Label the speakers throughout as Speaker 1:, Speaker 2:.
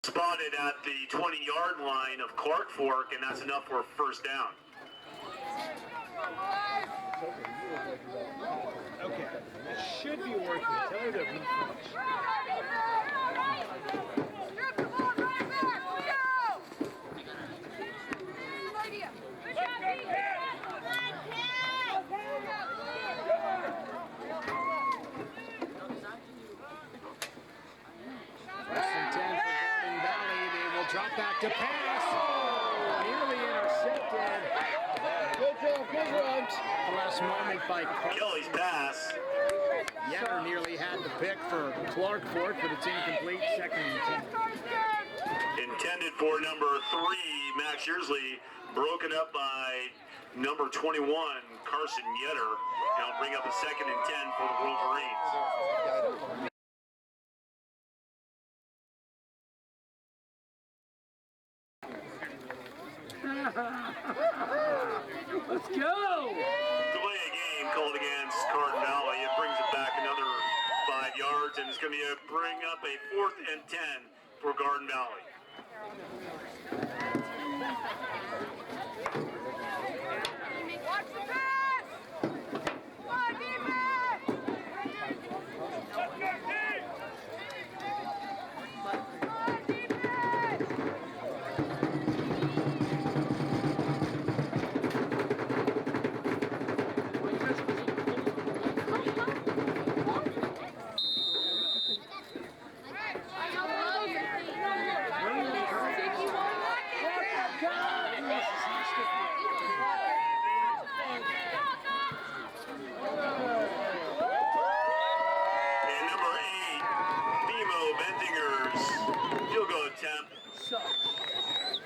Speaker 1: Spotted at the 20-yard line of Clark Fork, and that's enough for a first down.
Speaker 2: Okay, it should be working. Tell her to refresh.
Speaker 3: Strip the ball right back. Go! Good idea. Good job, Pete.
Speaker 2: First and 10 for Garden Valley. They will drop back to pass. Nearly intercepted.
Speaker 4: Good job, good runs.
Speaker 2: Last moment by
Speaker 1: Kelly's pass.
Speaker 2: Yetter nearly had the pick for Clark Fork, but it's incomplete. Second and 10.
Speaker 1: Intended for number 3, Max Yearsley, broken up by number 21, Carson Yetter. And it'll bring up a second and 10 for the Wolverines.
Speaker 2: Let's go!
Speaker 1: Delay a game called against Garden Valley. It brings it back another 5 yards, and it's going to bring up a 4th and 10 for Garden Valley.
Speaker 3: Watch the pass! Come on, defense! Come on, defense!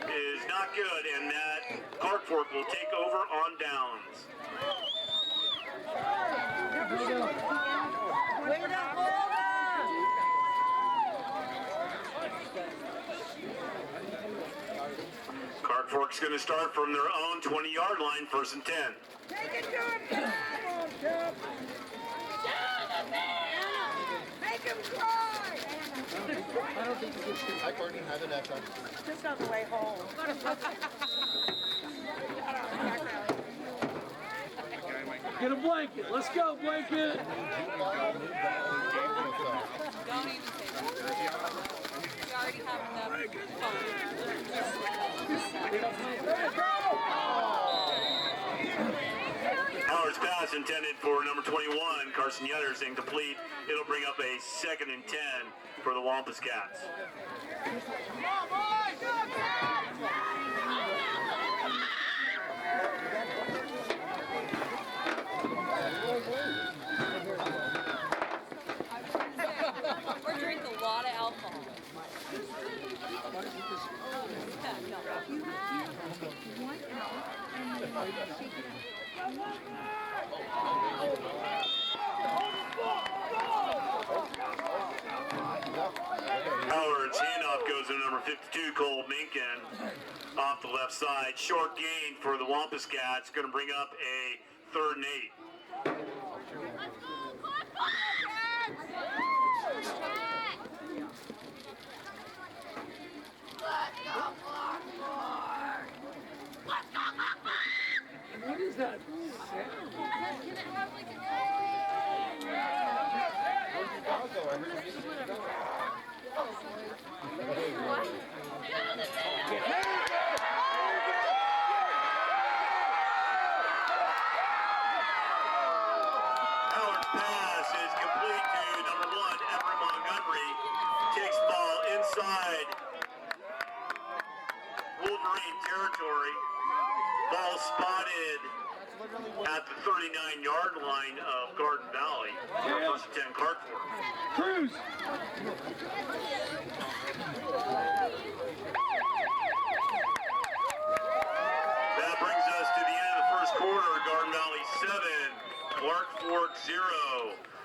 Speaker 1: Is not good, and that Clark Fork will take over on downs. Clark Fork's going to start from their own 20-yard line, 1st and 10.
Speaker 3: Take it to him! Make him cry!
Speaker 4: I don't think you should. Hi, Courtney. How did that come?
Speaker 3: Just on the way home.
Speaker 2: Get a blanket. Let's go, blanket.
Speaker 5: Don't even say that. We already have
Speaker 1: Howard's pass intended for number 21, Carson Yetter, is incomplete. It'll bring up a 2nd and 10 for the Wampus Cats.
Speaker 3: Come on, boys!
Speaker 5: We're drinking a lot of alcohol.
Speaker 1: Howard's handoff goes to number 52, Cole Minkin, off the left side. Short gain for the Wampus Cats, going to bring up a 3rd and 8.
Speaker 2: What is that?
Speaker 1: Howard's pass is complete to number 1, Everett Montgomery. Takes the ball inside Wolverine territory. Ball spotted at the 39-yard line of Garden Valley. 1st and 10, Clark Fork.
Speaker 2: Cruz.
Speaker 1: That brings us to the end of the 1st quarter. Garden Valley 7, Clark Fork 0.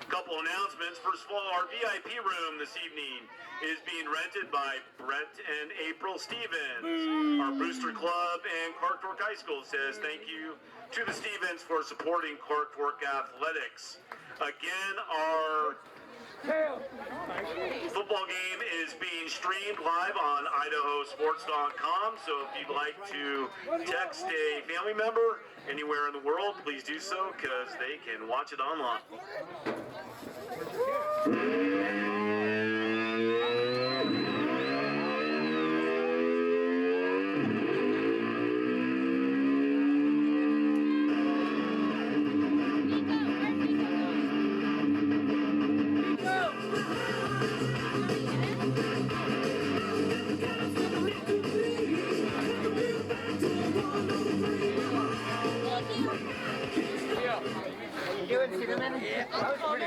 Speaker 1: Couple announcements. First of all, our VIP room this evening is being rented by Brett and April Stevens. Our booster club and Clark Fork High School says thank you to the Stevens for supporting Clark Fork athletics. Again, our Football game is being streamed live on IdahoSports.com, so if you'd like to text a family member anywhere in the world, please do so, because they can watch it online.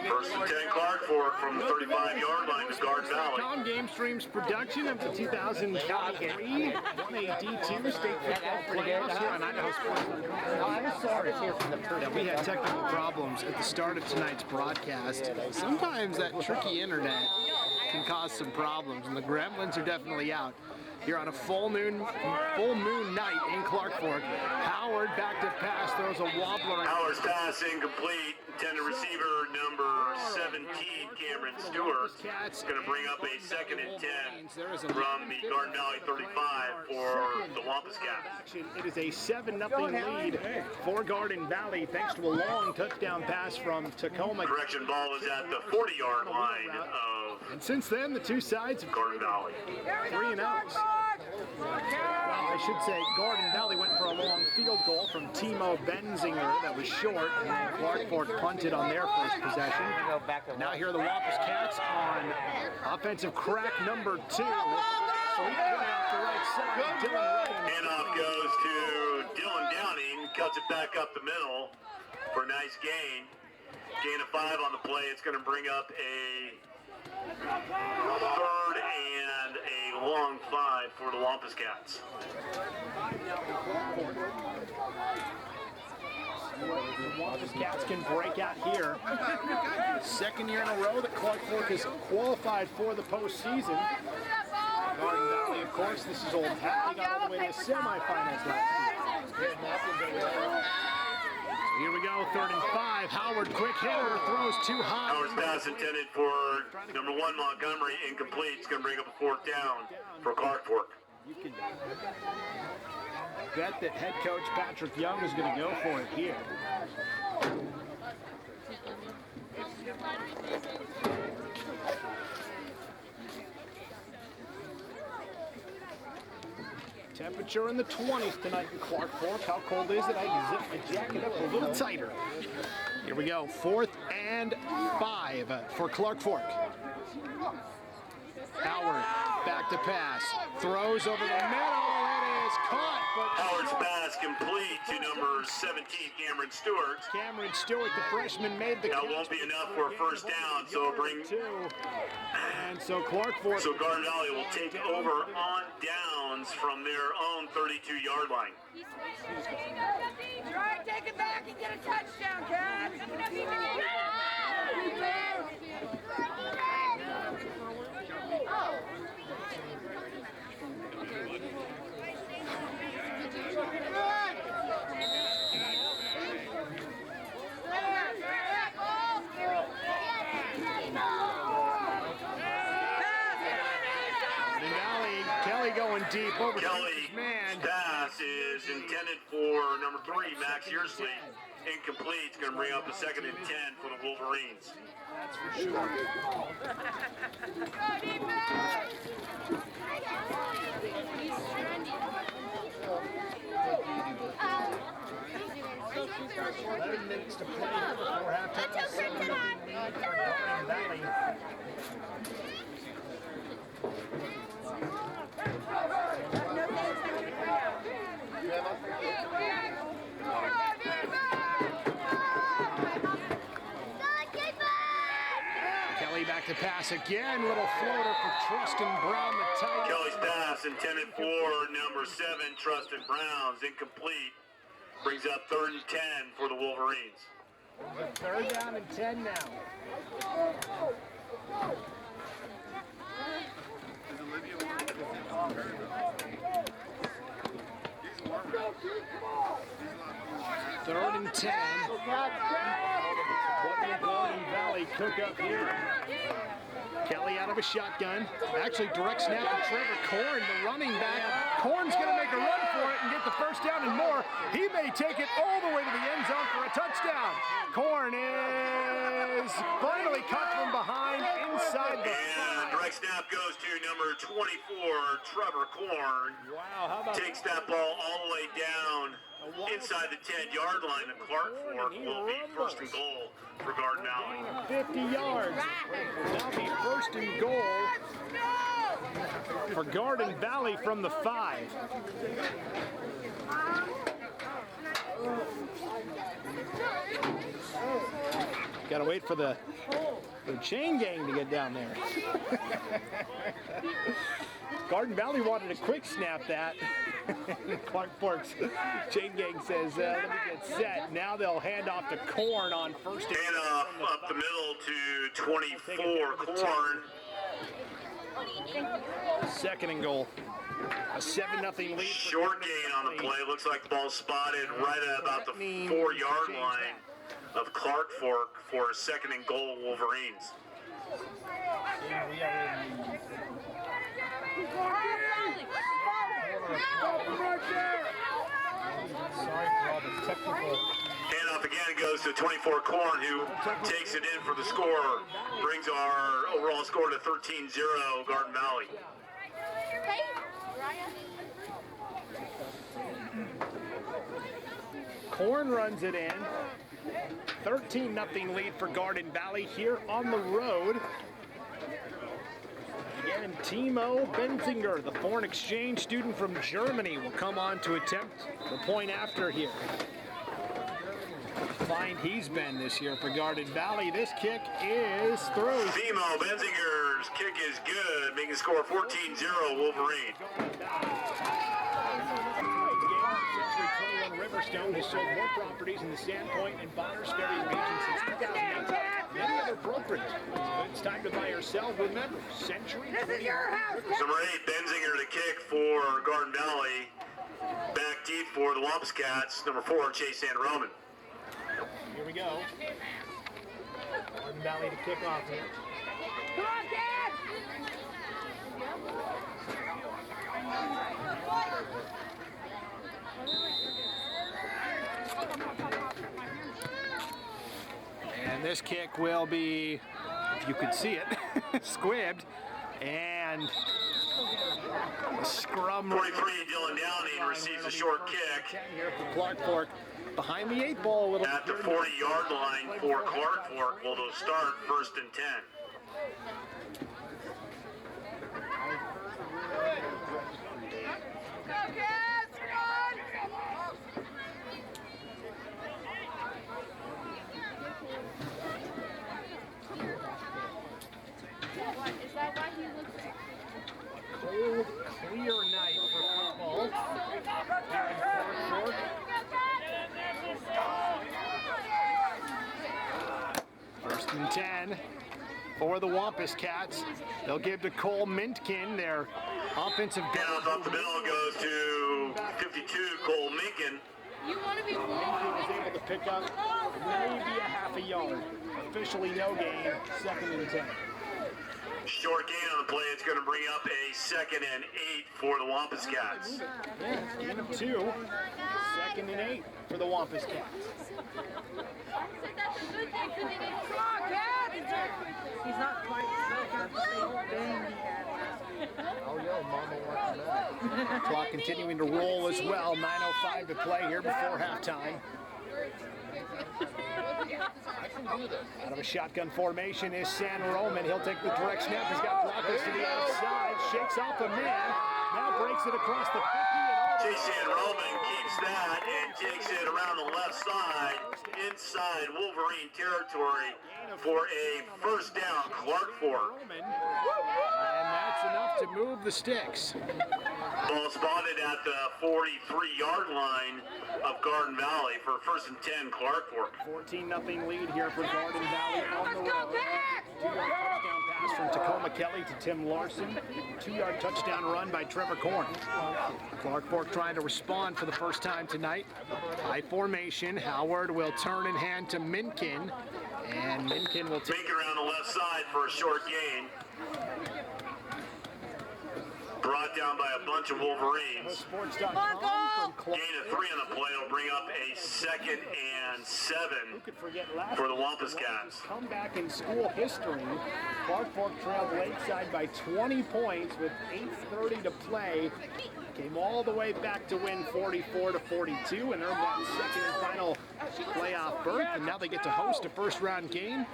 Speaker 1: First and 10, Clark Fork from the 35-yard line to Garden Valley.
Speaker 2: GameStreams production of the 2023 1A D2 state football playoffs here on IdahoSports.com. Yeah, we had technical problems at the start of tonight's broadcast. Sometimes that tricky internet can cause some problems, and the gremlins are definitely out. Here on a full moon night in Clark Fork. Howard back to pass, throws a wobbler.
Speaker 1: Howard's pass incomplete. Intended receiver number 17, Cameron Stewart. It's going to bring up a 2nd and 10 from the Garden Valley 35 for the Wampus Cats.
Speaker 2: It is a 7-0 lead for Garden Valley thanks to a long touchdown pass from Tacoma.
Speaker 1: Correction, ball is at the 40-yard line of
Speaker 2: And since then, the two sides have
Speaker 1: Garden Valley.
Speaker 2: 3-0. Well, I should say Garden Valley went for a long field goal from Timo Benzinger that was short, and Clark Fork punted on their first possession. Now here are the Wampus Cats on offensive crack number 2. Sweep out the right side. Dylan Wright.
Speaker 1: Handoff goes to Dylan Downing, cuts it back up the middle for a nice gain. Gain of 5 on the play. It's going to bring up a 3rd and a long 5 for the Wampus Cats.
Speaker 2: The Wampus Cats can break out here. Second year in a row that Clark Fork has qualified for the postseason. Garden Valley, of course, this is old hat. Got all the way to the semifinals last year. Here we go, 3rd and 5. Howard, quick hitter, throws too high.
Speaker 1: Howard's pass intended for number 1, Montgomery, incomplete. It's going to bring up a 4th down for Clark Fork.
Speaker 2: You can bet that head coach Patrick Young is going to go for it here. Temperature in the 20s tonight in Clark Fork. How cold is it? I zip my jacket up a little tighter. Here we go. 4th and 5 for Clark Fork. Howard back to pass. Throws over the middle. It is caught. But
Speaker 1: Howard's pass complete to number 17, Cameron Stewart.
Speaker 2: Cameron Stewart, the freshman, made the
Speaker 1: That
Speaker 2: catch.
Speaker 1: won't be enough for a 1st down, so it'll bring.
Speaker 2: And so Clark Fork.
Speaker 1: So Garden Valley will take over on downs from their own 32-yard line.
Speaker 3: Try and take it back and get a touchdown, Cats.
Speaker 2: Going deep over
Speaker 1: Kelly's
Speaker 2: man.
Speaker 1: pass is intended for number 3, Max Yearsley. Incomplete. It's going to bring up a 2nd and 10 for the Wolverines.
Speaker 2: That's for sure. Minutes to play before halftime. Kelly back to pass again. Little floater for Trustin Brown, the tight.
Speaker 1: Kelly's pass intended for number 7, Trustin Brown's incomplete. Brings up 3rd and 10 for the Wolverines.
Speaker 2: 3rd down and 10 now. Third and 10. What Garden Valley cook up here. Kelly out of a shotgun. Actually, direct snap to Trevor Korn, the running back. Korn's going to make a run for it and get the first down and more. He may take it all the way to the end zone for a touchdown. Korn is finally cut from behind inside the...
Speaker 1: And direct snap goes to number 24, Trevor Korn.
Speaker 2: Wow, how about...
Speaker 1: Takes that ball all the way down inside the 10-yard line. The Clark Fork will be first and goal for Garden Valley.
Speaker 2: 50 yards. Now be first and goal for Garden Valley from the 5. Got to wait for the chain gang to get down there. Garden Valley wanted a quick snap that. Clark Fork's chain gang says, let me get set. Now they'll hand off to Korn on first and
Speaker 1: hand off up the middle to 24 Korn.
Speaker 2: Second and goal. A 7-0 lead.
Speaker 1: Short gain on the play. Looks like the ball spotted right at about the 4-yard line of Clark Fork for a second and goal, Wolverines.
Speaker 2: Sorry for all the technical.
Speaker 1: Handoff again goes to 24 Korn, who takes it in for the score. Brings our overall score to 13-0 Garden Valley.
Speaker 2: Korn runs it in. 13-0 lead for Garden Valley here on the road. Again, Timo Benzinger, the foreign exchange student from Germany, will come on to attempt the point after here. Fine he's been this year for Garden Valley. This kick is through.
Speaker 1: Timo Benzinger's kick is good, making the score 14-0 Wolverine.
Speaker 2: Riverstone has sold more properties in the Sandpoint and Bonners Ferry region since 2008 than any other brokerage. It's time to buy or sell. Remember, Century.
Speaker 3: This is your house.
Speaker 1: Number 8, Benzinger to kick for Garden Valley. Back deep for the Wampus Cats. Number 4, Chase and Roman.
Speaker 2: Here we go. Garden Valley to kick off here.
Speaker 3: Come on, Dad.
Speaker 2: And this kick will be, if you could see it, squibbed. And the scrum.
Speaker 1: 43, Dylan Downing receives a short kick.
Speaker 2: Here for Clark Fork. Behind the 8 ball a little
Speaker 1: at the 40-yard line for Clark Fork. Will they'll start first and 10.
Speaker 5: Is that why he looks
Speaker 2: cold, clear night for football. First and 10 for the Wampus Cats. They'll give to Cole Mintkin, their offensive guard.
Speaker 1: Handoff up the middle goes to 52, Cole Minkin.
Speaker 5: You want to be
Speaker 2: Minkin is able to pick up maybe a half a yard. Officially no gain, second and 10.
Speaker 1: Short gain on the play. It's going to bring up a second and 8 for the Wampus Cats.
Speaker 2: Yeah, gain of 2. Second and 8 for the Wampus Cats.
Speaker 3: Come on, Dad. He's not quite
Speaker 4: Oh, yeah, Mama wants that.
Speaker 2: Clock continuing to roll as well. 9:05 to play here before halftime. Out of a shotgun formation is San Roman. He'll take the direct snap. He's got blockers to the outside. Shakes off a man. Now breaks it across the 50 and all.
Speaker 1: San Roman keeps that and takes it around the left side inside Wolverine territory for a first down. Clark Fork.
Speaker 2: And that's enough to move the sticks.
Speaker 1: Ball spotted at the 43-yard line of Garden Valley for first and 10, Clark Fork.
Speaker 2: 14-0 lead here for Garden Valley on the road. 2-yard touchdown pass pass from Tacoma Kelly to Tim Larson. 2-yard touchdown run by Trevor Korn. Clark Fork trying to respond for the first time tonight. High formation. Howard will turn and hand to Minkin. And Minkin will take
Speaker 1: Minkin around the left side for a short gain. Brought down by a bunch of Wolverines.
Speaker 2: IdahoSports.com from
Speaker 1: Gain of 3 on the play will bring up a 2nd and 7 for the Wampus Cats.
Speaker 2: Comeback in school history. Clark Fork trailed Lakeside by 20 points with 8:30 to play. Came all the way back to win 44-42 and earned that second and final playoff berth. And now they get to host a first-round game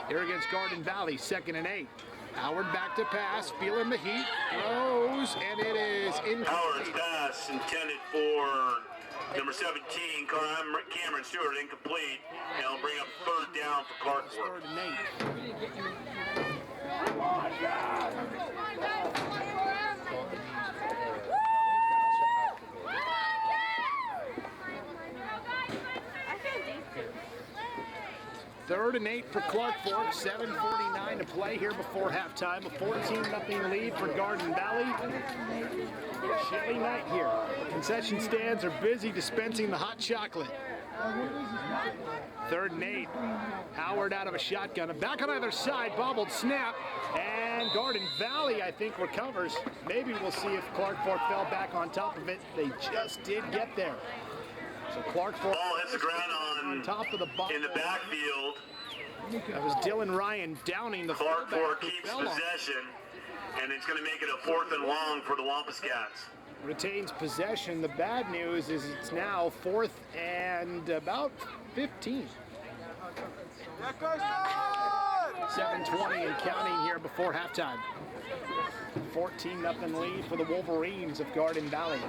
Speaker 2: here against Garden Valley, 2nd and 8. Howard back to pass, feeling the heat, throws, and it is incomplete.
Speaker 1: Howard's pass intended for number 17, Cameron Stewart, incomplete. And it'll bring up 3rd down for Clark Fork.
Speaker 2: 3rd and 8. 3rd and 8 for Clark Fork, 7:49 to play here before halftime. A 14-0 lead for Garden Valley. Chilly night here. Concession stands are busy dispensing the hot chocolate. 3rd and 8. Howard out of a shotgun. Back on either side, bobbled snap. And Garden Valley, I think, recovers. Maybe we'll see if Clark Fork fell back on top of it. They just did get there. So Clark Fork
Speaker 1: ball hits the ground on
Speaker 2: top of the ball.
Speaker 1: In the backfield.
Speaker 2: That was Dylan Ryan downing the
Speaker 1: Clark Fork keeps possession, and it's going to make it a 4th and long for the Wampus Cats.
Speaker 2: Retains possession. The bad news is it's now 4th and about 15. 7:20 and counting here before halftime. 14-0 lead for the Wolverines of Garden Valley.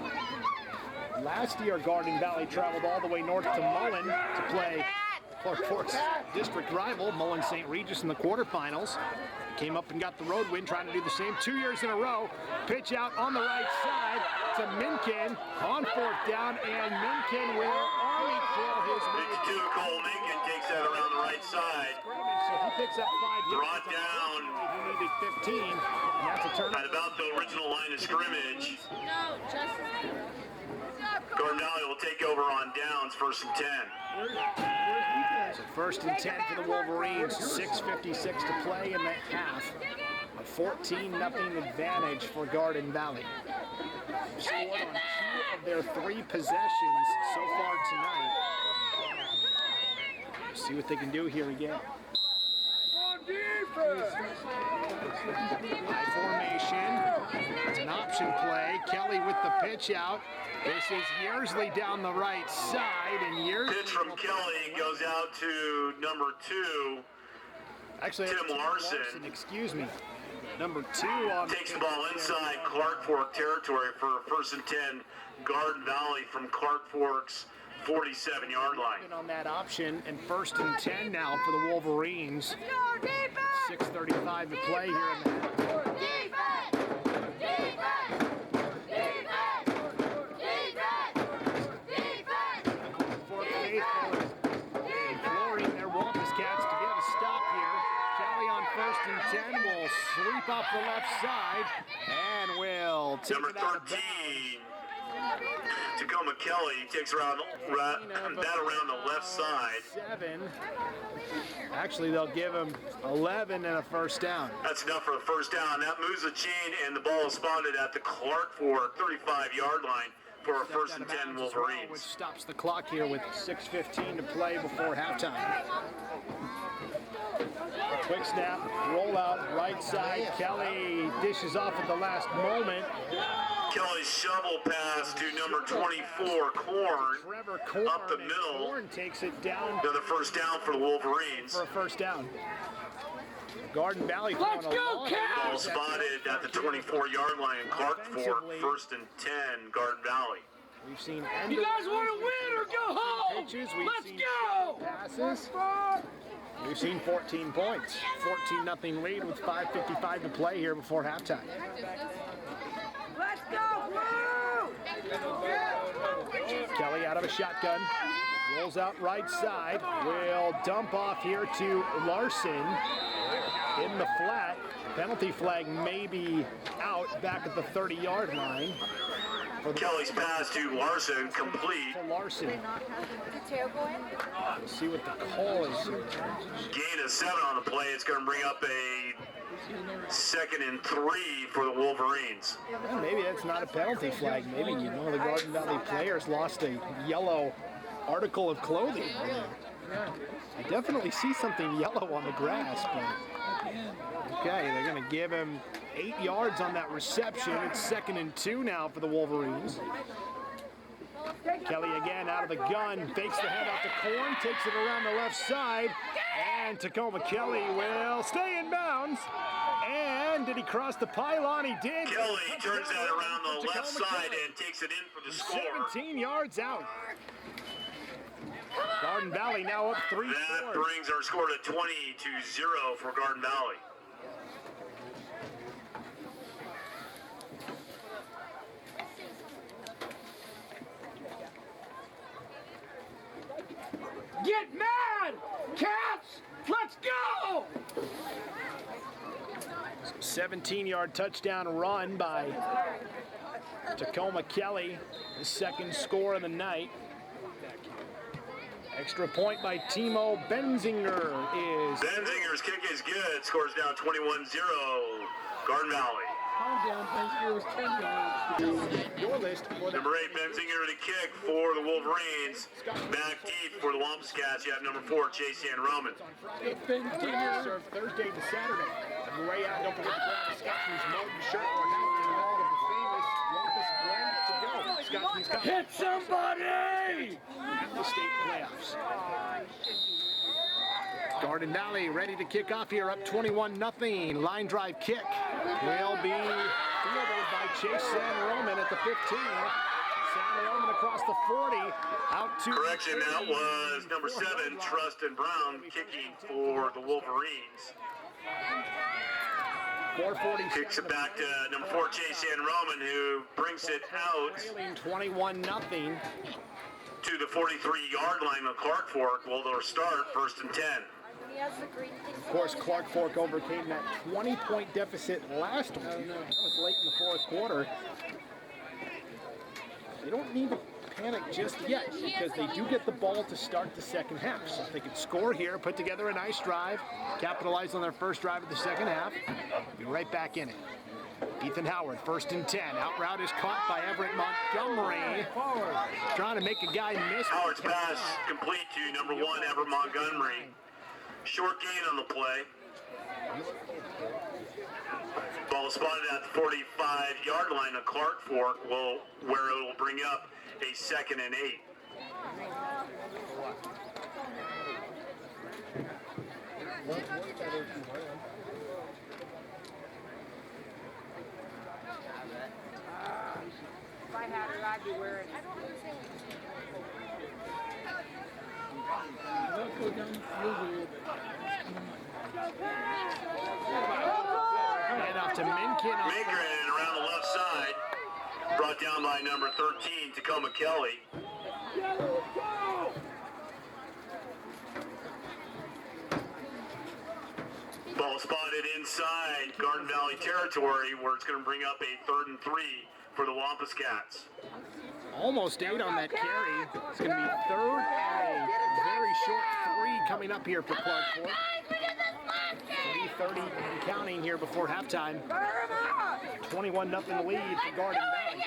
Speaker 2: Last year, Garden Valley traveled all the way north to Mullan to play Clark Fork's district rival, Mullan St. Regis, in the quarterfinals. Came up and got the road win, trying to do the same 2 years in a row. Pitch out on the right side to Minkin on 4th down, and Minkin will army throw his way.
Speaker 1: 52, Cole Minkin takes that around the right side.
Speaker 2: So he picks up 5 yards.
Speaker 1: Brought down.
Speaker 2: He needed 15, and that's a turn.
Speaker 1: At about the original line of scrimmage.
Speaker 3: No, just...
Speaker 1: Garden Valley will take over on downs, 1st and 10.
Speaker 2: So 1st and 10 for the Wolverines, 6:56 to play in the half. A 14-0 advantage for Garden Valley. Scored on 2 of their 3 possessions so far tonight. See what they can do here again. High formation. It's an option play. Kelly with the pitch out. This is Yearsley down the right side, and Yearsley.
Speaker 1: Pitch from Kelly goes out to number 2.
Speaker 2: Actually,
Speaker 1: Tim Larson.
Speaker 2: Excuse me. Number 2 on.
Speaker 1: Takes the ball inside Clark Fork territory for a 1st and 10. Garden Valley from Clark Fork's 47-yard line.
Speaker 2: On that option, and 1st and 10 now for the Wolverines. 6:35 to play here in the half. Imploring their Wampus Cats to get a stop here. Kelly on 1st and 10 will sweep up the left side and will take
Speaker 1: Number
Speaker 2: it out of
Speaker 1: 13.
Speaker 2: bounds.
Speaker 1: Tacoma Kelly takes around the left side.
Speaker 2: 7. Actually, they'll give him 11 and a 1st down.
Speaker 1: That's enough for a 1st down. That moves the chain, and the ball is spotted at the Clark Fork 35-yard line for a 1st and 10 Wolverines.
Speaker 2: Which stops the clock here with 6:15 to play before halftime. Quick snap, roll out, right side. Kelly dishes off at the last moment.
Speaker 1: Kelly's shovel pass to number 24, Korn,
Speaker 2: Trevor Korn,
Speaker 1: up the middle.
Speaker 2: Korn takes it down
Speaker 1: Another 1st down for the Wolverines.
Speaker 2: for a 1st down. Garden Valley
Speaker 3: Let's
Speaker 2: throwing a
Speaker 3: go,
Speaker 2: long
Speaker 3: Cats!
Speaker 1: Ball spotted at the 24-yard line in Clark Fork, 1st and 10, Garden Valley.
Speaker 2: We've seen
Speaker 3: You guys want to win or go home?
Speaker 2: pitches. We've
Speaker 3: Let's
Speaker 2: seen
Speaker 3: go!
Speaker 2: passes. We've seen 14 points. 14-0 lead with 5:55 to play here before halftime.
Speaker 3: Let's go, Blue!
Speaker 2: Kelly out of a shotgun. Rolls out right side. Will dump off here to Larson. in the flat. Penalty flag may be out back at the 30-yard line.
Speaker 1: Kelly's pass to Larson, complete.
Speaker 2: For Larson.
Speaker 3: The tail going?
Speaker 2: We'll see what the call is here.
Speaker 1: Gain of 7 on the play. It's going to bring up a 2nd and 3 for the Wolverines.
Speaker 2: Well, maybe that's not a penalty flag. Maybe one of the Garden Valley players lost a yellow article of clothing. I definitely see something yellow on the grass, but okay, they're going to give him 8 yards on that reception. It's 2nd and 2 now for the Wolverines. Kelly again out of the gun, fakes the handout to Korn, takes it around the left side, and Tacoma Kelly will stay in bounds. And did he cross the pylon? He did.
Speaker 1: Kelly turns that around the left side and takes it in for the score.
Speaker 2: 17 yards out. Garden Valley now up 3
Speaker 1: That
Speaker 2: scores.
Speaker 1: brings our score to 20-0 for Garden Valley.
Speaker 6: Get mad! Cats! Let's go!
Speaker 2: 17-yard touchdown run by Tacoma Kelly, his 2nd score of the night. Extra point by Timo Benzinger is...
Speaker 1: Benzinger's kick is good. Scores down 21-0. Garden Valley.
Speaker 6: Calm down, Benzinger was 10 yards.
Speaker 2: Your list for the
Speaker 1: Number 8, Benzinger to kick for the Wolverines. Back deep for the Wampus Cats. You have number 4, Chase and Roman.
Speaker 6: Benzinger.
Speaker 2: served Thursday to Saturday. On your way out, don't forget to grab a Scotsman's mug, shirt, or hat, and all of the famous Wampus blend to go. Scotsman's got
Speaker 6: Hit somebody!
Speaker 2: at the state playoffs. Garden Valley ready to kick off here, up 21-0. Line drive kick will be fielded by Chase San Roman at the 15. San Roman across the 40, out to...
Speaker 1: Correction, that was number 7, Trustin Brown, kicking for the Wolverines.
Speaker 2: 4:47.
Speaker 1: Kicks it back to number 4, Chase San Roman, who brings it out
Speaker 2: Trailing 21-0.
Speaker 1: to the 43-yard line of Clark Fork. Well, they'll start 1st and 10.
Speaker 3: He has the green thing.
Speaker 2: Of course, Clark Fork overcame that 20-point deficit last week. That was late in the 4th quarter. They don't need to panic just yet because they do get the ball to start the 2nd half. So if they can score here, put together a nice drive, capitalize on their first drive of the 2nd half, be right back in it. Ethan Howard, 1st and 10. Out route is caught by Everett Montgomery. Trying to make a guy miss.
Speaker 1: Howard's pass complete to number 1, Everett Montgomery. Short gain on the play. Ball spotted at the 45-yard line of Clark Fork, where it will bring up a 2nd and 8.
Speaker 3: If I had it, I'd be wearing it.
Speaker 6: Don't go down the field.
Speaker 2: Hand off to Minkin.
Speaker 1: Minkin around the left side. Brought down by number 13, Tacoma Kelly. Ball spotted inside Garden Valley territory, where it's going to bring up a 3rd and 3 for the Wampus Cats.
Speaker 2: Almost 8 on that carry. It's going to be 3rd and a very short 3 coming up here for Clark Fork. 3:30 and counting here before halftime. 21-0 lead for Garden Valley.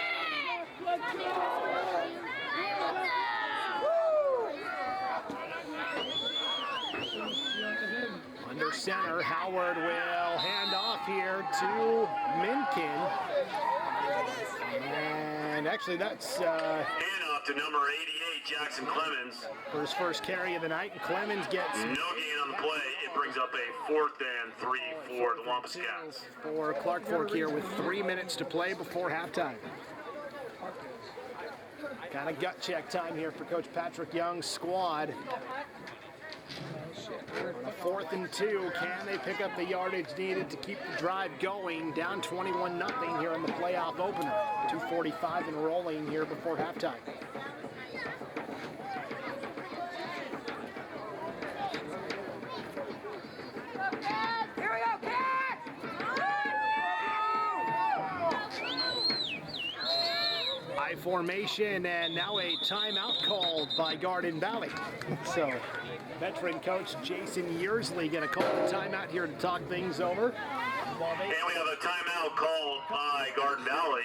Speaker 2: Under center, Howard will hand off here to Minkin. And actually that's
Speaker 1: Hand off to number 88, Jackson Clemens.
Speaker 2: for his first carry of the night. And Clemens gets
Speaker 1: No gain on the play. It brings up a 4th and 3 for the Wampus Cats.
Speaker 2: for Clark Fork here with 3 minutes to play before halftime. Kind of gut check time here for Coach Patrick Young's squad. 4th and 2, can they pick up the yardage needed to keep the drive going? Down 21-0 here in the playoff opener. 2:45 and rolling here before halftime.
Speaker 3: Here we go,
Speaker 2: I formation, and now a timeout called by Garden Valley. So veteran coach Jason Yearsley going to call the timeout here to talk things over.
Speaker 1: And we have a timeout called by Garden Valley.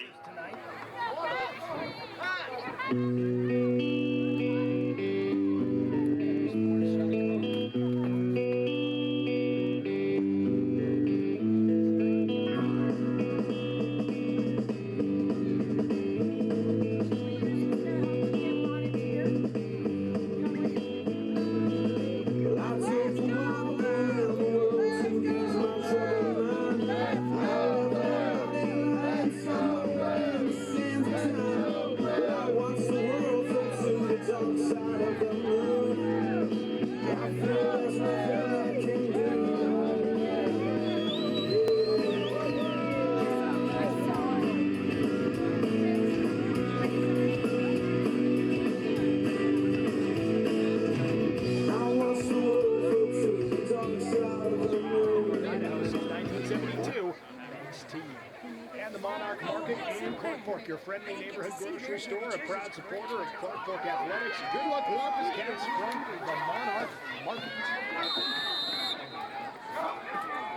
Speaker 2: Your friendly neighborhood grocery store, a proud supporter of Clark Fork Athletics. Good luck, Wampus Cats from the Monarch Market.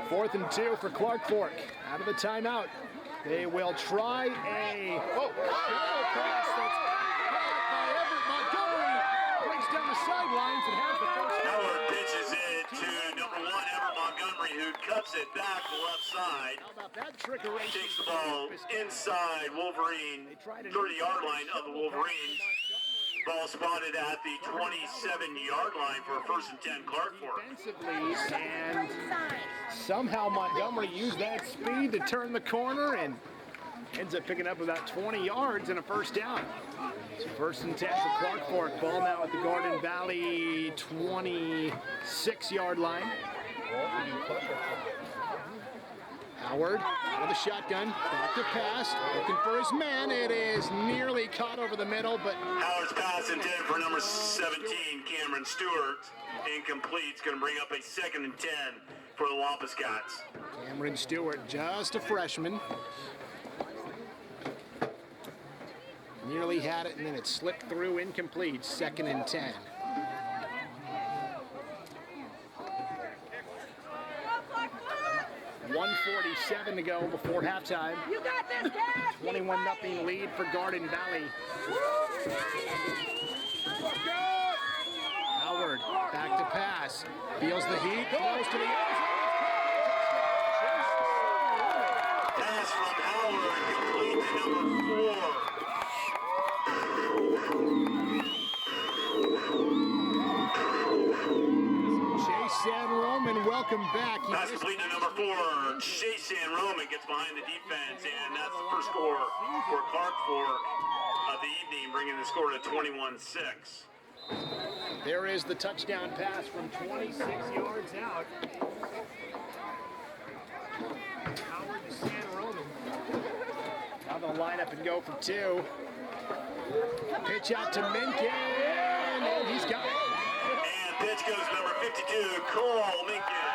Speaker 2: 4th and 2 for Clark Fork. Out of the timeout. They will try a pass that's caught by Everett Montgomery. Breaks down the sidelines and has the first.
Speaker 1: Howard pitches it to number 1, Everett Montgomery, who cuts it back the left side.
Speaker 2: How about that trickery?
Speaker 1: Takes the ball inside Wolverine, 30-yard line of the Wolverines. Ball spotted at the 27-yard line for a 1st and 10 Clark Fork.
Speaker 2: Defensively, and somehow Montgomery used that speed to turn the corner and ends up picking up about 20 yards and a first down. So 1st and 10 for Clark Fork. Ball now at the Garden Valley 26-yard line. Howard out of the shotgun, back to pass, looking for his man. It is nearly caught over the middle, but
Speaker 1: Howard's pass intended for number 17, Cameron Stewart. Incomplete. It's going to bring up a 2nd and 10 for the Wampus Cats.
Speaker 2: Cameron Stewart, just a freshman. Nearly had it, and then it slipped through, incomplete. 2nd and 10. .147 to go before halftime.
Speaker 3: You got this, Cat!
Speaker 2: 21-0 lead for Garden Valley. Howard back to pass. Feels the heat, close to the end zone.
Speaker 1: Pass from Howard, complete to number 4.
Speaker 2: San Roman, welcome back.
Speaker 1: Pass complete to number 4. Chase San Roman gets behind the defense, and that's the first score for Clark Fork of the evening, bringing the score to 21-6.
Speaker 2: There is the touchdown pass from 26 yards out. Howard to San Roman. Now they'll line up and go for 2. Pitch out to Minkin, and he's got it.
Speaker 1: And pitch goes to number 52, Cole Minkin.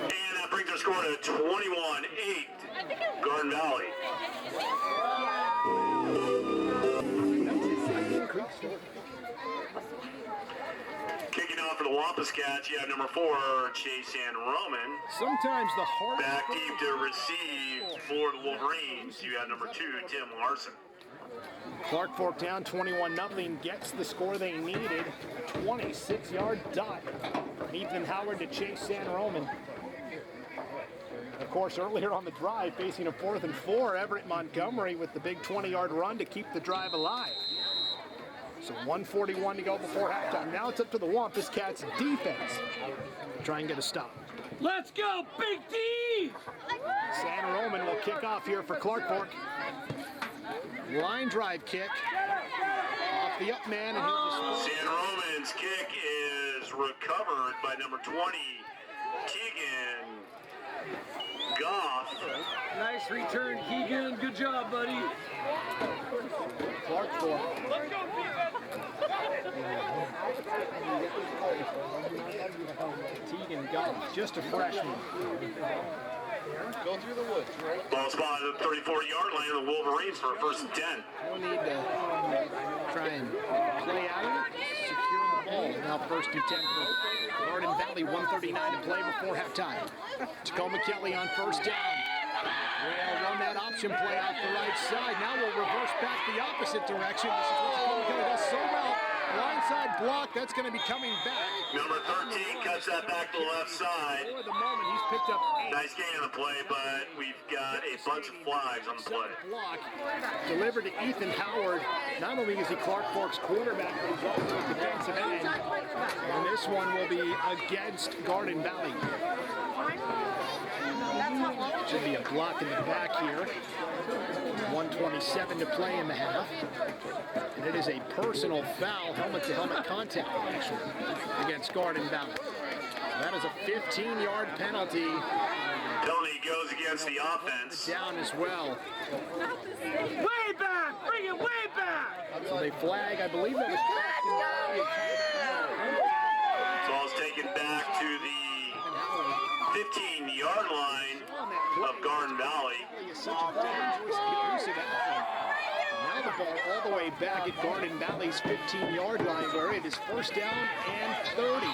Speaker 1: And that brings our score to 21-8, Garden Valley. Kicking off for the Wampus Cats, you have number 4, Chase San Roman.
Speaker 2: Sometimes the hard
Speaker 1: Back deep to receive for the Wolverines, you have number 2, Tim Larson.
Speaker 2: Clark Fork down 21-0, gets the score they needed. A 26-yard dot from Ethan Howard to Chase San Roman. Of course, earlier on the drive, facing a 4th and 4, Everett Montgomery with the big 20-yard run to keep the drive alive. So 1:41 to go before halftime. Now it's up to the Wampus Cats defense to try and get a stop.
Speaker 6: Let's go, Big D!
Speaker 2: San Roman will kick off here for Clark Fork. Line drive kick off the up man, and he'll just...
Speaker 1: San Roman's kick is recovered by number 20, Keegan Goff.
Speaker 6: Nice return, Keegan. Good job, buddy.
Speaker 2: Clark Fork. just a freshman.
Speaker 4: Go through the woods, right?
Speaker 1: Ball spot at the 34-yard line of the Wolverines for a 1st and 10.
Speaker 2: We'll need to try and play out, secure the ball. Now 1st and 10 for Garden Valley, 1:39 to play before halftime. Tacoma Kelly on 1st down. We'll run that option play off the right side. Now we'll reverse back the opposite direction. This is what Tacoma Kelly does so well. Blindside block, that's going to be coming back.
Speaker 1: Number 13 cuts that back to the left side.
Speaker 2: For the moment, he's picked up 8.
Speaker 1: Nice gain on the play, but we've got a bunch of flags on the play.
Speaker 2: Block delivered to Ethan Howard. Not only is he Clark Fork's quarterback, but he's also a defensive end. And this one will be against Garden Valley. Should be a block in the back here. 1:27 to play in the half. And it is a personal foul, helmet-to-helmet contact action against Garden Valley. That is a 15-yard penalty.
Speaker 1: Penalty goes against the offense.
Speaker 2: Down as well.
Speaker 6: Way back! Bring it way back!
Speaker 2: So they flag, I believe that was
Speaker 1: Ball's taken back to the 15-yard line of Garden Valley.
Speaker 2: Now the ball all the way back at Garden Valley's 15-yard line where it is 1st down and 30.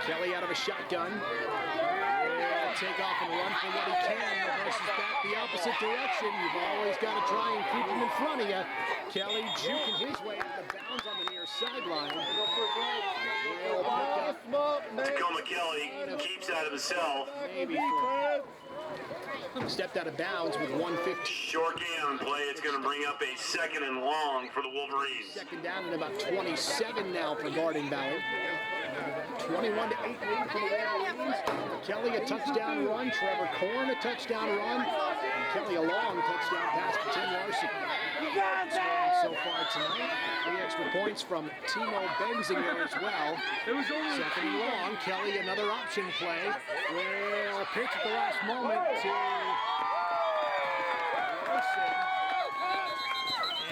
Speaker 2: Kelly out of a shotgun. Will take off and run for what he can. Reverses back the opposite direction. You've always got to try and keep him in front of you. Kelly juking his way out of bounds on the near sideline. Will pick up.
Speaker 1: Tacoma Kelly keeps that of himself.
Speaker 2: Maybe stepped out of bounds with 1:50.
Speaker 1: Short gain on the play. It's going to bring up a 2nd and long for the Wolverines.
Speaker 2: 2nd down and about 27 now for Garden Valley. 21-8 lead for the Wolverines. Kelly a touchdown run. Trevor Korn a touchdown run. And Kelly a long touchdown pass to Tim Larson. So far tonight, 3 extra points from Timo Benzinger as well. 2nd and long. Kelly another option play. Will pitch at the last moment to Larson.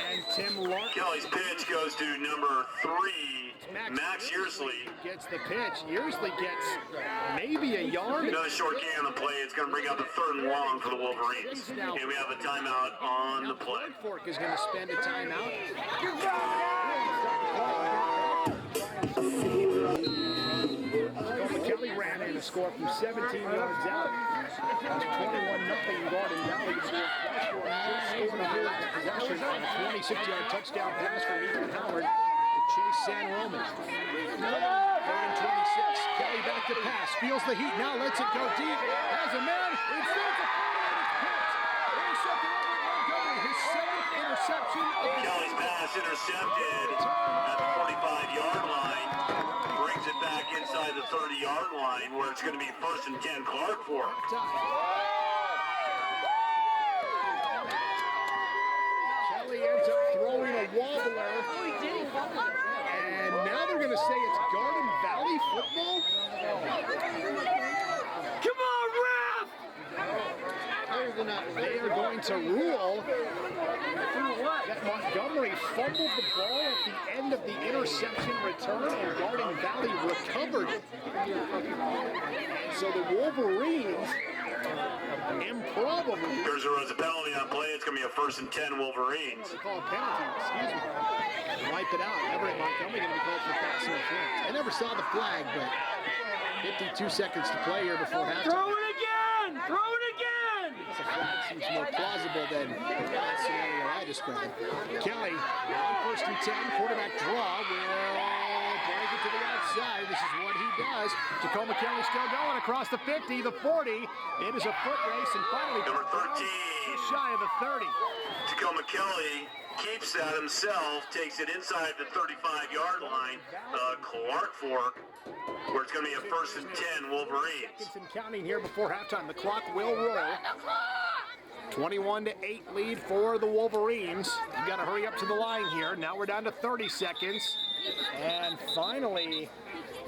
Speaker 2: And Tim Larson.
Speaker 1: Kelly's pitch goes to number 3, Max Yearsley.
Speaker 2: Gets the pitch. Yearsley gets maybe a yard.
Speaker 1: Another short gain on the play. It's going to bring up a 3rd and long for the Wolverines. And we have a timeout on the play.
Speaker 2: Clark Fork is going to spend a timeout. Kelly ran in a score from 17 yards out. It's 21-0 Garden Valley. Possession on a 26-yard touchdown pass from Ethan Howard to Chase San Roman. 3rd and 26. Kelly back to pass. Feels the heat. Now lets it go deep. Has a man. It's his 7th interception of the
Speaker 1: Kelly's pass intercepted at the 45-yard line. Brings it back inside the 30-yard line where it's going to be 1st and 10 Clark Fork.
Speaker 2: Kelly ends up throwing a wobbler. And now they're going to say it's Garden Valley football?
Speaker 6: Come on, ref!
Speaker 2: They are going to rule that Montgomery fumbled the ball at the end of the interception return and Garden Valley recovered it. So the Wolverines improbably
Speaker 1: There's a penalty on play. It's going to be a 1st and 10 Wolverines.
Speaker 2: they call a penalty, excuse me. Wipe it out. Everett Montgomery going to be called for pass interference. I never saw the flag, but 52 seconds to play here before halftime.
Speaker 6: Throw it again! Throw it again!
Speaker 2: The flag seems more plausible than the scenario I described. Kelly, on 1st and 10, quarterback draw will break it to the outside. This is what he does. Tacoma Kelly still going across the 50, the 40. It is a foot race, and finally,
Speaker 1: Number 13.
Speaker 2: shy of the 30.
Speaker 1: Tacoma Kelly keeps that himself, takes it inside the 35-yard line. Clark Fork, where it's going to be a 1st and 10 Wolverines.
Speaker 2: And counting here before halftime. The clock will roll. 21-8 lead for the Wolverines. You got to hurry up to the line here. Now we're down to 30 seconds. And finally,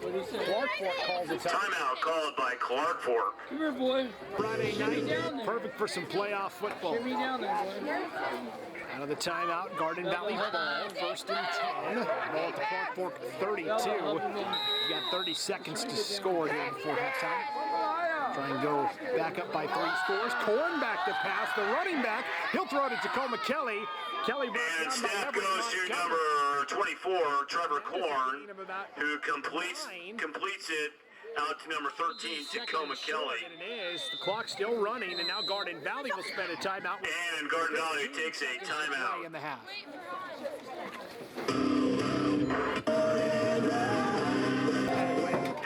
Speaker 2: Clark Fork calls it time.
Speaker 1: Timeout called by Clark Fork.
Speaker 6: Come here, boy.
Speaker 2: Friday night, perfect for some playoff football.
Speaker 6: Get me down there, boy.
Speaker 2: Out of the timeout, Garden Valley ball, 1st and 10. Ball at the Clark Fork 32. You got 30 seconds to score here before halftime. Try and go back up by 3 scores. Korn back to pass, the running back. He'll throw it to Tacoma Kelly. Kelly
Speaker 1: and snap goes to number 24, Trevor Korn, who completes it out to number 13, Tacoma Kelly.
Speaker 2: And it is. The clock's still running, and now Garden Valley will spend a timeout.
Speaker 1: And Garden Valley takes a timeout.
Speaker 2: In the half.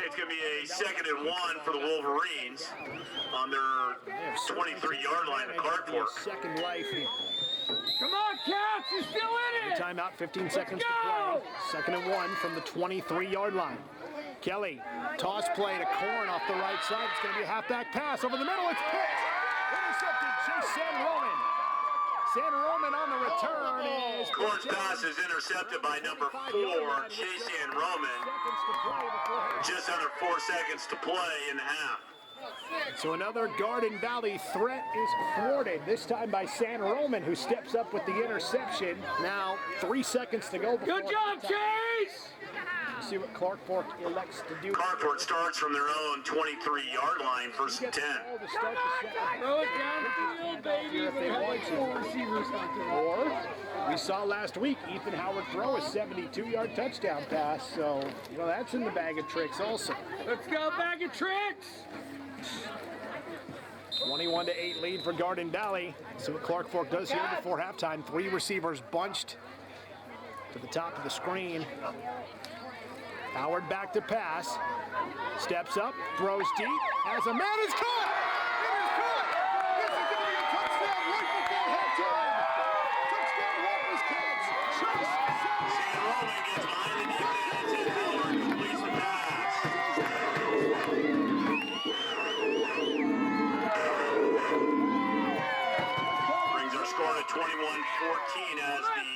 Speaker 1: It's going to be a 2nd and 1 for the Wolverines on their 23-yard line to Clark Fork.
Speaker 2: Second life.
Speaker 6: Come on, Cats, you're still in it.
Speaker 2: Timeout, 15 seconds to play. 2nd and 1 from the 23-yard line. Kelly, toss play to Korn off the right side. It's going to be a halfback pass over the middle. It's picked. Intercepted. Chase San Roman. San Roman on the return is...
Speaker 1: Korn's pass is intercepted by number 4, Chase San Roman. Just under 4 seconds to play in the half.
Speaker 2: So another Garden Valley threat is thwarted, this time by San Roman, who steps up with the interception. Now 3 seconds to go.
Speaker 6: Good job, Chase!
Speaker 2: See what Clark Fork elects to do.
Speaker 1: Clark Fork starts from their own 23-yard line, 1st and 10.
Speaker 6: Throw it down the field, baby.
Speaker 2: If they want to. Or we saw last week Ethan Howard throw a 72-yard touchdown pass. So, you know, that's in the bag of tricks also.
Speaker 6: Let's go, bag of tricks.
Speaker 2: 21-8 lead for Garden Valley. See what Clark Fork does here before halftime. 3 receivers bunched to the top of the screen. Howard back to pass. Steps up, throws deep, has a man, it's caught! It is caught! This is going to be a touchdown right before halftime! Touchdown Walker's Cats! Chase
Speaker 1: San Roman gets behind the defense and Howard completes the pass. Brings our score to 21-14 as the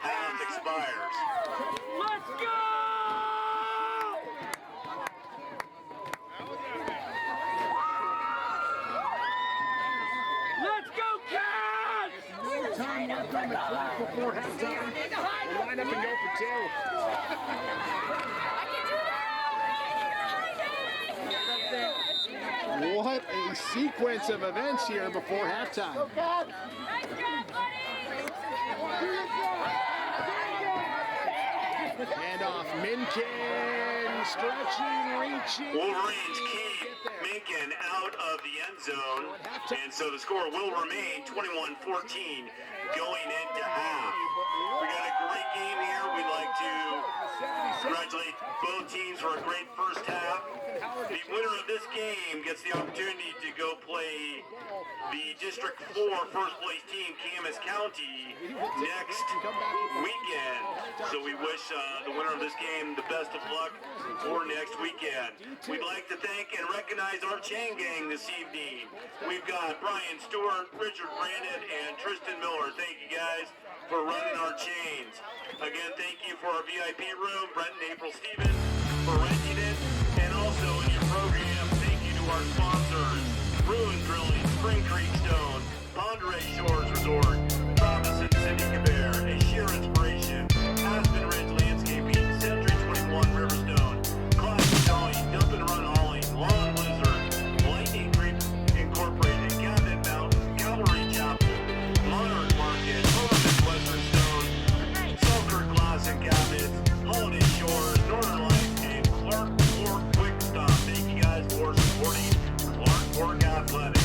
Speaker 1: half expires.
Speaker 6: Let's go! Let's go, Cats!
Speaker 2: time left on the clock before halftime. We'll line up and go for 2. What a sequence of events here before halftime. Hand off, Minkin, stretching, reaching.
Speaker 1: Wolverines keep Minkin out of the end zone, and so the score will remain 21-14 going into half. We got a great game here. We'd like to congratulate both teams for a great first half. The winner of this game gets the opportunity to go play the District 4 first place team, Camas County, next weekend. So we wish the winner of this game the best of luck for next weekend. We'd like to thank and recognize our chain gang this evening. We've got Brian Stewart, Richard Brandon, and Tristan Miller. Thank you guys for running our chains. Again, thank you for our VIP room, Brent and April Stevens, for renting it. And also in your program, thank you to our sponsors, Ruin Drilling, Spring Creek Stone, Ponderay Shores Resort, Thomas and Cindy Cabert, A Sheer Inspiration, Aspen Ridge Landscaping, Century 21 Riverstone, Classic Towing, Dump and Run Hauling, Lawn Lizard, Lightning Creek Incorporated, Cabot Mountain, Cavalry Chapel, Monarch Market, Northern Western Stone, Selkirk Glass and Cabinets, Holiday Shores, Northern Lights, and Clark Fork Quick Stop. Thank you guys for supporting Clark Fork Athletics.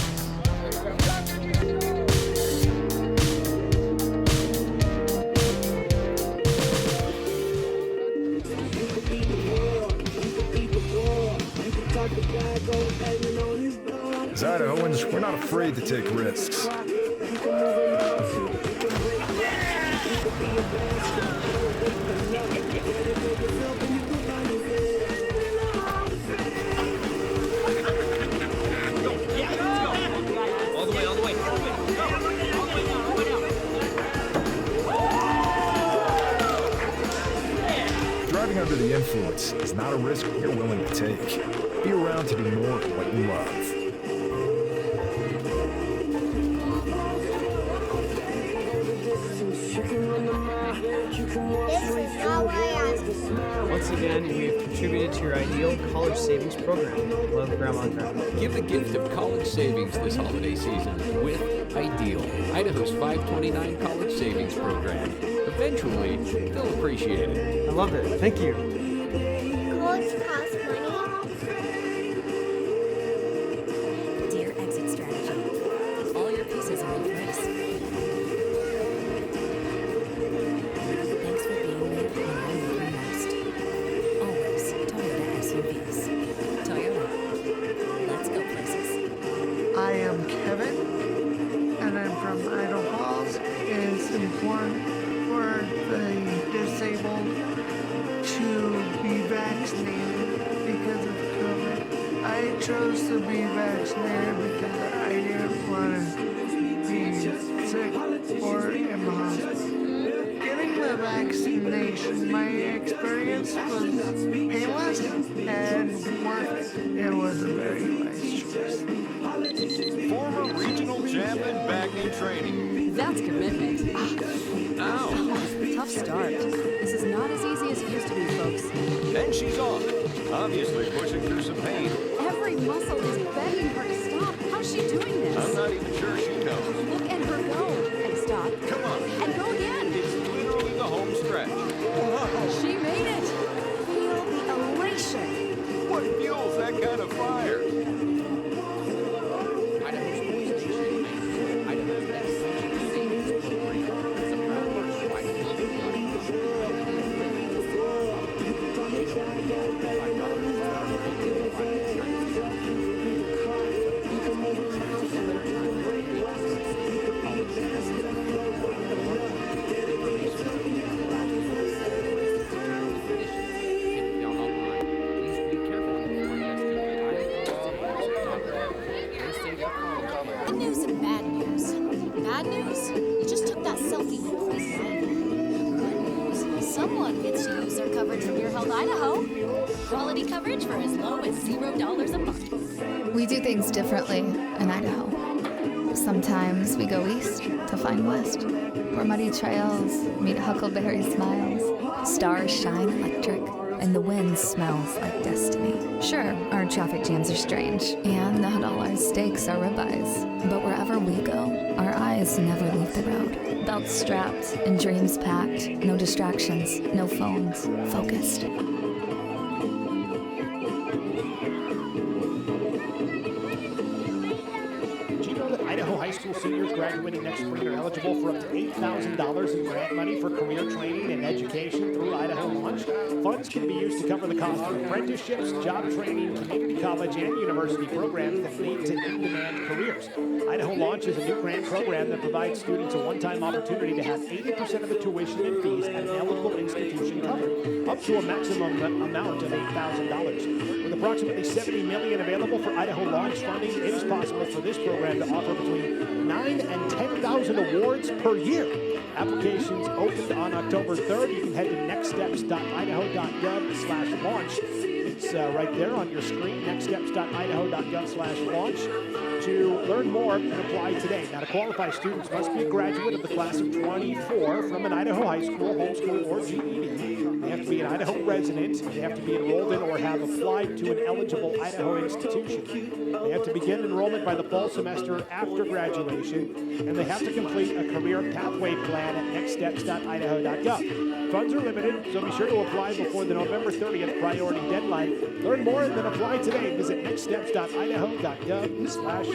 Speaker 7: As Idahoans, we're not afraid to take risks.
Speaker 6: All the way.
Speaker 7: Driving under the influence is not a risk you're willing to take. Be around to do more of what you love.
Speaker 8: Thanks again, and we have contributed to your ideal college savings program. Love, Grandma and Grandma.
Speaker 9: Give the gift of college savings this holiday season with Ideal, Idaho's 529 college savings program. Eventually, they'll appreciate it.
Speaker 8: I love it. Thank you.
Speaker 10: College costs money.
Speaker 11: Dear exit strategy. All your pieces are in place. Thanks for being there when I need you most. Always Toyota SUVs. Toyota. Let's go places.
Speaker 12: I am Kevin, and I'm from Idaho Falls. It's important for the disabled to be vaccinated because of COVID. I chose to be vaccinated because I didn't want to be sick or in the hospital. Getting the vaccination, my experience was painless and worth it. It was a very wise choice.
Speaker 13: Former regional champion back in training.
Speaker 11: That's commitment.
Speaker 13: Ow.
Speaker 11: Tough start. This is not as easy as it used to be, folks.
Speaker 13: Then she's off, obviously pushing through some pain.
Speaker 11: Every muscle is begging her to stop. How's she doing this?
Speaker 13: I'm not even sure she knows.
Speaker 11: Look at her go. And stop.
Speaker 13: Come on.
Speaker 11: And go again.
Speaker 13: It's literally the home stretch.
Speaker 11: She made it. Feel the elation.
Speaker 13: What fuels that kind of fire?
Speaker 11: Good news and bad news. Bad news? You just took that selfie with Chris Ryan. Good news. Someone gets to use their coverage from your Health Idaho. Quality coverage for as low as $0 a month.
Speaker 14: We do things differently in Idaho. Sometimes we go east to find west, where muddy trails meet huckleberry smiles. Stars shine electric, and the wind smells like destiny. Sure, our traffic jams are strange, and not all our steaks are ribeyes. But wherever we go, our eyes never leave the road. Belts strapped and dreams packed, no distractions, no phones, focused.
Speaker 2: High school seniors graduating next spring are eligible for up to $8,000 in grant money for career training and education through Idaho Launch. Funds can be used to cover the cost of apprenticeships, job training, community college, and university programs that lead to in-demand careers. Idaho Launch is a new grant program that provides students a one-time opportunity to have 80% of the tuition and fees at an eligible institution covered, up to a maximum amount of $8,000. With approximately $70 million available for Idaho Launch funding, it is possible for this program to offer between 9,000 and 10,000 awards per year. Applications opened on October 3rd. You can head to nextsteps.idaho.gov/launch. It's right there on your screen, nextsteps.idaho.gov/launch, to learn more and apply today. Now, to qualify, students must be a graduate of the class of 24 from an Idaho high school, homeschool, or GED. They have to be an Idaho resident. They have to be enrolled in or have applied to an eligible Idaho institution. They have to begin enrollment by the fall semester after graduation, and they have to complete a career pathway plan at nextsteps.idaho.gov. Funds are limited, so be sure to apply before the November 30th priority deadline. Learn more and then apply today. Visit nextsteps.idaho.gov/launch.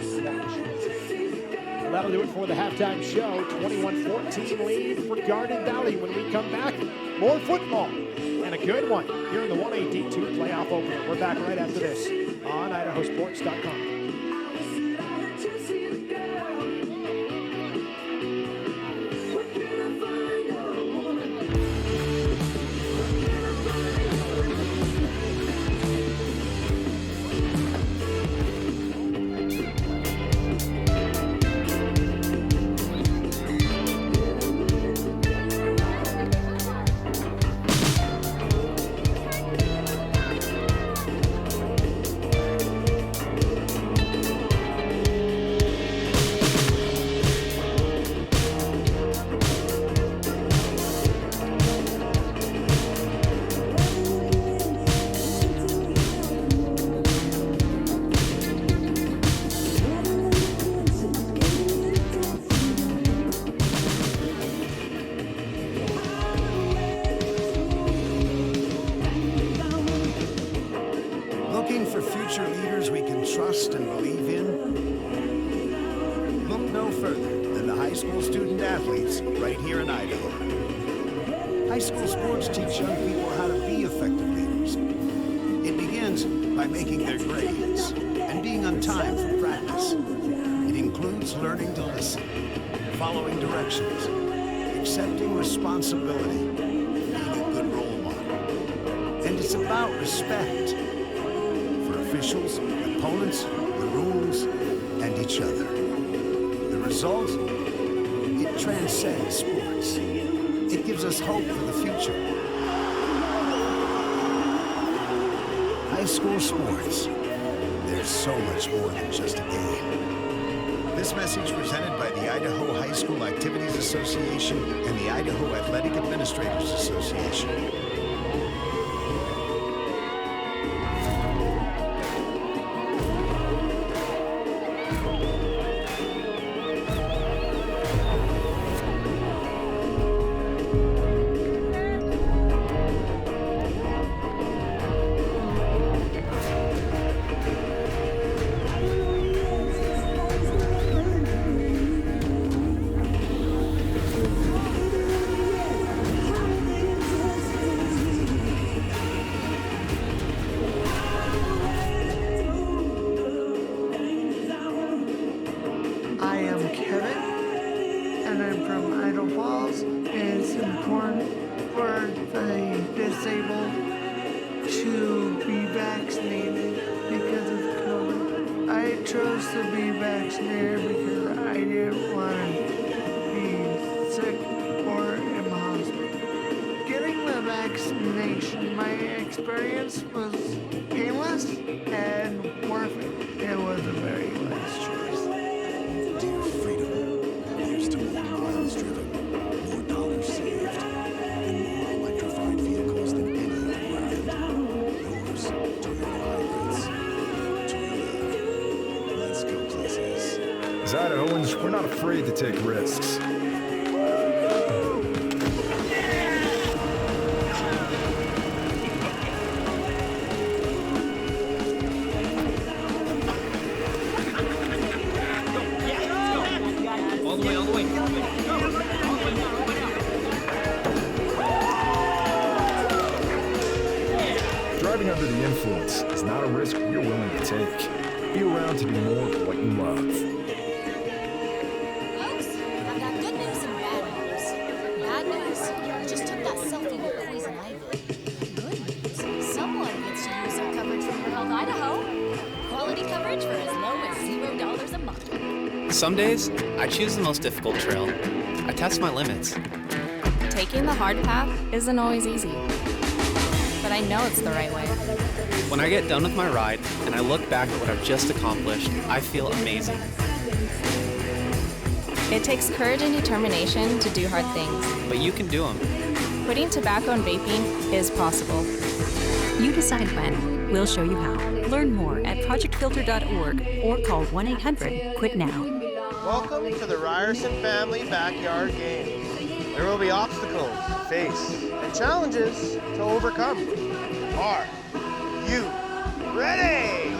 Speaker 2: Well, that'll do it for the halftime show. 21-14 lead for Garden Valley. When we come back, more football and a good one here in the 1A D2 playoff opener. We're back right after this on IdahoSports.com.
Speaker 15: Looking for future leaders we can trust and believe in? Look no further than the high school student athletes right here in Idaho. High school sports teach young people how to be effective leaders. It begins by making their grades and being on time for practice. It includes learning to listen, following directions, accepting responsibility, being a good role model. And it's about respect for officials, opponents, the rules, and each other. The result? It transcends sports. It gives us hope for the future. High school sports. There's so much more than just a game. This message presented by the Idaho High School Activities Association and the Idaho Athletic Administrators Association.
Speaker 12: I am Kevin, and I'm from Idaho Falls. It's important for the disabled to be vaccinated because of COVID. I chose to be vaccinated because I didn't want to be sick or in the hospital. Getting the vaccination, my experience was painless and worth it. It was a very wise choice.
Speaker 15: Dear freedom, here's to more miles driven, more dollars saved, and more electrified vehicles than any other brand. Yours, Toyota hybrids. Toyota. Let's go places.
Speaker 7: As Idahoans, we're not afraid to take risks.
Speaker 6: All the way, all the way.
Speaker 7: Driving under the influence is not a risk we're willing to take. Be around to do more of what you love.
Speaker 11: Folks, I've got good news and bad news. Bad news, you just took that selfie with poison ivy. Good news, someone gets to use their coverage from your health Idaho. Quality coverage for as low as $0 a month.
Speaker 16: Some days, I choose the most difficult trail. I test my limits.
Speaker 17: Taking the hard path isn't always easy, but I know it's the right way.
Speaker 16: When I get done with my ride and I look back at what I've just accomplished, I feel amazing.
Speaker 17: It takes courage and determination to do hard things.
Speaker 16: But you can do them.
Speaker 17: Quitting tobacco and vaping is possible.
Speaker 18: You decide when. We'll show you how. Learn more at projectfilter.org or call 1-800-QUIT-NOW.
Speaker 19: Welcome to the Ryerson Family Backyard Games. There will be obstacles to face and challenges to overcome. Are you ready?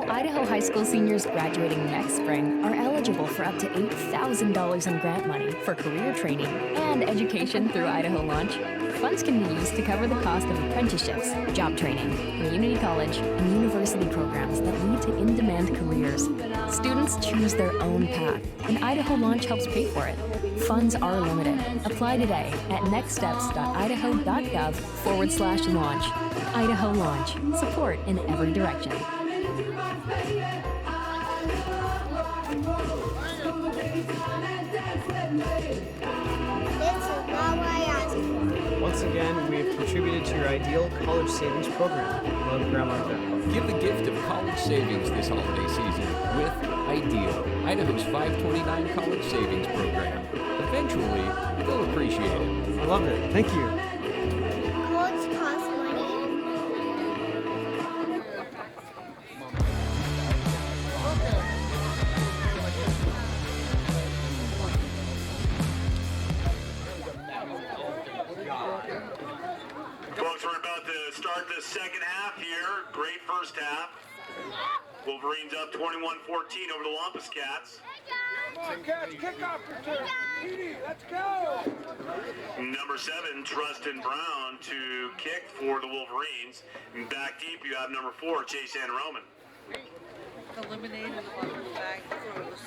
Speaker 18: Idaho high school seniors graduating next spring are eligible for up to $8,000 in grant money for career training and education through Idaho Launch. Funds can be used to cover the cost of apprenticeships, job training, community college, and university programs that lead to in-demand careers. Students choose their own path, and Idaho Launch helps pay for it. Funds are limited. Apply today at nextsteps.idaho.gov/launch. Idaho Launch. Support in every direction.
Speaker 8: Once again, we have contributed to your ideal college savings program. Love, Grandma and Grandpa.
Speaker 9: Give the gift of college savings this holiday season with Ideal, Idaho's 529 college savings program. Eventually, they'll appreciate it.
Speaker 8: I love it. Thank you.
Speaker 10: College costs money.
Speaker 1: Folks, we're about to start the second half here. Great first half. Wolverines up 21-14 over the Wampus Cats.
Speaker 6: Come on, Cats, kick off return. Edie, let's go.
Speaker 1: Number 7, Trustin Brown to kick for the Wolverines. And back deep, you have number 4, Chase Ann Roman.
Speaker 3: Eliminated on the back throws.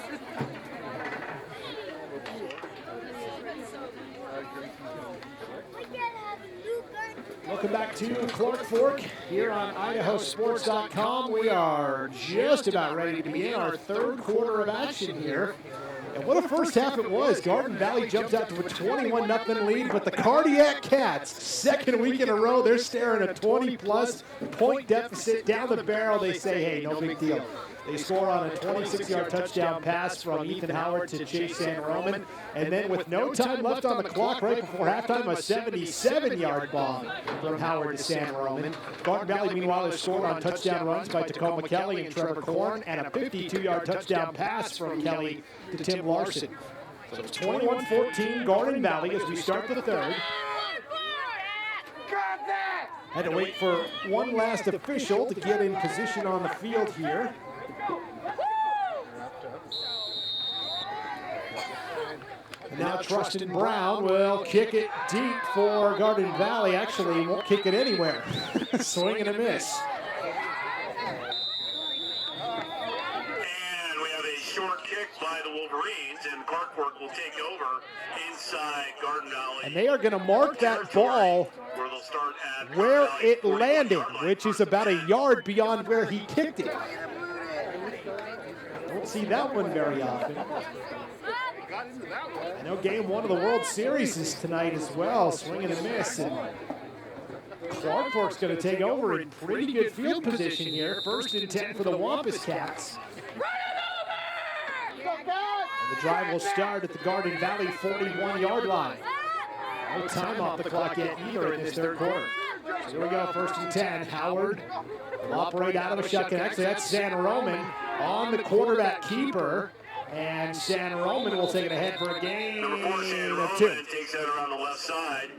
Speaker 2: Welcome back to Clark Fork here on IdahoSports.com. We are just about ready to begin our third quarter of action here. And what a first half it was. Garden Valley jumps out to a 21-0 lead, but the Cardiac Cats, second week in a row, they're staring a 20-plus point deficit down the barrel. They say, hey, no big deal. They score on a 26-yard touchdown pass from Ethan Howard to Chase San Roman. And then with no time left on the clock right before halftime, a 77-yard bomb from Howard to San Roman. Garden Valley, meanwhile, has scored on touchdown runs by Tacoma Kelly and Trevor Korn, and a 52-yard touchdown pass from Kelly to Tim Larson. So it's 21-14 Garden Valley as we start the third. Had to wait for one last official to get in position on the field here. And now Trustin Brown will kick it deep for Garden Valley. Actually, he won't kick it anywhere. Swing and a miss.
Speaker 1: And we have a short kick by the Wolverines, and Clark Fork will take over inside Garden Valley.
Speaker 2: And they are going to mark that ball
Speaker 1: where they'll start at
Speaker 2: where it landed, which is about a yard beyond where he kicked it. Don't see that one very often. I know game one of the World Series is tonight as well. Swing and a miss. And Clark Fork's going to take over in pretty good field position here. 1st and 10 for the Wampus Cats. And the drive will start at the Garden Valley 41-yard line. No time off the clock yet either in this third quarter. So here we go, 1st and 10. Howard will operate out of a shotgun. Actually, that's San Roman on the quarterback keeper. And San Roman will take it ahead for a gain of 2.
Speaker 1: Takes that around the left side.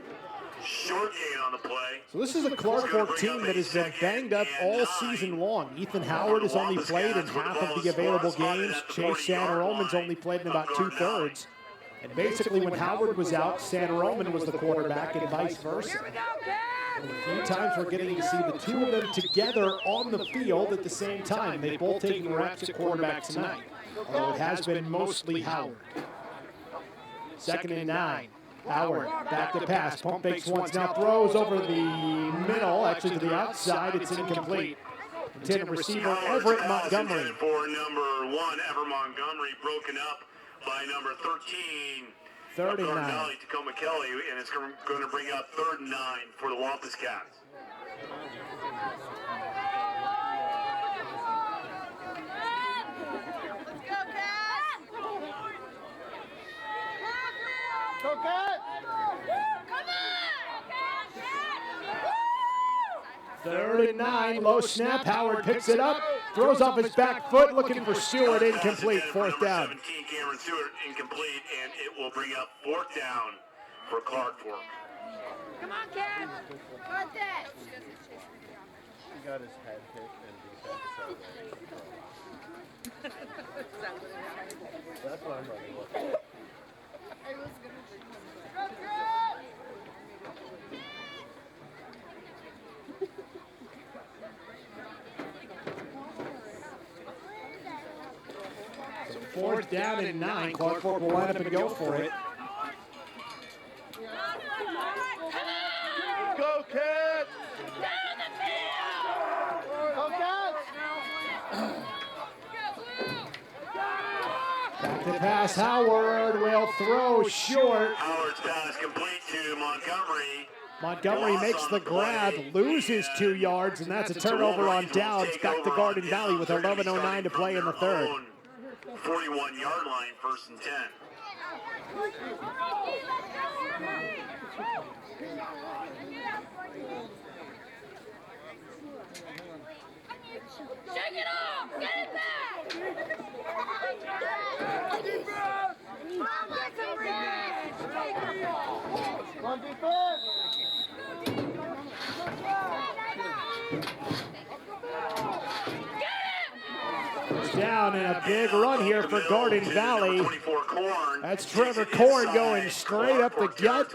Speaker 1: Short gain on the play.
Speaker 2: So this is a Clark Fork team that has been banged up all season long. Ethan Howard has only played in half of the available games. Chase San Roman's only played in about 2/3. And basically when Howard was out, San Roman was the quarterback and vice versa. And a few times we're getting to see the two of them together on the field at the same time. They've both taken reps at quarterback tonight, although it has been mostly Howard. 2nd and 9. Howard back to pass. Pump fakes once, now throws over the middle, actually to the outside. It's incomplete. Intended receiver Everett Montgomery.
Speaker 1: For number 1, Everett Montgomery, broken up by number 13.
Speaker 2: 3rd and 9.
Speaker 1: Valley, Tacoma Kelly, and it's going to bring up 3rd and 9 for the Wampus Cats.
Speaker 6: Go, Cat!
Speaker 2: 3rd and 9, low snap. Howard picks it up, throws off his back foot, looking for Stewart, incomplete. 4th down.
Speaker 1: 17, Cameron Stewart, incomplete, and it will bring up 4th down for Clark Fork.
Speaker 3: Come on, Cat! Got that!
Speaker 4: He got his head hit and he had to That's what I'm running with.
Speaker 2: So 4th down and 9. Clark Fork will line up and go for it.
Speaker 19: Go, Cats!
Speaker 2: Go, Cats! Back to pass. Howard will throw short.
Speaker 1: Howard's pass complete to Montgomery.
Speaker 2: Montgomery makes the grab, loses 2 yards, and that's a turnover on downs. Back to Garden Valley with 11:09 to play in the third.
Speaker 1: 41-yard line, 1st and 10.
Speaker 3: Shake it off! Get it back!
Speaker 19: On defense!
Speaker 2: Down and a big run here for Garden Valley. That's Trevor Korn going straight up the gut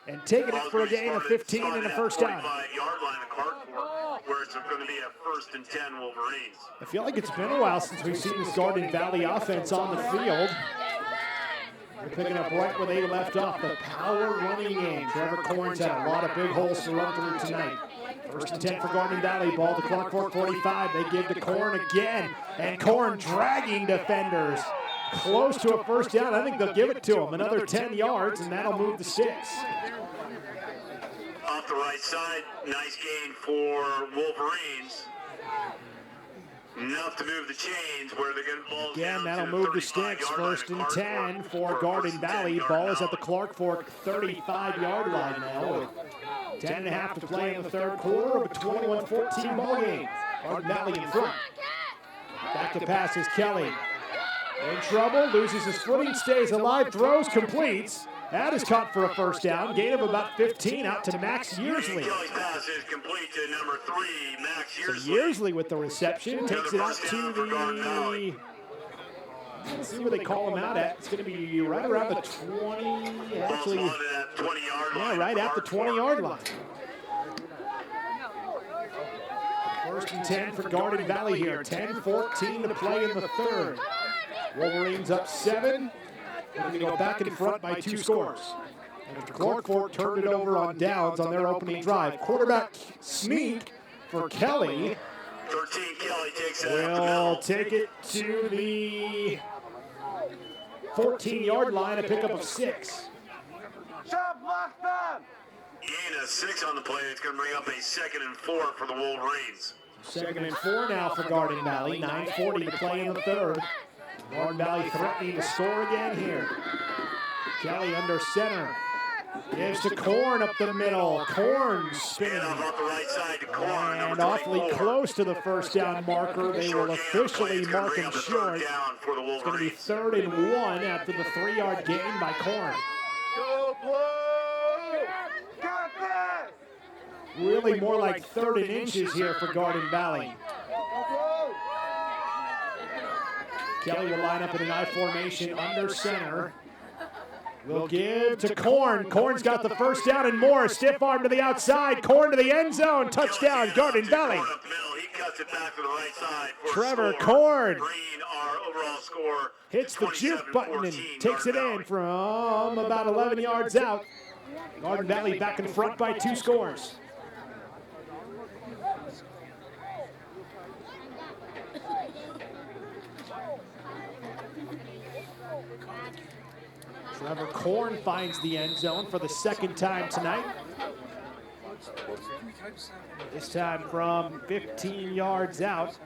Speaker 2: and taking it for a gain of 15 and a first down.
Speaker 1: Yard line of Clarkport, where it's going to be a 1st and 10 Wolverines.
Speaker 2: I feel like it's been a while since we've seen this Garden Valley offense on the field. They're picking up right where they left off, the power running game. Trevor Korn's had a lot of big holes to run through tonight. 1st and 10 for Garden Valley, ball to Clarkport 45. They give to Korn again, and Korn dragging defenders. Close to a first down. I think they'll give it to him. Another 10 yards, and that'll move the sticks.
Speaker 1: Off the right side, nice gain for Wolverines. Enough to move the chains where they're going to ball
Speaker 2: Again,
Speaker 1: down
Speaker 2: that'll
Speaker 1: to
Speaker 2: move the sticks. 1st and 10 for Garden Valley. Ball is at the Clarkport 35-yard line now with 10.5 to play in the third quarter of a 21-14 ball game. Garden Valley in front. Back to pass is Kelly. In trouble, loses his footing, stays alive, throws, completes. That is caught for a first down. Gain of about 15 out to Max Yearsley.
Speaker 1: Kelly's pass is complete to number 3, Max Yearsley.
Speaker 2: So Yearsley with the reception takes it out to the... Let's see where they call him out at. It's going to be right around the 20. Actually, yeah, right at the 20-yard line. 1st and 10 for Garden Valley here. 10-14 to play in the third. Wolverines up 7. They're going to go back in front by 2 scores. After Clarkport turned it over on downs on their opening drive. Quarterback sneak for Kelly.
Speaker 1: 13 Kelly takes it
Speaker 2: Will take it to the 14-yard line, a pickup of 6.
Speaker 1: Gain of 6 on the play. It's going to bring up a 2nd and 4 for the Wolverines.
Speaker 2: 2nd and 4 now for Garden Valley. 9:40 to play in the third. Garden Valley threatening to score again here. Kelly under center. Gives to Korn up the middle. Korn spinning. And awfully close to the first down marker. They will officially mark him short. It's going to be 3rd and 1 after the 3-yard gain by Korn.
Speaker 19: Go, Blue! Got that!
Speaker 2: Really more like 3rd and inches here for Garden Valley. Kelly will line up in an I formation under center. Will give to Korn. Korn's got the first down and more. Stiff arm to the outside. Korn to the end zone. Touchdown, Garden Valley. Trevor Korn hits the juke button and takes it in from about 11 yards out. Garden Valley back in front by 2 scores. Trevor Korn finds the end zone for the 2nd time tonight. This time from 15 yards out.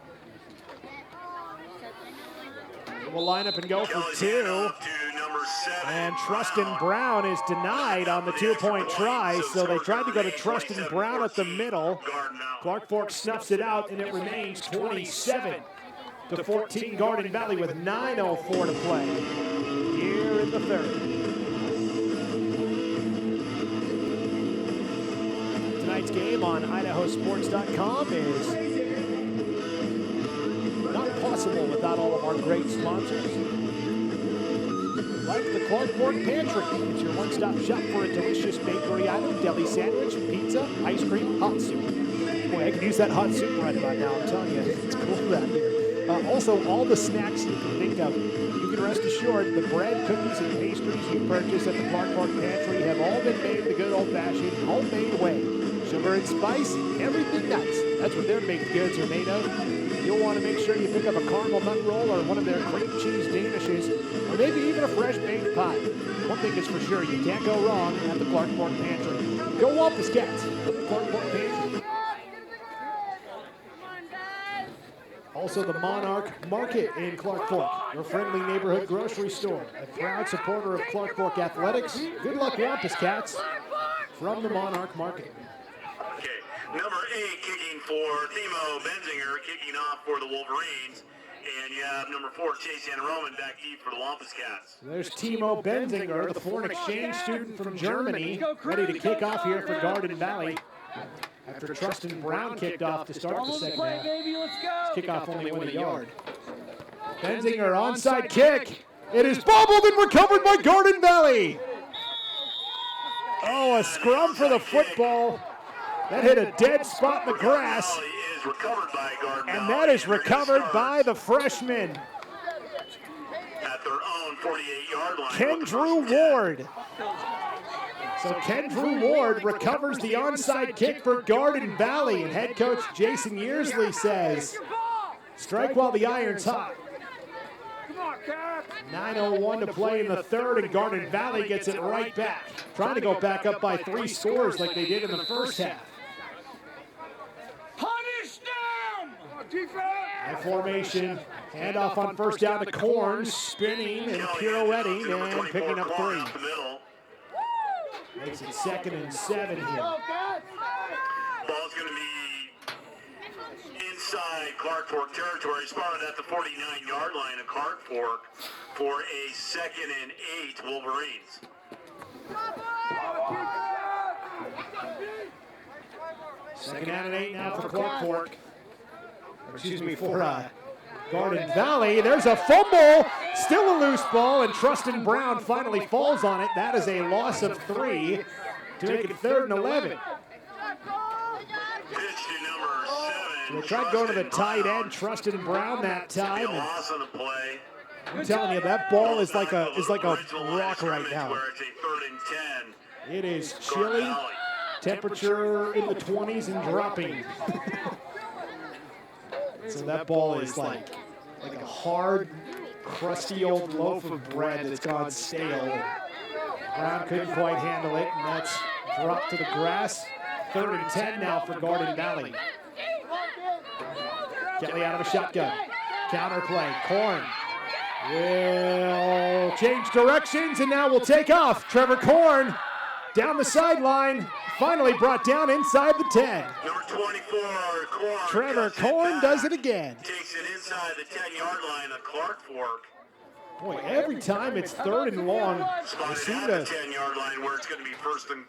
Speaker 2: We'll line up and go for 2. And Trustin Brown is denied on the 2-point try, so they tried to go to Trustin Brown at the middle. Clarkport snuffs it out, and it remains 27-14 Garden Valley with 9:04 to play here in the third. Tonight's game on IdahoSports.com is not possible without all of our great sponsors. Like the Clarkport Pantry, it's your one-stop shop for a delicious bakery item, deli sandwich, pizza, ice cream, hot soup. Boy, I can use that hot soup right about now, I'm telling you, it's cool out here. Also, all the snacks you can think of. You can rest assured the bread, cookies, and pastries you purchase at the Clark Park Pantry have all been made the good old-fashioned homemade way. Sugar and spice, everything nuts. That's what their baked goods are made of. You'll want to make sure you pick up a caramel nut roll or one of their cream cheese danishes, or maybe even a fresh baked pie. One thing is for sure, you can't go wrong at the Clark Park Pantry. Go Wampus Cats! Clark Park Pantry. Also the Monarch Market in Clark Fork, your friendly neighborhood grocery store. A proud supporter of Clark Fork athletics. Good luck, Wampus Cats, from the Monarch Market.
Speaker 1: Okay, number 8 kicking for Timo Benzinger, kicking off for the Wolverines. And you have number 4, Chase Roman, back deep for the Wampus Cats.
Speaker 2: There's Timo Benzinger, the foreign exchange student from Germany, ready to kick off here for Garden Valley. After Trustin Brown kicked off to start the second half. Kickoff only went a yard. Benzinger onside kick. It is bobbled and recovered by Garden Valley. Oh, a scrum for the football. That hit a dead spot in the grass. And that is recovered by the freshman.
Speaker 1: At their own 48-yard line.
Speaker 2: Kendrew Ward. So Kendrew Ward recovers the onside kick for Garden Valley, and head coach Jason Yearsley says, strike while the iron's hot. 9:01 to play in the third, and Garden Valley gets it right back, trying to go back up by 3 scores like they did in the first half.
Speaker 6: Punish them!
Speaker 2: High formation, handoff on first down to Korn, spinning and pirouetting and picking up 3. Makes it 2nd and 7 here.
Speaker 1: Ball's going to be inside Clark Fork territory, spotted at the 49-yard line of Clark Fork for a 2nd and 8 Wolverines.
Speaker 2: Second down and 8 now for Clark Fork. Excuse me, for Garden Valley. There's a fumble, still a loose ball, and Trustin Brown finally falls on it. That is a loss of 3 to make it 3rd and 11.
Speaker 1: Pitch to number 7.
Speaker 2: So they tried going to the tight end, Trustin Brown, that time.
Speaker 1: A loss on the play.
Speaker 2: I'm telling you, that ball is like a rock right now.
Speaker 1: Where it's a 3rd and 10.
Speaker 2: It is chilly, temperature in the 20s and dropping. So that ball is like a hard, crusty old loaf of bread that's gone stale. Brown couldn't quite handle it, and that's dropped to the grass. 3rd and 10 now for Garden Valley. Kelly out of a shotgun. Counter play. Korn will change directions, and now will take off. Trevor Korn down the sideline. Finally brought down inside the 10.
Speaker 1: Number 24, Korn.
Speaker 2: Trevor Korn does it again.
Speaker 1: Takes it inside the 10-yard line of Clark Fork.
Speaker 2: Boy, every time it's 3rd and long, they seem to...
Speaker 1: 10-yard line where it's going to be first and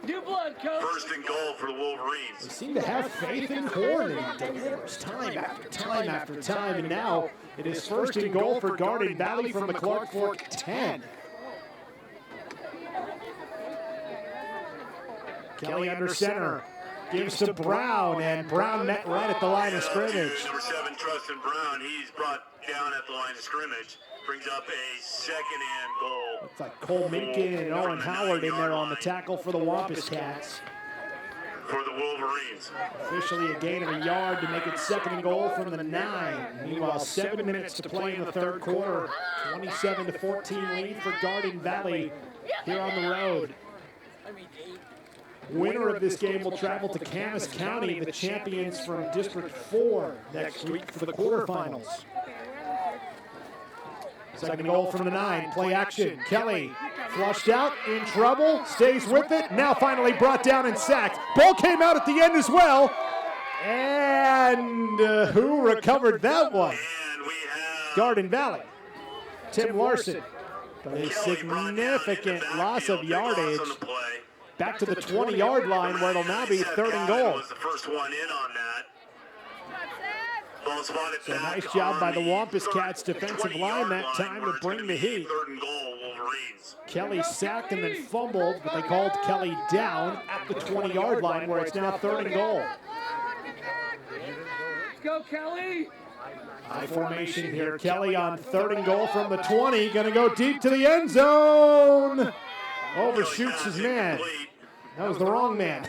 Speaker 1: goal for the Wolverines.
Speaker 2: They seem to have faith in Korn, and he delivers time after time after time. And now it is 1st and goal for Garden Valley from the Clark Fork 10. Kelly under center, gives to Brown, and Brown met right at the line of scrimmage.
Speaker 1: Number 7, Trustin Brown, he's brought down at the line of scrimmage. Brings up a 2nd and goal.
Speaker 2: Looks like Cole Minkin and Owen Howard in there on the tackle for the Wampus Cats.
Speaker 1: For the Wolverines.
Speaker 2: Officially a gain of a yard to make it 2nd and goal from the 9. Meanwhile, 7 minutes to play in the 3rd quarter. 27-14 lead for Garden Valley here on the road. Winner of this game will travel to Camas County, the champions from District 4, next week for the quarterfinals. 2nd goal from the 9, play action. Kelly flushed out, in trouble, stays with it, now finally brought down and sacked. Ball came out at the end as well. And who recovered that one? Garden Valley. Tim Larson. But a significant loss of yardage. Back to the 20-yard line where it'll now be 3rd and goal.
Speaker 1: Was the first one in on that. Ball spotted
Speaker 2: so nice job by the Wampus Cats defensive line that time to bring the heat.
Speaker 1: 3rd and goal, Wolverines.
Speaker 2: Kelly sacked and then fumbled, but they called Kelly down at the 20-yard line where it's now 3rd and goal.
Speaker 6: Let's go, Kelly.
Speaker 2: High formation here. Kelly on 3rd and goal from the 20. Going to go deep to the end zone. Overshoots his man. That was the wrong man.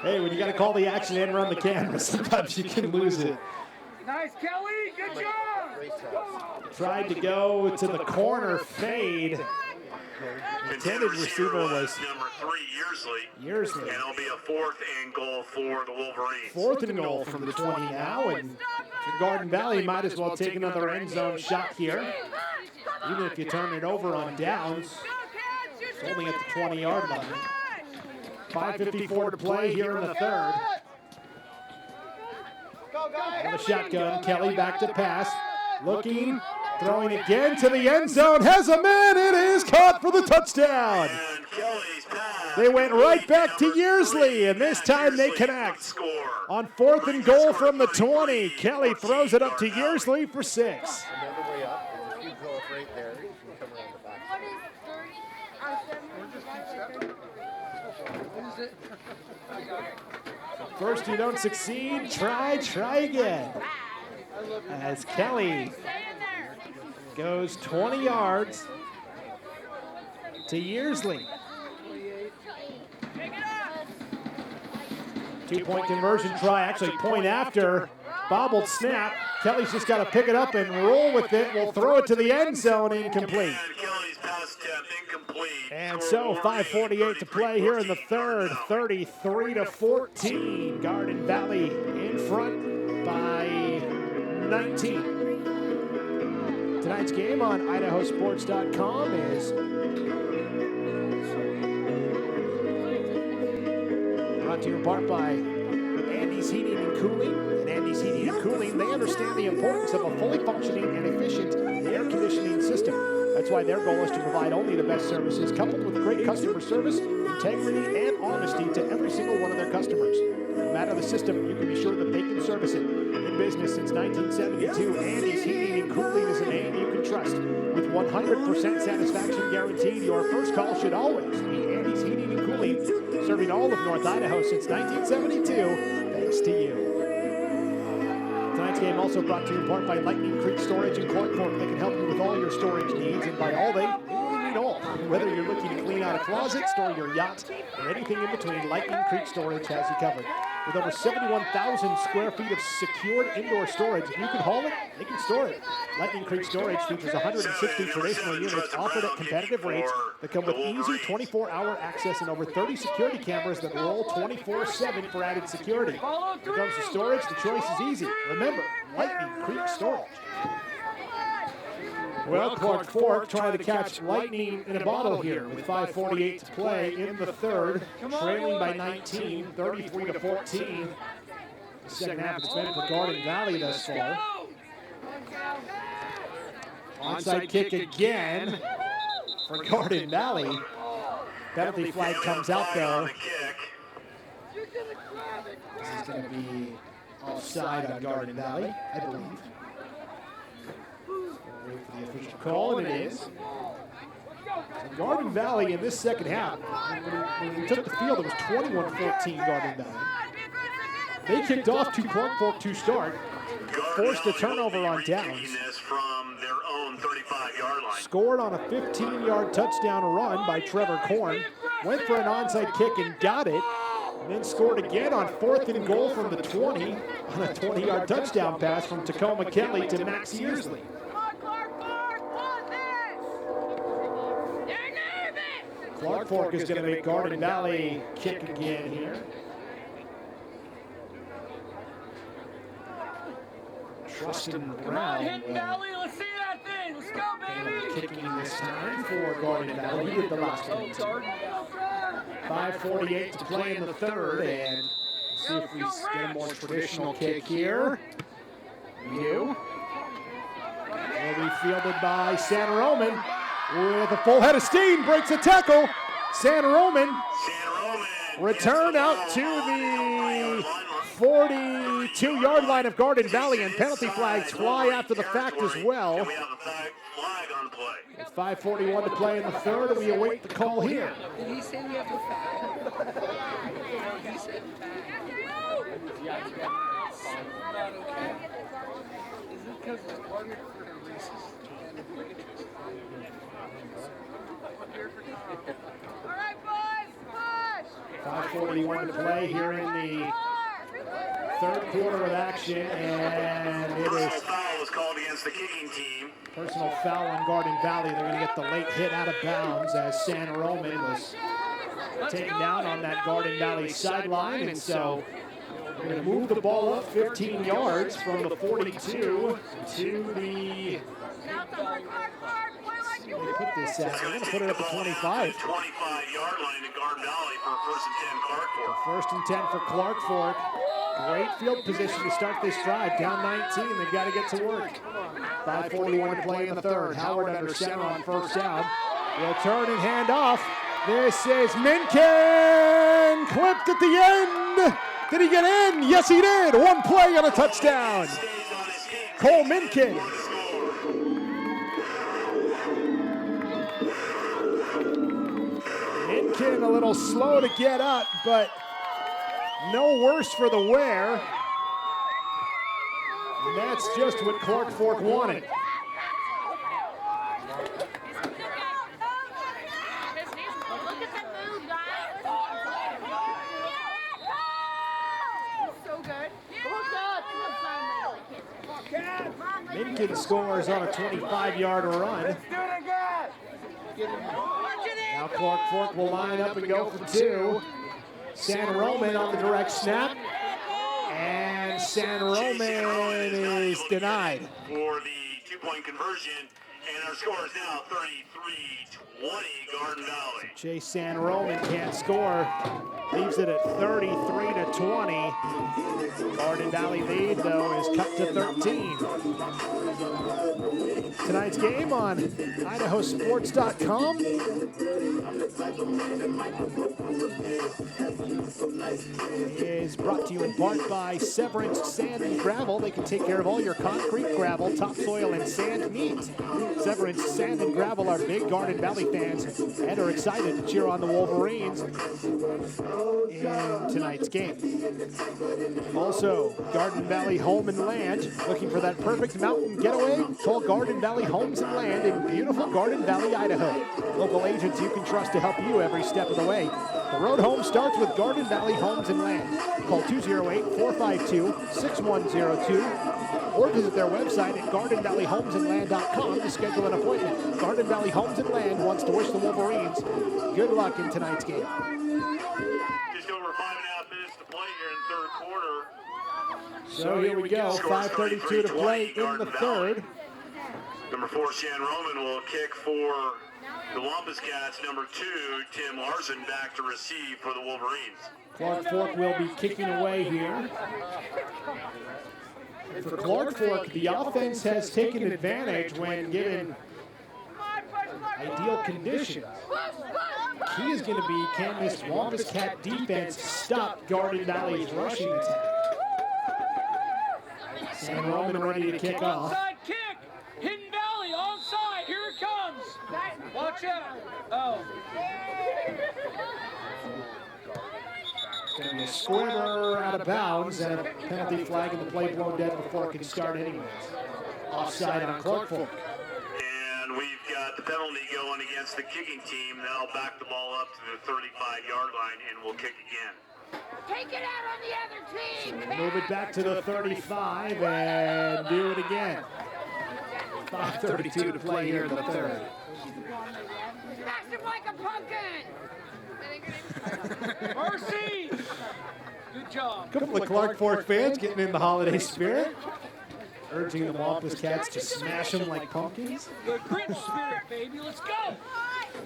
Speaker 2: Hey, when you got to call the action and run the camera, sometimes you can lose it.
Speaker 6: Nice, Kelly. Good job.
Speaker 2: Tried to go to the corner fade. The intended receiver was
Speaker 1: number 3,
Speaker 2: Yearsley.
Speaker 1: And it'll be a 4th and goal for the Wolverines.
Speaker 2: 4th and goal from the 20 now, and for Garden Valley might as well take another end zone shot here. Even if you turn it over on downs, it's only at the 20-yard line. 5:54 to play here in the 3rd. And the shotgun, Kelly back to pass, looking, throwing again to the end zone, has a man, it is caught for the touchdown. They went right back to Yearsley, and this time they connect. On 4th and goal from the 20, Kelly throws it up to Yearsley for 6.
Speaker 4: Another way up, there's a few goals right there. You can come around the back.
Speaker 2: First you don't succeed, try again. As Kelly goes 20 yards to Yearsley. 2-point conversion try, actually point after. Bobbled snap. Kelly's just got to pick it up and roll with it. We'll throw it to the end zone, incomplete. And so 5:48 to play here in the 3rd. 33-14. Garden Valley in front by 19. Tonight's game on IdahoSports.com is brought to you in part by Andy's Heating and Cooling. At Andy's Heating and Cooling, they understand the importance of a fully functioning and efficient air conditioning system. That's why their goal is to provide only the best services, coupled with great customer service, integrity, and honesty to every single one of their customers. No matter the system, you can be sure that they can service it. In business since 1972, Andy's Heating and Cooling is a name you can trust. With 100% satisfaction guaranteed, your first call should always be Andy's Heating and Cooling, serving all of North Idaho since 1972, thanks to you. Tonight's game also brought to you in part by Lightning Creek Storage in Clark Fork. They can help you with all your storage needs, and by all they mean all. Whether you're looking to clean out a closet, store your yacht, or anything in between, Lightning Creek Storage has you covered. With over 71,000 square feet of secured indoor storage, if you can haul it, they can store it. Lightning Creek Storage features 160 traditional units offered at competitive rates that come with easy 24-hour access and over 30 security cameras that roll 24/7 for added security. When it comes to storage, the choice is easy. Remember, Lightning Creek Storage. Well, Clark Fork trying to catch lightning in a bottle here with 5:48 to play in the 3rd, trailing by 19, 33-14. The second half has been for Garden Valley thus far. Onside kick again for Garden Valley. Penalty flag comes out though. This is going to be offside on Garden Valley, I believe. Wait for the official call, and it is. So Garden Valley in this second half, when we took the field, it was 21-14 Garden Valley. They kicked off to Clark Fork to start, forced a turnover on downs.
Speaker 1: From their own 35-yard line.
Speaker 2: Scored on a 15-yard touchdown run by Trevor Korn. Went for an onside kick and got it. And then scored again on 4th and goal from the 20 on a 20-yard touchdown pass from Tacoma Kelly to Max Yearsley. Clark Fork is going to make Garden Valley kick again here. Trustin Brown
Speaker 6: Valley, let's see that thing. Let's go, baby.
Speaker 2: Kicking this time for Garden Valley. He did the last one. 5:48 to play in the 3rd, and see if we get a more traditional kick here. We do. Will be fielded by Santa Roman with a full head of steam. Breaks a tackle. Santa Roman return out to the 42-yard line of Garden Valley, and penalty flags fly after the fact as well. With 5:41 to play in the 3rd, and we await the call here.
Speaker 3: Did he say we have to fag? He said fag. All right, boys, push.
Speaker 2: 5:41 to play here in the third quarter of action, and it
Speaker 1: Personal
Speaker 2: is
Speaker 1: foul was called against the kicking team.
Speaker 2: personal foul on Garden Valley. They're going to get the late hit out of bounds as San Roman was taken down on that Garden Valley sideline, and so we're going to move the ball up 15 yards from the 42 to the. Let me put this at. We're going to put it up to 25.
Speaker 1: 25-yard line to Garden Valley for first and 10 Clark Fork.
Speaker 2: First and 10 for Clark Fork. Great field position to start this drive. Down 19, they've got to get to work. 5:41 to play in the third. Howard under center on first down. Will turn and hand off. This is Minkin, clipped at the end. Did he get in? Yes, he did. One play and a touchdown. Cole Minkin. Minkin a little slow to get up, but no worse for the wear. And that's just what Clark Fork wanted. Minkin scores on a 25-yard run. Now Clark Fork will line up and go for two. San Roman on the direct snap. And San Roman is denied.
Speaker 1: For the two-point conversion, and our score is now 33-20 Garden Valley.
Speaker 2: Chase San Roman can't score. Leaves it at 33-20. Garden Valley lead, though, is cut to 13. Tonight's game on IdahoSports.com is brought to you in part by Severance Sand and Gravel. They can take care of all your concrete, gravel, topsoil, and sand needs. Severance Sand and Gravel are big Garden Valley fans and are excited to cheer on the Wolverines in tonight's game. Also, Garden Valley Home and Land. Looking for that perfect mountain getaway? Call Garden Valley Homes and Land in beautiful Garden Valley, Idaho. Local agents you can trust to help you every step of the way. The road home starts with Garden Valley Homes and Land. Call 208-452-6102 or visit their website at gardenvalleyhomesandland.com to schedule an appointment. Garden Valley Homes and Land wants to wish the Wolverines good luck in tonight's game.
Speaker 1: Just over 5.5 minutes to play here in third quarter.
Speaker 2: So here we go, 5:32 to play in the third.
Speaker 1: Number 4, San Roman will kick for the Wampus Cats. Number 2, Tim Larson back to receive for the Wolverines.
Speaker 2: Clark Fork will be kicking away here. For Clark Fork, the offense has taken advantage when given ideal conditions. Key is going to be, can this Wampus Cat defense stop Garden Valley's rushing attack? San Roman ready to kick off.
Speaker 6: Onside kick! Hidden Valley, onside, here it comes! Watch out! Oh.
Speaker 2: It's going to be a square out of bounds and a penalty flag and the play blown dead before it can start anyways. Offside on Clark Fork.
Speaker 1: And we've got the penalty going against the kicking team. They'll back the ball up to the 35-yard line and we'll kick again.
Speaker 3: Take it out on the other team.
Speaker 2: Move it back to the 35 and do it again. 5:32 to play here in the third.
Speaker 3: Smash him like a pumpkin.
Speaker 6: Mercy! Good job.
Speaker 2: A couple of Clark Fork fans getting in the holiday spirit, urging the Wampus Cats to smash them like pumpkins.
Speaker 6: The grit spirit, baby. Let's go.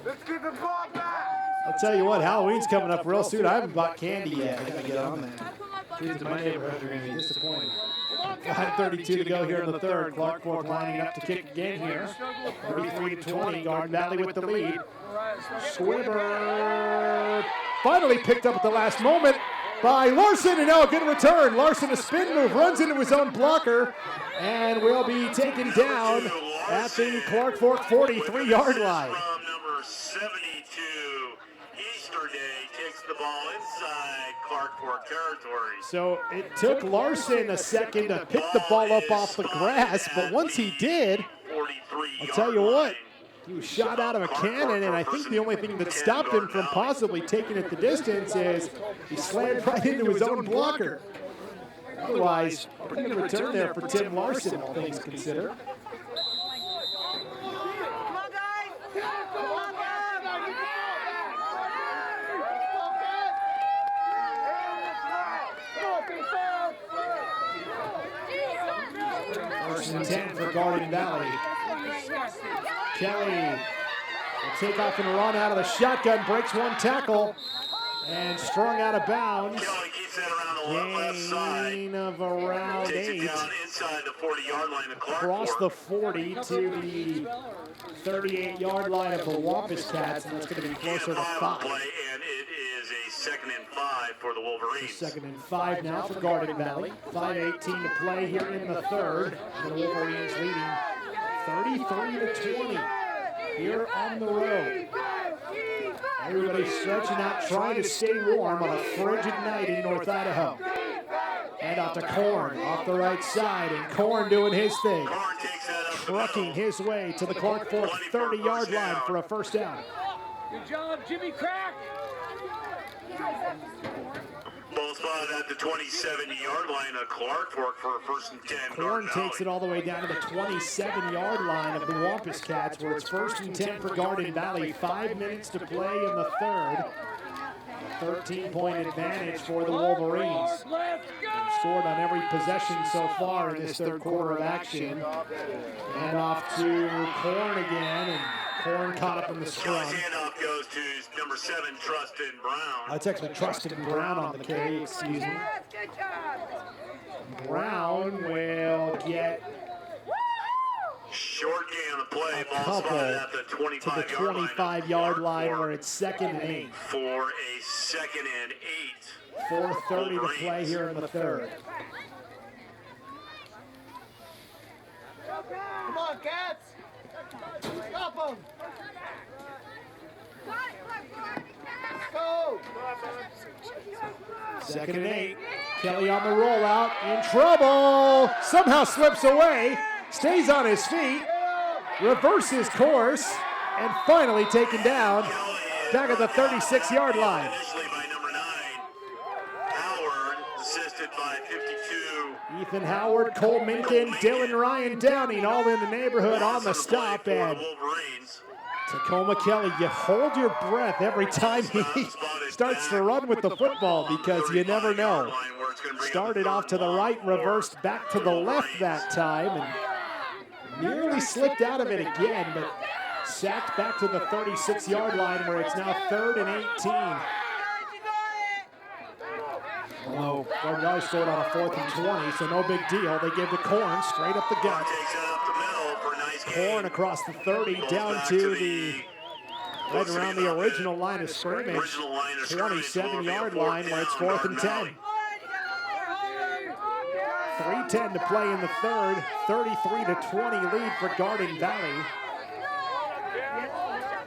Speaker 6: Let's get the ball back.
Speaker 2: I'll tell you what, Halloween's coming up real soon. I haven't bought candy yet. I gotta get on that. Kids in my neighborhood are gonna be disappointed. 5:32 to go here in the third. Clark Fork lining up to kick again here. 33-20. Garden Valley with the lead. Squibber finally picked up at the last moment by Larson, and now a good return. Larson, a spin move, runs into his own blocker, and will be taken down at the Clark Fork 43-yard line.
Speaker 1: From number 72, Eastern Day takes the ball inside Clark Fork territory.
Speaker 2: So it took Larson a second to pick the ball up off the grass, but once he did, I'll tell you what, he was shot out of a cannon, and I think the only thing that stopped him from possibly taking it the distance is he slammed right into his own blocker. Otherwise, pretty good return there for Tim Larson, all things considered. First and 10 for Garden Valley. Kelly will take off and run out of the shotgun, breaks one tackle, and strung out of bounds.
Speaker 1: Kelly keeps that around the left side.
Speaker 2: Gain of around
Speaker 1: Takes
Speaker 2: 8.
Speaker 1: it down inside the 40-yard line of Clark
Speaker 2: Across
Speaker 1: Fork.
Speaker 2: the 40 to the 38-yard line of the Wampus Cats, and that's going to be closer to 5.
Speaker 1: Play, and it is a 2nd and 5 for the Wolverines.
Speaker 2: So 2nd and 5 now for Garden Valley. 5:18 to play here in the third. The Wolverines leading 33-20 here on the road. Everybody stretching out, trying to stay warm on a frigid night in North Idaho. And out to Korn off the right side, and Korn doing his thing. Trucking his way to the Clark Fork 30-yard line for a first down.
Speaker 6: Good job, Jimmy Crack.
Speaker 1: Ball spotted at the 27-yard line of Clark Fork for a 1st and 10.
Speaker 2: Korn takes it all the way down to the 27-yard line of the Wampus Cats, where it's 1st and 10 for Garden Valley. 5 minutes to play in the third. 13-point advantage for the Wolverines. Scored on every possession so far in this third quarter of action. And off to Korn again, and Korn caught up in the scrum.
Speaker 1: Handoff goes to number 7, Trustin Brown.
Speaker 2: That's actually Trustin Brown on the carry, excuse me. Brown will get
Speaker 1: short gain on the play.
Speaker 2: a
Speaker 1: Ball
Speaker 2: couple
Speaker 1: spotted at the
Speaker 2: to the
Speaker 1: 25-yard
Speaker 2: line where it's 2nd and 8.
Speaker 1: for a 2nd and 8.
Speaker 2: 4:30 to play here in the third.
Speaker 19: Come on, Cats! Stop them! Let's go!
Speaker 2: 2nd and 8. Kelly on the rollout, in trouble. Somehow slips away, stays on his feet, reverses course, and finally taken down back at the 36-yard line.
Speaker 1: Initially by number 9, Howard, assisted by 52.
Speaker 2: Ethan Howard, Cole Minkin, Dylan Ryan Downing, all in the neighborhood on the stop. And Tacoma Kelly, you hold your breath every time he starts to run with the football, because you never know. Started off to the right, reversed back to the left that time, and nearly slipped out of it again, but sacked back to the 36-yard line, where it's now 3rd and 18. Although Garden Valley scored on a 4th and 20, so no big deal. They give the Korn straight up the gut. Korn across the 30, down to the right around the original line of scrimmage, 27-yard line, where it's 4th and 10. 3:10 to play in the third, 33-20 lead for Garden Valley.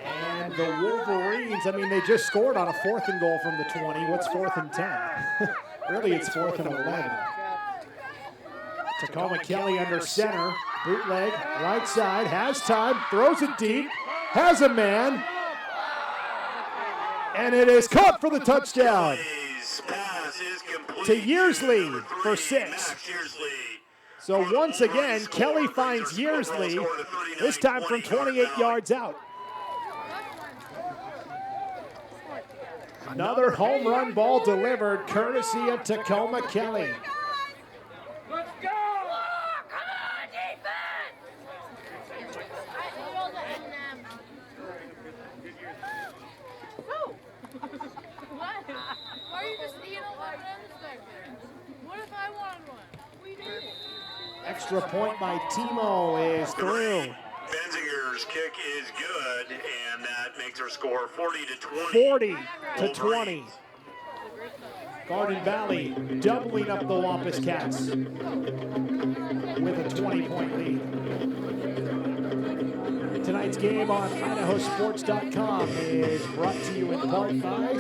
Speaker 2: And the Wolverines, I mean, they just scored on a 4th and goal from the 20. What's 4th and 10? Really, it's 4th and 11. Tacoma Kelly under center, bootleg, right side, has time, throws it deep, has a man, and it is caught for the touchdown. To Yearsley for 6. So once again, Kelly finds Yearsley, this time from 28 yards out. Another home run ball delivered, courtesy of Tacoma Kelly.
Speaker 6: Let's go!
Speaker 3: Come on, defense! What? Why are you just eating all my friends back there? What if I wanted one? We did.
Speaker 2: Extra point by Timo is through.
Speaker 1: Benzinger's kick is good, and that makes our score 40-20.
Speaker 2: 40-20. Garden Valley doubling up the Wampus Cats with a 20-point lead. To Tonight's game on IdahoSports.com is brought to you in part by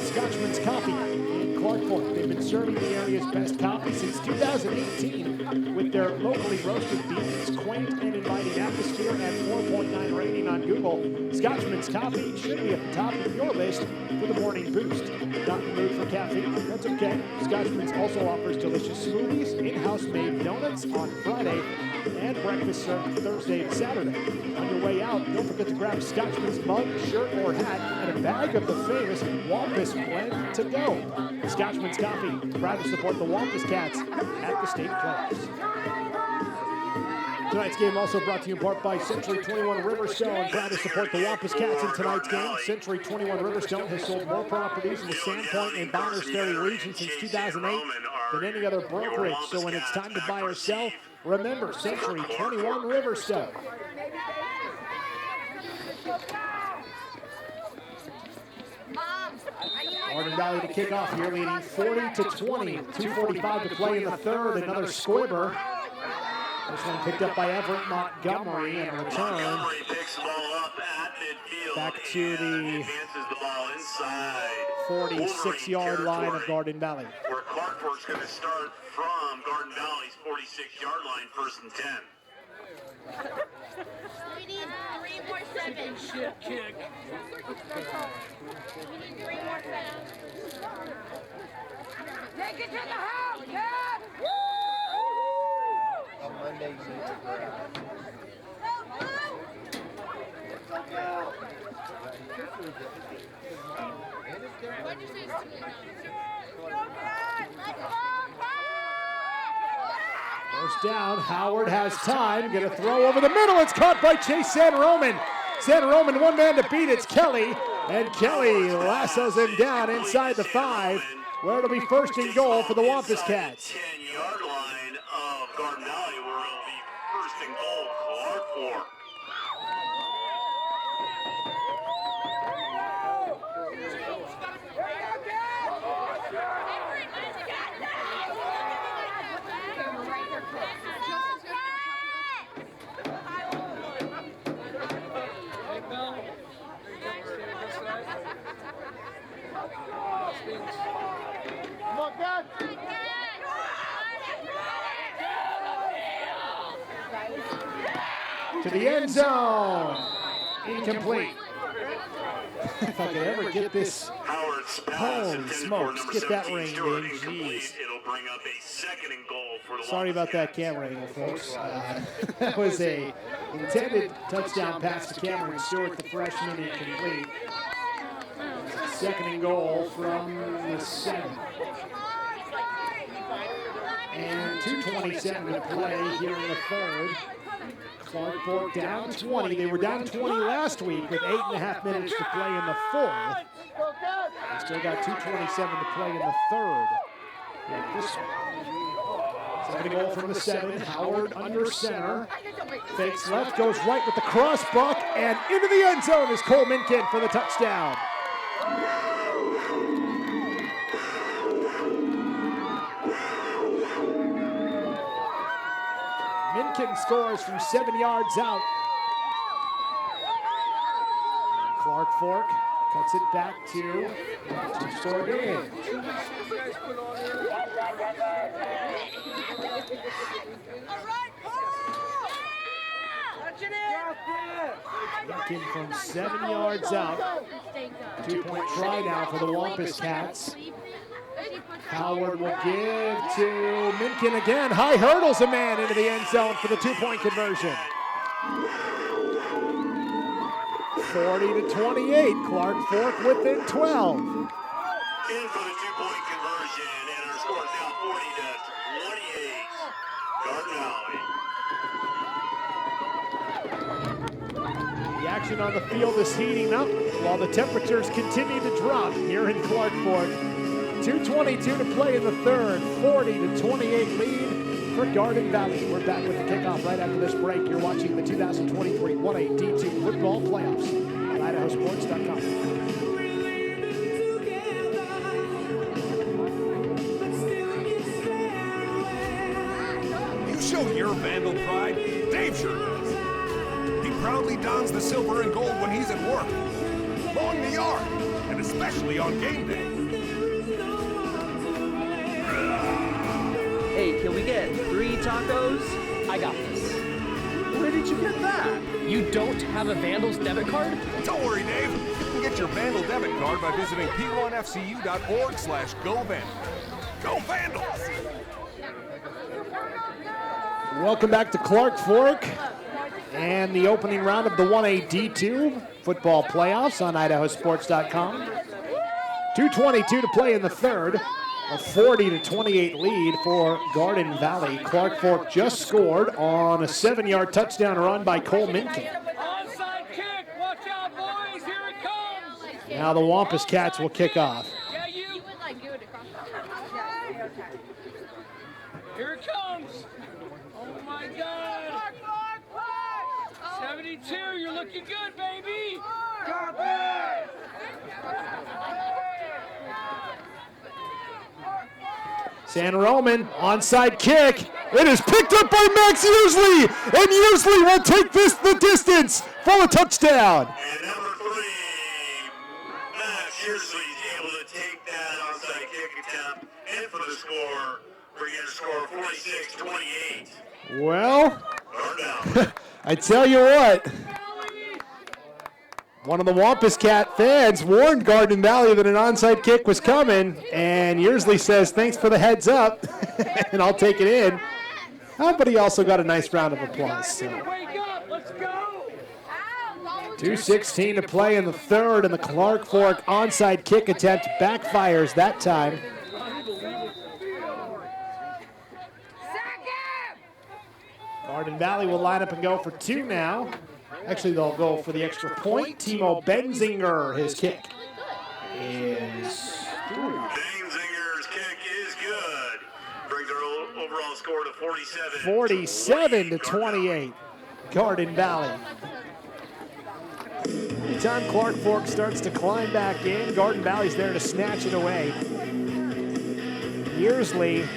Speaker 2: Scotchman's Coffee in Clarkport. They've been serving the area's best coffee since 2018 with their locally roasted beans, quaint and inviting atmosphere, and 4.9 rating on Google. Scotchman's Coffee should be at the top of your list for the morning boost. Not in the mood for caffeine? That's okay. Scotchman's also offers delicious smoothies, in-house made donuts on Friday, and breakfast served Thursday and Saturday. On your way out, don't forget to grab Scotchman's mug, shirt, or hat, and a bag of the famous Wampus blend to go. Scotchman's Coffee, proud to support the Wampus Cats at the state playoffs. Tonight's game also brought to you in part by Century 21 Riverstone, proud to support the Wampus Cats in tonight's game. Century 21 Riverstone has sold more properties in the Sandpoint and Bonners Ferry region since 2008 than any other brokerage. So when it's time to buy or sell, remember Century 21 Riverstone. Garden Valley to kick off here, leading 40-20. 2:45 to play in the third. Another squibber. This one picked up by Everett Montgomery and a return.
Speaker 1: Montgomery picks the ball up at midfield.
Speaker 2: Back to the
Speaker 1: advances the ball inside
Speaker 2: 46-yard line of Garden Valley.
Speaker 1: Where Clarkport's going to start from Garden Valley's 46-yard line, 1st and 10.
Speaker 3: We need 3 more sevens.
Speaker 6: Shit kick.
Speaker 3: We need 3 more sevens.
Speaker 5: Take it to the house, Dad!
Speaker 19: On Mondays,
Speaker 3: What'd you say?
Speaker 2: First down, Howard has time, gonna throw over the middle, it's caught by Chase San-Roman. San-Roman, one man to beat, it's Kelly, and Kelly lassos him down inside the 5, where it'll be 1st and goal for the Wampus Cats.
Speaker 1: 10-yard line of Garden Valley, where it'll be 1st and goal, Clarkport.
Speaker 19: Come on, Dad!
Speaker 2: To the end zone, incomplete. If I could ever get this, holy smokes, get that ring, Dave, jeez.
Speaker 1: It'll bring up a 2nd and goal for the
Speaker 2: Sorry about that camera angle, folks. That was a intended touchdown pass to Cameron Stewart, the freshman, incomplete. 2nd and goal from the 7. And 2:27 to play here in the third. Clarkport down 20. They were down 20 last week with 8.5 minutes to play in the 4th. They still got 2:27 to play in the 3rd. Like this one. 2nd goal from the 7. Howard under center. Fakes left, goes right with the cross buck, and into the end zone is Cole Minkin for the touchdown. Minkin scores from 7 yards out. Clark Fork cuts it back to Sorgan. Minkin from 7 yards out. 2-point try now for the Wampus Cats. Howard will give to Minkin again. High hurdles a man into the end zone for the 2-point conversion. 40-28, Clark Fork within 12.
Speaker 1: In for the 2-point conversion, and our score is now 40-28. Garden Valley.
Speaker 2: The action on the field is heating up while the temperatures continue to drop here in Clarkport. 2:22 to play in the third, 40-28 lead for Garden Valley. We're back with the kickoff right after this break. You're watching the 2023 1A D2 football playoffs on IdahoSports.com.
Speaker 13: You show your Vandal pride,
Speaker 7: Dave sure is. He proudly dons the silver and gold when he's at work, mowing the yard, and especially on game day.
Speaker 8: Hey, can we get 3 tacos? I got this.
Speaker 2: Where did you get that?
Speaker 8: You don't have a Vandals debit card?
Speaker 7: Don't worry, Dave. You can get your Vandal debit card by visiting p1fcu.org/govandals. Go Vandals!
Speaker 2: Welcome back to Clark Fork and the opening round of the 1A D2 football playoffs on IdahoSports.com. 2:22 to play in the third. A 40-28 lead for Garden Valley. Clark Fork just scored on a 7-yard touchdown run by Cole Minkin.
Speaker 6: Onside kick. Watch out, boys. Here it comes.
Speaker 2: Now the Wampus Cats will kick off.
Speaker 6: Yeah, you would like do it across the Here it comes. Oh my God. 72. You're looking good, baby.
Speaker 2: San Roman, onside kick. It is picked up by Max Usley, and Usley will take this the distance for a touchdown.
Speaker 1: And number 3, Max Usley is able to take that onside kick attempt in for the score. We're going to score 46-28.
Speaker 2: Well, I tell you what, one of the Wampus Cat fans warned Garden Valley that an onside kick was coming, and Usley says, thanks for the heads up, and I'll take it in. But he also got a nice round of applause. So. 2:16 to play in the third, and the Clark Fork onside kick attempt backfires that time. Garden Valley will line up and go for 2 now. Actually, they'll go for the extra point. Timo Benzinger, his kick is through.
Speaker 1: Benzinger's kick is good. Brings our overall score to
Speaker 2: 47-28. Garden Valley. Anytime Clark Fork starts to climb back in, Garden Valley's there to snatch it away. Yearsley,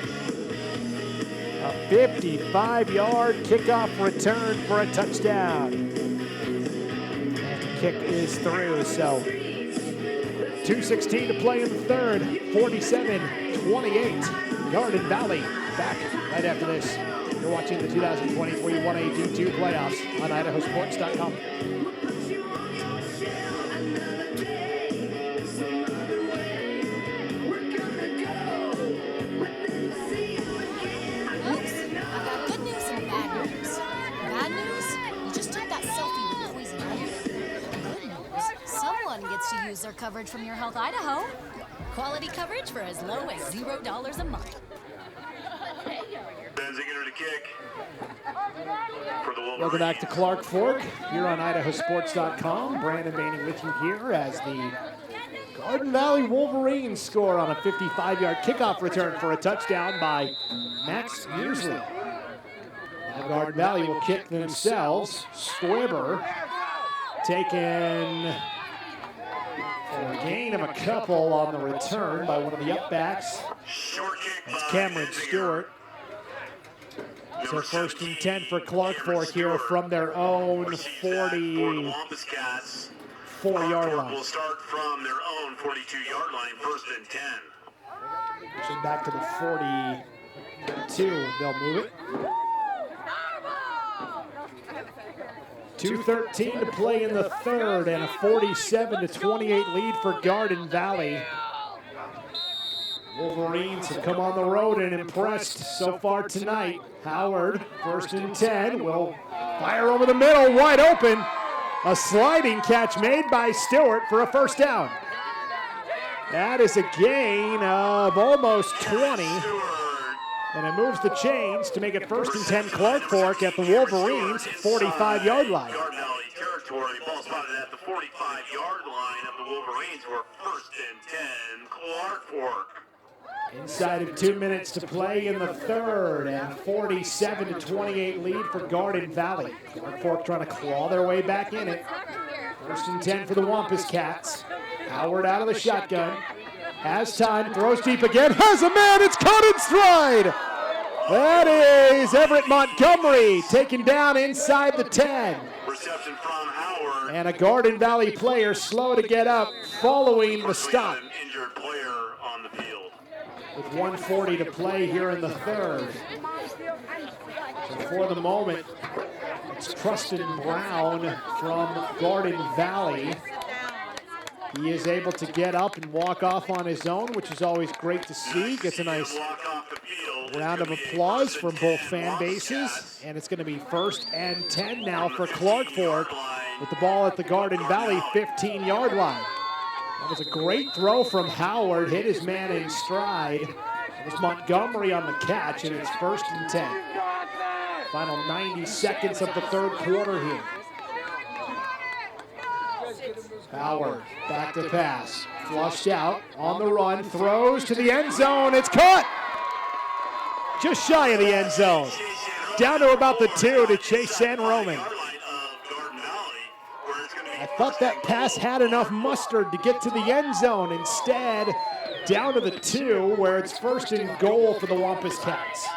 Speaker 2: a 55-yard kickoff return for a touchdown. And the kick is through, so 2:16 to play in the third, 47-28. Garden Valley back right after this. You're watching the 2023 1A D2 playoffs on IdahoSports.com.
Speaker 11: Gets to use their coverage from Your Health Idaho. Quality coverage for as low as $0 a month.
Speaker 1: Benzinger to kick for the Wolverines.
Speaker 2: Welcome back to Clark Fork here on IdahoSports.com. Brandon Manning with you here as the Garden Valley Wolverines score on a 55-yard kickoff return for a touchdown by Max Yearsley. Now Garden Valley will kick themselves. Schweber taken for a gain of a couple on the return by one of the upbacks. That's Cameron Stewart. So 1st and 10 for Clark Fork here from their own 44-yard line.
Speaker 1: Will start from their own 42-yard line, 1st and 10.
Speaker 2: Actually back to the 42, they'll move it. 2:13 to play in the third, and a 47-28 lead for Garden Valley. Wolverines have come on the road and impressed so far tonight. Howard, 1st and 10, will fire over the middle, wide open. A sliding catch made by Stewart for a first down. That is a gain of almost 20. And it moves the chains to make it 1st and 10 Clark Fork at the Wolverines' 45-yard line.
Speaker 1: Garden Valley territory, ball spotted at the 45-yard line of the Wolverines for 1st and 10 Clark Fork.
Speaker 2: Inside of 2 minutes to play in the third, and 47-28 lead for Garden Valley. Clark Fork trying to claw their way back in it. 1st and 10 for the Wampus Cats. Howard out of the shotgun. Has time, throws deep again, has a man, it's caught in stride. That is Everett Montgomery taken down inside the 10.
Speaker 1: Reception from Howard.
Speaker 2: And a Garden Valley player slow to get up following the stop.
Speaker 1: An injured player on the field.
Speaker 2: With 1:40 to play here in the third. So for the moment, it's Trustin Brown from Garden Valley. He is able to get up and walk off on his own, which is always great to see. Gets a nice round of applause from both fan bases. And it's going to be 1st and 10 now for Clark Fork with the ball at the Garden Valley 15-yard line. That was a great throw from Howard, hit his man in stride. It was Montgomery on the catch, and it's 1st and 10. Final 90 seconds of the third quarter here. Howard, back to pass, flushed out, on the run, throws to the end zone, it's caught! Just shy of the end zone. Down to about the 2 to Chase San Roman. I thought that pass had enough mustard to get to the end zone. Instead, down to the 2, where it's 1st and goal for the Wampus Cats.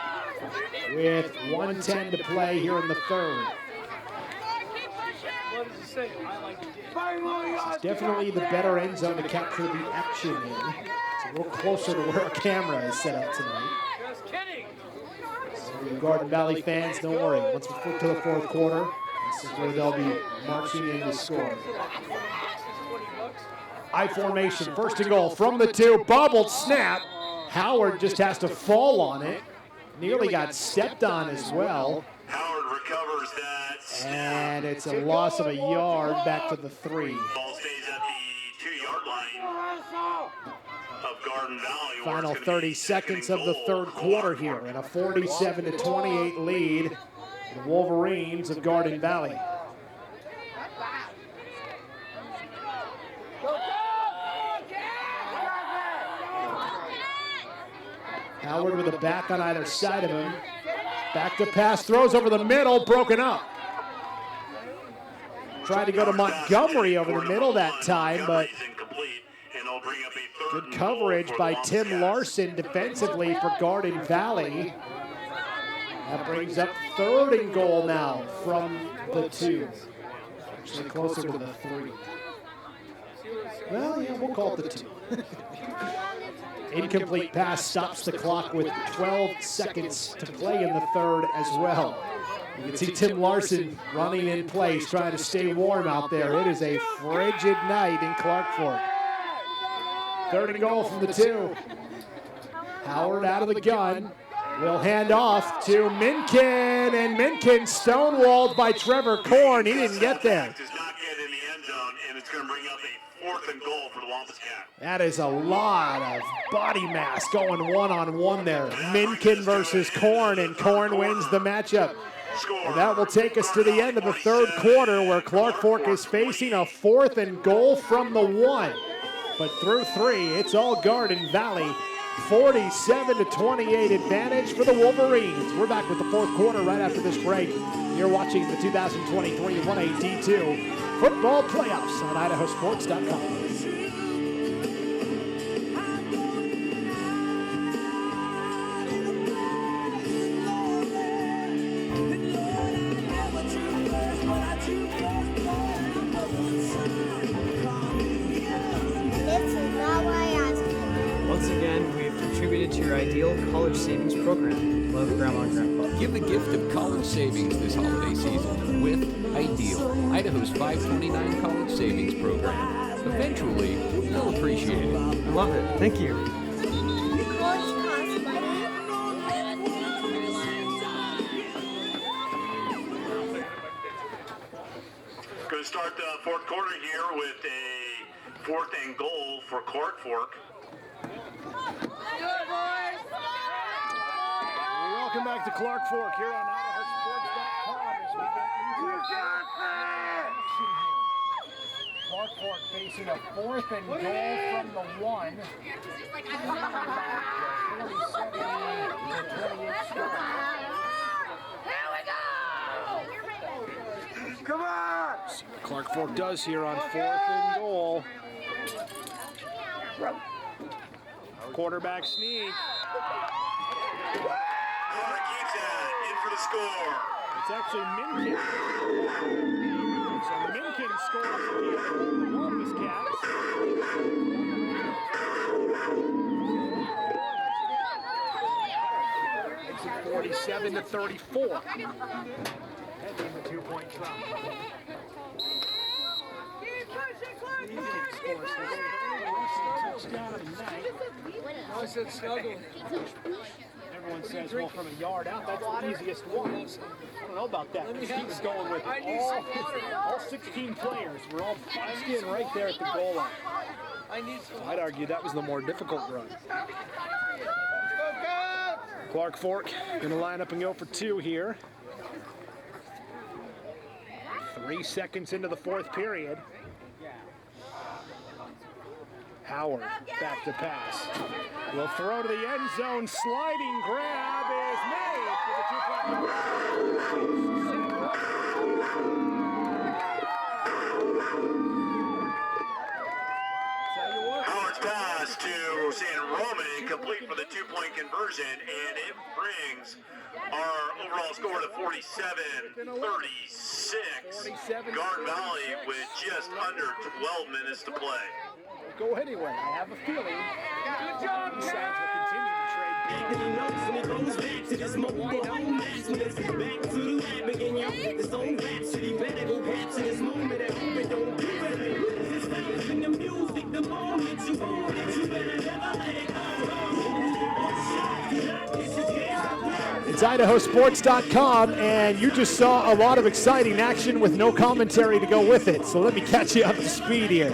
Speaker 2: With 1:10 to play here in the third. It's definitely the better end zone to capture the action in. It's a little closer to where our camera is set up tonight. So you Garden Valley fans, don't worry. Once we flip to the fourth quarter, this is where they'll be marching in to score. I formation, 1st and goal from the 2, bobbled snap. Howard just has to fall on it. Nearly got stepped on as well.
Speaker 1: Howard recovers that.
Speaker 2: And it's a loss of a yard back to the 3.
Speaker 1: Ball stays at the 2-yard line of Garden Valley.
Speaker 2: Final 30 seconds of the third quarter here, and a 47-28 lead. The Wolverines of Garden Valley. Howard with a back on either side of him. Back to pass, throws over the middle, broken up. Tried to go to Montgomery over the middle that time, but good coverage by Tim Larson defensively for Garden Valley. That brings up 3rd and goal now from the 2. Actually closer to the 3. Well, yeah, we'll call it the 2. Incomplete pass stops the clock with 12 seconds to play in the third as well. You can see Tim Larson running in place, trying to stay warm out there. It is a frigid night in Clark Fork. 3rd and goal from the 2. Howard out of the gun. Will hand off to Minkin, and Minkin stonewalled by Trevor Korn. He didn't get there.
Speaker 1: Does not get in the end zone, and it's going to bring up a 4th and goal for the Wampus Cats.
Speaker 2: That is a lot of body mass going one-on-one there. Minkin versus Korn, and Korn wins the matchup. And that will take us to the end of the third quarter, where Clark Fork is facing a 4th and goal from the 1. But through 3, it's all Garden Valley. 47-28 advantage for the Wolverines. We're back with the fourth quarter right after this break. You're watching the 2023 1A D2 football playoffs on IdahoSports.com.
Speaker 8: Once again, we have contributed to your ideal college savings program. Love, Grandma and Grandpa.
Speaker 9: Give the gift of college savings this holiday season with Ideal, Idaho's 529 college savings program. Eventually, you'll appreciate it.
Speaker 8: I love it. Thank you.
Speaker 1: Going to start the fourth quarter here with a 4th and goal for Clark Fork.
Speaker 2: Welcome back to Clark Fork here on IdahoSports.com as we get into Clark Fork facing a 4th and goal from the 1. 47-28. Come on! See what Clark Fork does here on 4th and goal. Quarterback sneak.
Speaker 1: In for the score.
Speaker 2: It's actually Minkin. So Minkin scores here for the Wampus Cats. 47-34. Heading the 2-point drop.
Speaker 6: I said snuggle.
Speaker 2: Everyone says, well, from a yard out, that's the easiest one. I don't know about that. He was going with it. All 16 players were all boxed in right there at the goal line. So I'd argue that was the more difficult run. Clark Fork going to line up and go for 2 here. 3 seconds into the 4th period. Howard back to pass. Will throw to the end zone. Sliding grab is made for the 2-point.
Speaker 1: Howard's pass to San Roman, complete for the 2-point conversion, and it brings our overall score to 47-36. Garden Valley with just under 12 minutes to play.
Speaker 2: Go anyway. I have a feeling
Speaker 6: Good job,
Speaker 2: these sides will continue to trade. It's IdahoSports.com, and you just saw a lot of exciting action with no commentary to go with it. So let me catch you up to speed here.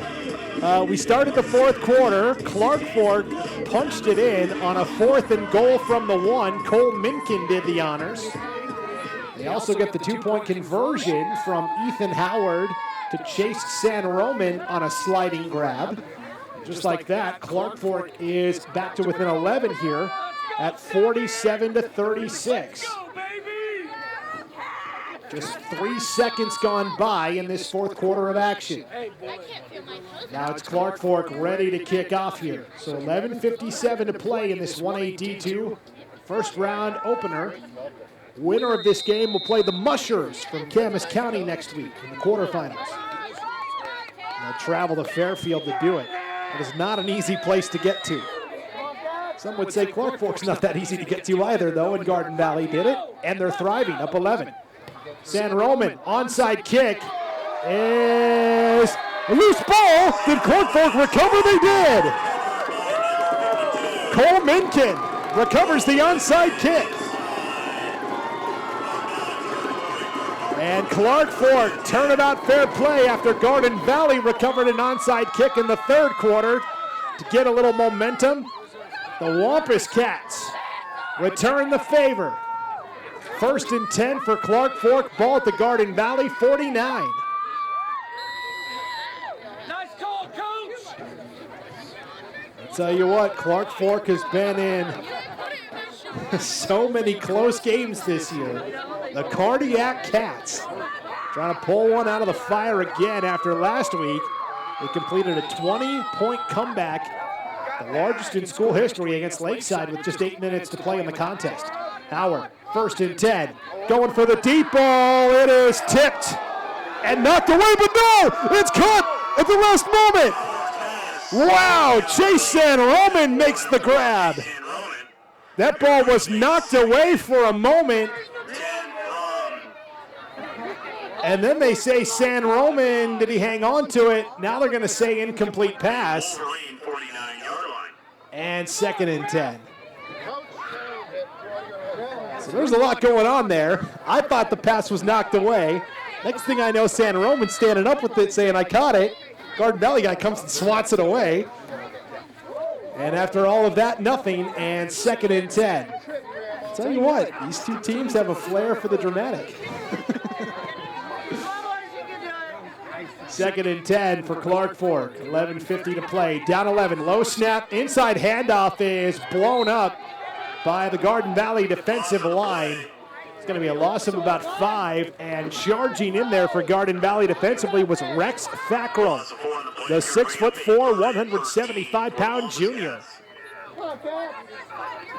Speaker 2: We started the 4th quarter. Clark Fork punched it in on a 4th and goal from the 1. Cole Minkin did the honors. They also get the 2-point conversion from Ethan Howard to chase San Roman on a sliding grab. Just like that, Clark Fork is back to within 11 here at 47-36. Just 3 seconds gone by in this 4th quarter of action. Now it's Clark Fork ready to kick off here. So 11:57 to play in this 1A D2 first round opener. Winner of this game will play the Mushers from Camas County next week in the quarterfinals. They'll travel to Fairfield to do it. It is not an easy place to get to. Some would say Clark Fork's not that easy to get to either, though, and Garden Valley did it, and they're thriving, up 11. San Roman, onside kick, is a loose ball. Did Clark Fork recover? They did. Cole Minkin recovers the onside kick. And Clark Fork turnabout fair play after Garden Valley recovered an onside kick in the 3rd quarter to get a little momentum. The Wampus Cats return the favor. 1st and 10 for Clark Fork, ball at the Garden Valley 49.
Speaker 6: Nice call, Coach!
Speaker 2: I'll tell you what, Clark Fork has been in so many close games this year. The Cardiac Cats trying to pull one out of the fire again after last week. They completed a 20-point comeback, the largest in school history, against Lakeside with just 8 minutes to play in the contest. Howard, 1st and 10, going for the deep ball. It is tipped and knocked away, but no, it's caught at the last moment. Wow, Chase San Roman makes the grab. That ball was knocked away for a moment. And then they say San Roman, did he hang on to it? Now they're going to say incomplete pass. And 2nd and 10. So there's a lot going on there. I thought the pass was knocked away. Next thing I know, San Roman standing up with it saying, I caught it. Garden Valley guy comes and swats it away. And after all of that, nothing, and 2nd and 10. Tell you what, these two teams have a flair for the dramatic. 2nd and 10 for Clark Fork. 11:50 to play. Down 11. Low snap. Inside handoff is blown up by the Garden Valley defensive line. It's going to be a loss of about 5. And charging in there for Garden Valley defensively was Rex Fackrell, the 6'4", 175-pound junior.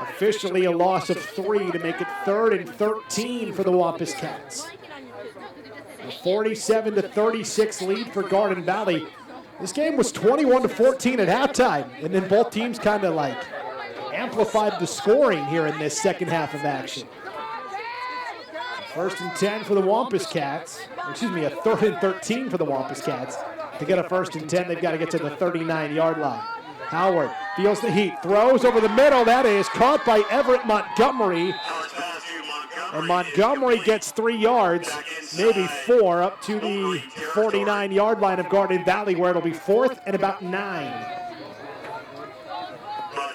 Speaker 2: Officially a loss of 3 to make it 3rd and 13 for the Wampus Cats. A 47-36 lead for Garden Valley. This game was 21-14 at halftime, and then both teams kind of like amplified the scoring here in this second half of action. 1st and 10 for the Wampus Cats. Excuse me, a 3rd and 13 for the Wampus Cats. To get a 1st and 10, they've got to get to the 39-yard line. Howard feels the heat, throws over the middle. That is caught by Everett Montgomery. And Montgomery gets 3 yards, maybe 4, up to the 49-yard line of Garden Valley, where it'll be 4th and about 9.
Speaker 1: Brought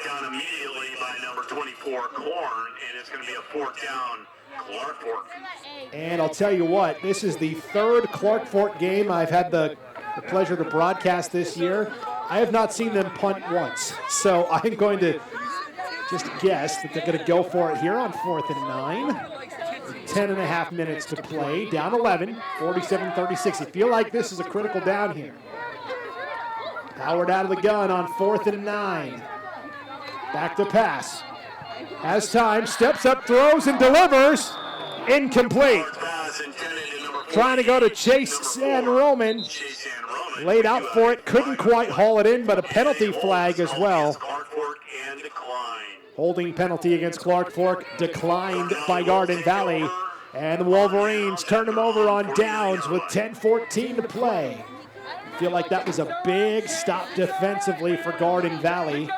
Speaker 1: down immediately by number 24, Corn, and it's going to be a 4th down, Clark Fork.
Speaker 2: And I'll tell you what, this is the 3rd Clark Fork game I've had the pleasure to broadcast this year. I have not seen them punt once, so I'm going to just guess that they're going to go for it here on 4th and 9. 10.5 minutes to play, down 11, 47-36. You feel like this is a critical down here. Howard out of the gun on 4th and 9. Back to pass. Has time, steps up, throws, and delivers. Incomplete. Trying to go to Chase San Roman. Laid out for it, couldn't quite haul it in, but a penalty flag as well. Holding penalty against Clark Fork declined by Garden Valley. And the Wolverines turn him over on downs with 10:14 to play. I feel like that was a big stop defensively for Garden Valley.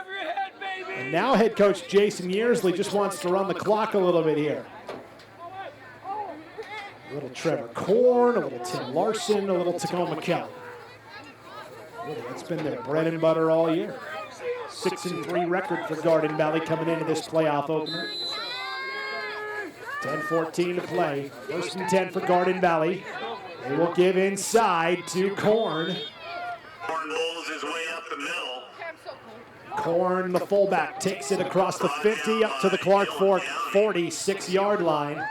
Speaker 2: And now head coach Jason Yearsley just wants to run the clock a little bit here. A little Trevor Korn, a little Tim Larson, a little Tacoma Kelly. That's been their bread and butter all year. 6-3 record for Garden Valley coming into this playoff opener. 10:14 to play. 1st and 10 for Garden Valley. They will give inside to Korn.
Speaker 1: Korn bowls his way up the middle.
Speaker 2: Korn, the fullback, takes it across the 50 up to the Clark Fork 46-yard line.
Speaker 1: And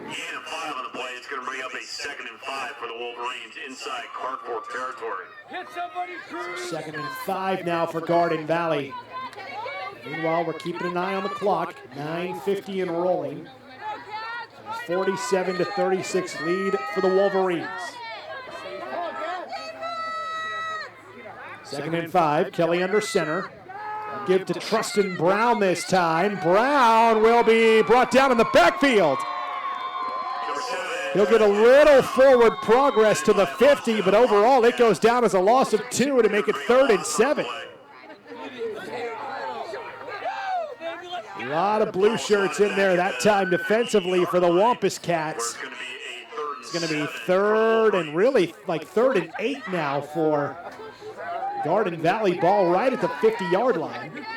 Speaker 1: 5 on the play. It's going to bring up a 2nd and 5 for the Wolverines inside Clark Fork territory.
Speaker 6: Hit somebody, Cruz.
Speaker 2: 2nd and 5 now for Garden Valley. Meanwhile, we're keeping an eye on the clock. 9:50 and rolling. 47-36 lead for the Wolverines. 2nd and 5, Kelly under center. Give to Trustin Brown this time. Brown will be brought down in the backfield. He'll get a little forward progress to the 50, but overall it goes down as a loss of 2 to make it 3rd and 7. A lot of blue shirts in there that time defensively for the Wampus Cats. It's going to be 3rd and really like 3rd and 8 now for Garden Valley. Ball right at the 50-yard line.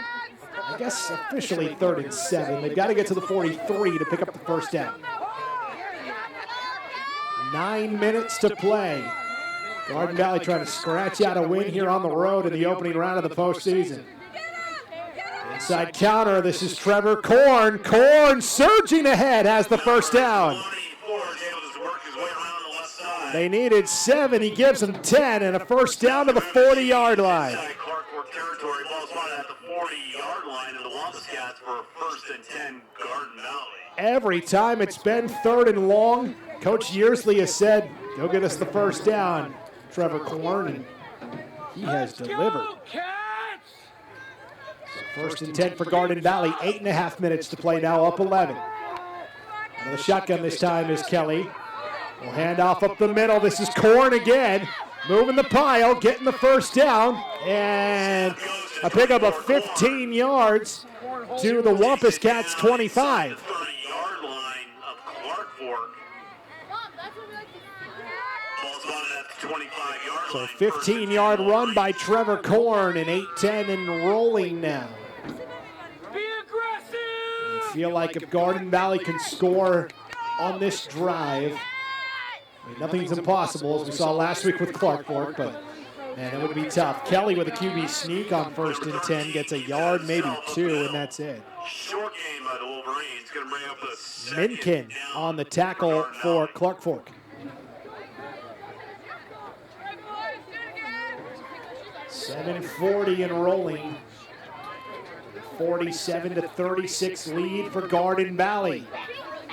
Speaker 2: I guess officially 3rd and 7. They've got to get to the 43 to pick up the 1st down. 9 minutes to play. Garden Valley trying to scratch out a win here on the road in the opening round of the postseason. Inside counter, this is Trevor Korn. Korn surging ahead, has the 1st down. They needed 7, he gives them 10, and a 1st down to the 40-yard line.
Speaker 1: Clark Fork territory, ball spotted at the 40-yard line of the Wampus Cats for a 1st and 10 Garden Valley.
Speaker 2: Every time it's been 3rd and long, Coach Yearsley has said, go get us the 1st down. Trevor Korn, and he has delivered. 1st and 10 for Garden Valley, 8.5 minutes to play now, up 11. Another shotgun this time is Kelly. Will hand off up the middle. This is Korn again, moving the pile, getting the 1st down, and a pickup of 15 yards to the Wampus Cats 25.
Speaker 1: 30-yard line of Clark Fork. Ball spotted at the 25-yard
Speaker 2: So
Speaker 1: line.
Speaker 2: 15-yard run by Trevor Korn, and 8-10 and rolling now. I feel like if Garden Valley can score on this drive, I mean, nothing's impossible, as we saw last week with Clark Fork, but man, it would be tough. Kelly with a QB sneak on 1st and 10, gets a yard, maybe 2, and that's it.
Speaker 1: Short game by the Wolverines, going to bring up the 2nd
Speaker 2: Minkin on the tackle for Clark Fork. 7:40 and rolling. 47-36 lead for Garden Valley.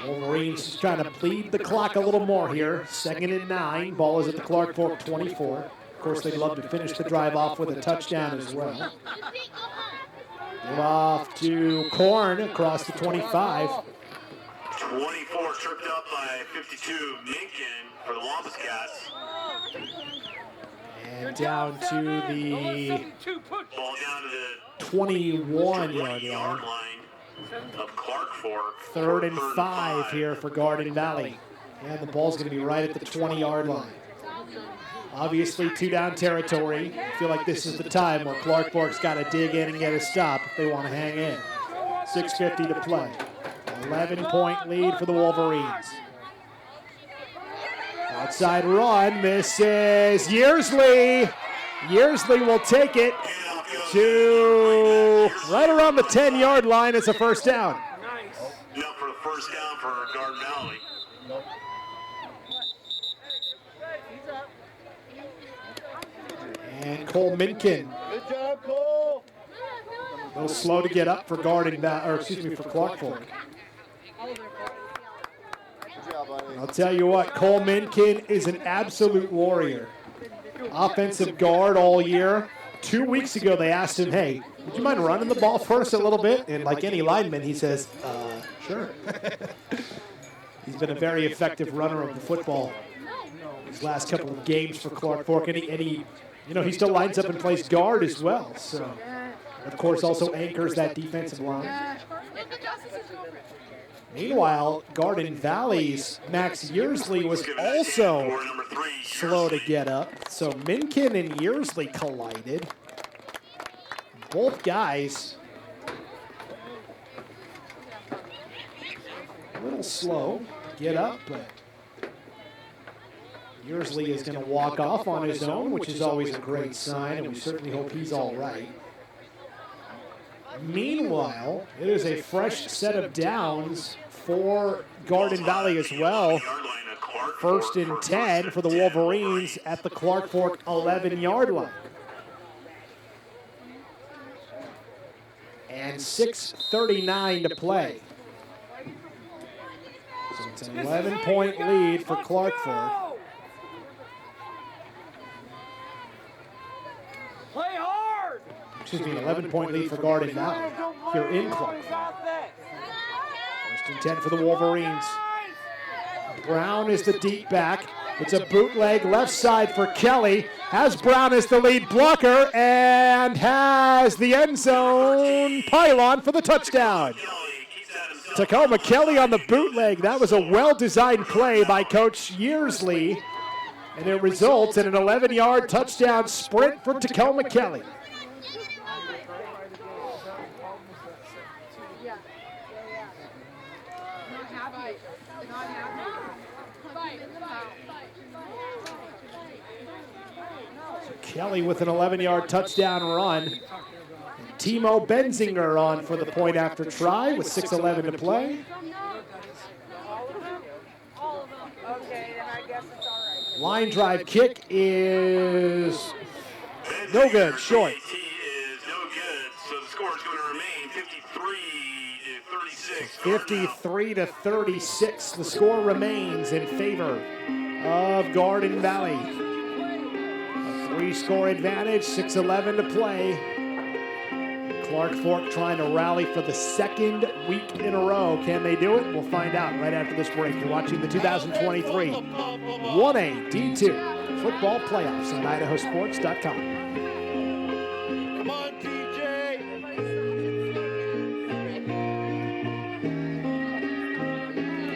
Speaker 2: Wolverines just trying to bleed the clock a little more here. 2nd and 9. Ball is at the Clark Fork 24. Of course, they'd love to finish the drive off with a touchdown as well. Give off to Korn across the 25.
Speaker 1: 24 tripped up by 52 Minkin for the Wampus Cats.
Speaker 2: And down to the
Speaker 1: Ball down to the
Speaker 2: 21-yard
Speaker 1: yard
Speaker 2: line.
Speaker 1: line of Clark Fork.
Speaker 2: 3rd and 5 here for Garden Valley. And the ball's going to be right at the 20-yard line. Obviously, 2-down territory. I feel like this is the time where Clark Fork's got to dig in and get a stop if they want to hang in. 6:50 to play. 11-point lead for the Wolverines. Outside run. This is Yearsley. Yearsley will take it to right around the 10-yard line. It's a first down.
Speaker 1: Enough for the first down for Garden Valley.
Speaker 2: And Cole Minkin.
Speaker 19: Good job, Cole.
Speaker 2: A little slow to get up for Garden Valley, or excuse me, for Clark Fork. I'll tell you what, Cole Minkin is an absolute warrior. Offensive guard all year. 2 weeks ago, they asked him, hey, would you mind running the ball first a little bit? And like any lineman, he says, sure. He's been a very effective runner of the football his last couple of games for Clark Fork. And he you know, he still lines up and plays guard as well. So, of course, also anchors that defensive line. Meanwhile, Garden Valley's Max Yearsley was also slow to get up. So Minkin and Yearsley collided. Both guys a little slow to get up, but Yearsley is going to walk off on his own, which is always a great sign, and we certainly hope he's all right. Meanwhile, it is a fresh set of downs for Garden Valley as well. 1st and 10 for the Wolverines at the Clark Fork 11-yard line. And 6:39 to play. So it's an 11-point lead for Clark Fork.
Speaker 6: Play hard.
Speaker 2: Excuse me, an 11-point lead for Garden Valley here in Clark Fork. 1st and 10 for the Wolverines. Brown is the deep back. It's a bootleg left side for Kelly. Has Brown as the lead blocker and has the end zone pylon for the touchdown. Tacoma Kelly on the bootleg. That was a well-designed play by Coach Yearsley. And it results in an 11-yard touchdown sprint for Tacoma Kelly. Kelly with an 11-yard touchdown run. Timo Benzinger on for the point after try with 6:11 to play. Line drive kick is no good, short.
Speaker 1: Is no good, so the score is going to remain 53 to 36.
Speaker 2: 53 to 36. The score remains in favor of Garden Valley. A 3-score advantage, 6:11 to play. Clark Fork trying to rally for the 2nd week in a row. Can they do it? We'll find out right after this break. You're watching the 2023 1A D2 football playoffs on IdahoSports.com.
Speaker 19: Come on, TJ.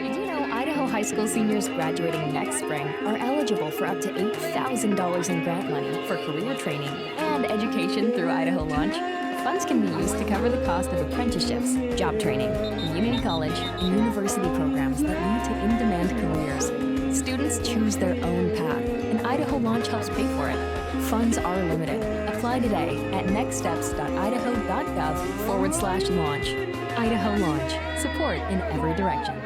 Speaker 18: Did you know Idaho high school seniors graduating next spring are eligible for up to $8,000 in grant money for career training and education through Idaho Launch? Funds can be used to cover the cost of apprenticeships, job training, community college, and university programs that lead to in-demand careers. Students choose their own path, and Idaho Launch helps pay for it. Funds are limited. Apply today at nextsteps.idaho.gov/launch. Idaho Launch. Support in every direction.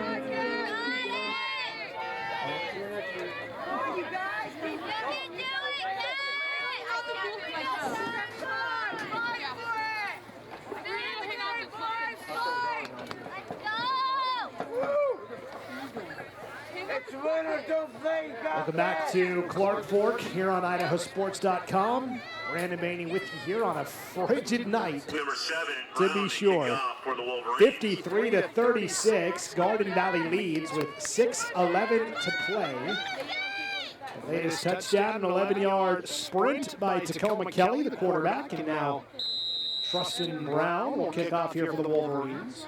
Speaker 2: Welcome back to Clark Fork here on IdahoSports.com. Brandon Maney with you here on a frigid night,
Speaker 1: Number 7,
Speaker 2: to be sure. 53-36, Garden Valley leads with 6:11 to play. The latest touchdown, an 11-yard sprint by Tacoma Kelly, the quarterback, and now Trustin Brown will kick off here for the Wolverines.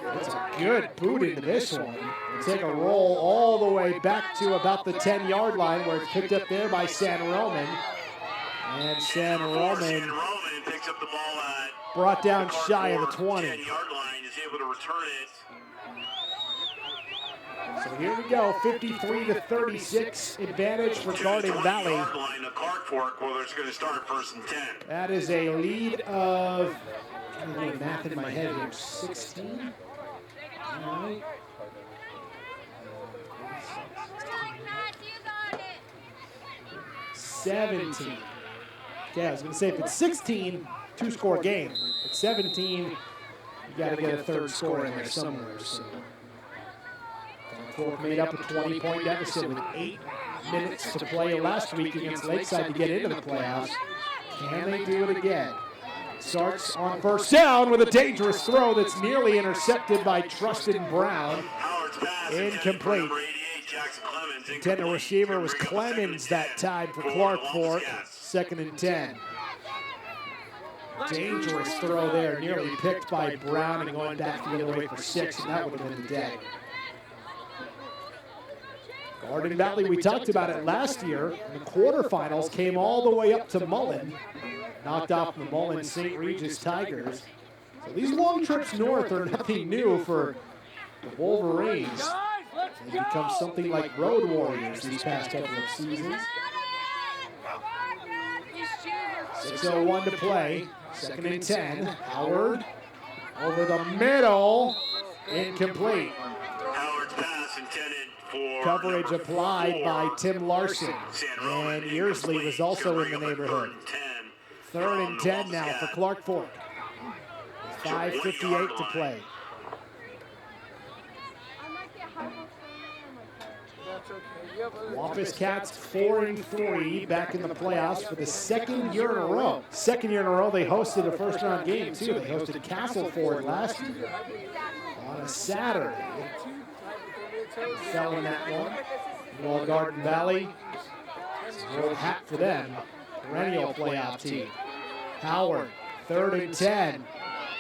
Speaker 2: That's a good boot into this one. We'll take a roll all the way back to about the 10-yard line where it's picked up there by San Roman. And San Roman
Speaker 1: picks up the ball at
Speaker 2: brought down shy of the 20.
Speaker 1: 10-yard line, is able to return it.
Speaker 2: So here we go, 53-36 advantage for Garden Valley.
Speaker 1: Line of Clark Fork, well, it's going to start 1st and 10.
Speaker 2: That is a lead of, I'm doing math in my head here, 16. All right. 17. Okay, I was going to say if it's 16, two-score game. At 17, you got to get a third score in there somewhere. So, Fork made up a 20-point deficit with 8 minutes to play last week against Lakeside to get into the playoffs. Can they do it again? Starts on first down with a dangerous throw that's nearly intercepted by Trustin Brown. Incomplete. Intended receiver was Clemens that time for Clark Fork. 2nd and 10. Dangerous throw there, nearly picked by Brown and going back the other way for 6, and that would have been the day. Garden Valley, we talked about it last year. In the quarterfinals, came all the way up to Mullan. Knocked off the Mullan St. Regis Tigers. So these long trips north are nothing new for the Wolverines. They've become something like road warriors these past couple of seasons. 6:01 to play. 2nd and 10. Howard over the middle. Incomplete.
Speaker 1: Howard's pass intended for
Speaker 2: coverage applied by Tim Larson. And Earsley was also in the neighborhood. 3rd and 10 now for Clark Fork. 5:58 to play. Wampus Cats 4-3, back in the playoffs for the 2nd year in a row. 2nd year in a row they hosted a first-round game too. They hosted Castleford last year on a Saturday. Fell in that one. Well, Garden Valley, old hat for them. Perennial playoff team. Howard, 3rd and 10.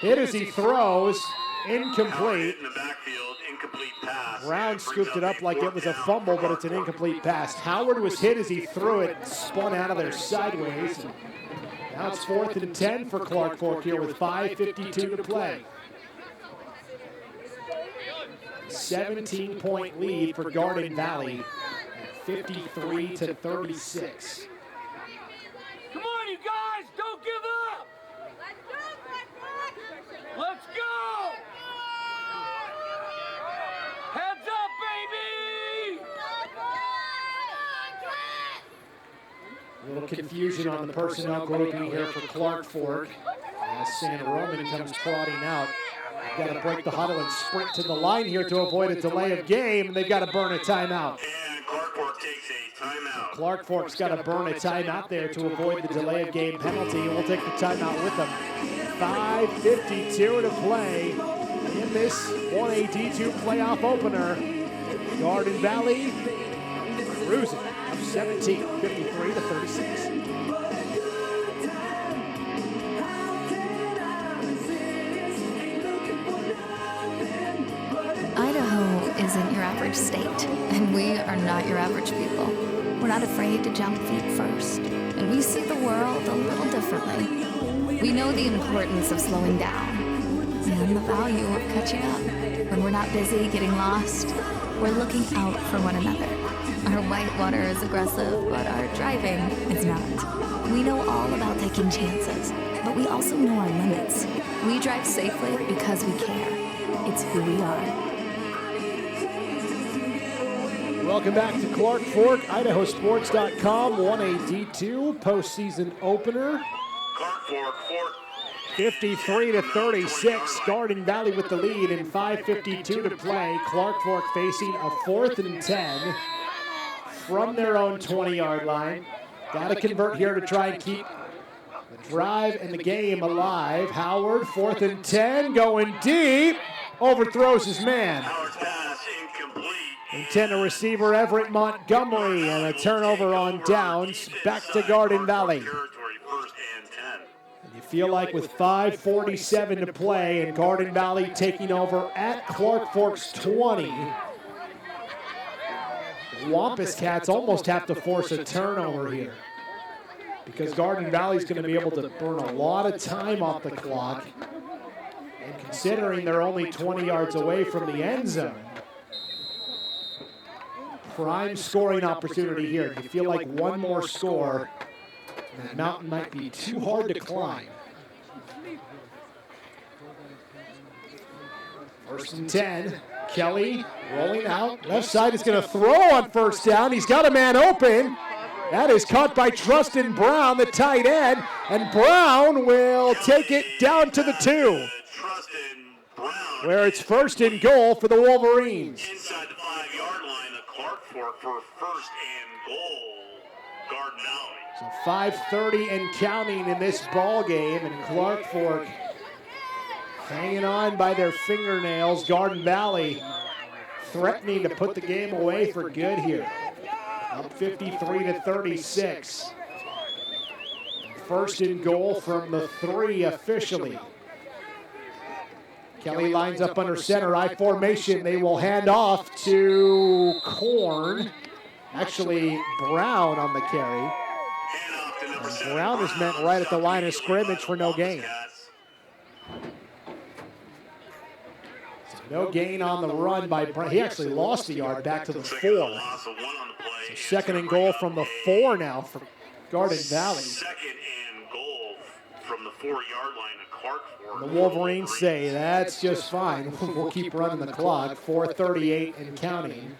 Speaker 2: Hit as he throws, incomplete.
Speaker 1: In the backfield, incomplete pass.
Speaker 2: Brown scooped it up like it was a fumble, but it's an incomplete pass. Howard was hit as he threw it, spun out of there sideways. Now it's 4th and 10 for Clark Fork here with 5:52 to play. 17-point lead for Garden Valley at 53-36.
Speaker 6: Come on, you guys, don't give up. Let's go. Heads up, baby.
Speaker 2: A little confusion on the personnel grouping here for Clark Fork as San Roman comes trotting out. They've got to break the huddle and sprint to the line here to avoid a delay of game, and they've got to burn a timeout.
Speaker 1: And Clark Fork takes a timeout.
Speaker 2: Clark Fork's got to burn a timeout there to avoid the delay of game penalty, and we'll take the timeout with them. 5:52 to play in this 1A D2 playoff opener. Garden Valley cruising up 17, 53-36.
Speaker 14: Idaho isn't your average state, and we are not your average people. We're not afraid to jump feet first, and we see the world a little differently. We know the importance of slowing down and the value of catching up. When we're not busy getting lost, we're looking out for one another. Our whitewater is aggressive, but our driving is not. We know all about taking chances, but we also know our limits. We drive safely because we care. It's who we are.
Speaker 2: Welcome back to Clark Fork, IdahoSports.com, 1A D2 postseason opener.
Speaker 1: Clark Fork,
Speaker 2: 53-36, Garden Valley with the lead and 5:52 to play. Clark Fork facing a 4th and 10 from their own 20-yard line. Got to convert here to try and keep the drive and the game alive. Howard, 4th and 10, going deep. Overthrows his man.
Speaker 1: Howard's pass incomplete.
Speaker 2: Intended receiver Everett Montgomery, and a turnover on downs. Back to Garden Valley.
Speaker 1: First and 10.
Speaker 2: And you feel like with 5:47 to play and Garden Valley taking over at Clark Fork's 20, the Wampus Cats almost have to force a turnover here, because Garden Valley's going to be able to burn a lot of time off the clock. And considering they're only 20 yards away from the end zone, prime scoring opportunity here. You feel like one more score, and the mountain might be too hard to climb. 1st and 10. Kelly rolling out. Left side is going to throw on 1st down. He's got a man open. That is caught by Trustin Brown, the tight end. And Brown will take it down to the 2, where it's 1st and goal for the Wolverines.
Speaker 1: Inside the 5-yard line, the Clark Fork for 1st and goal. Garden Valley.
Speaker 2: So 5:30 and counting in this ball game, and Clark Fork hanging on by their fingernails. Garden Valley threatening to put the game away for good here. Up 53-36. 1st and goal from the 3 officially. Kelly lines up under center, I formation. They will hand off to Korn. Actually, Brown on the carry. And Brown is meant right at the line of scrimmage for no gain. So no gain on the run by Brown. He actually lost a yard back to the 4. So 2nd and goal from the 4 now for Garden Valley.
Speaker 1: 2nd and goal from the 4-yard line of Clark Fork.
Speaker 2: The Wolverines say that's just fine. We'll keep running the clock. 4:38 and counting.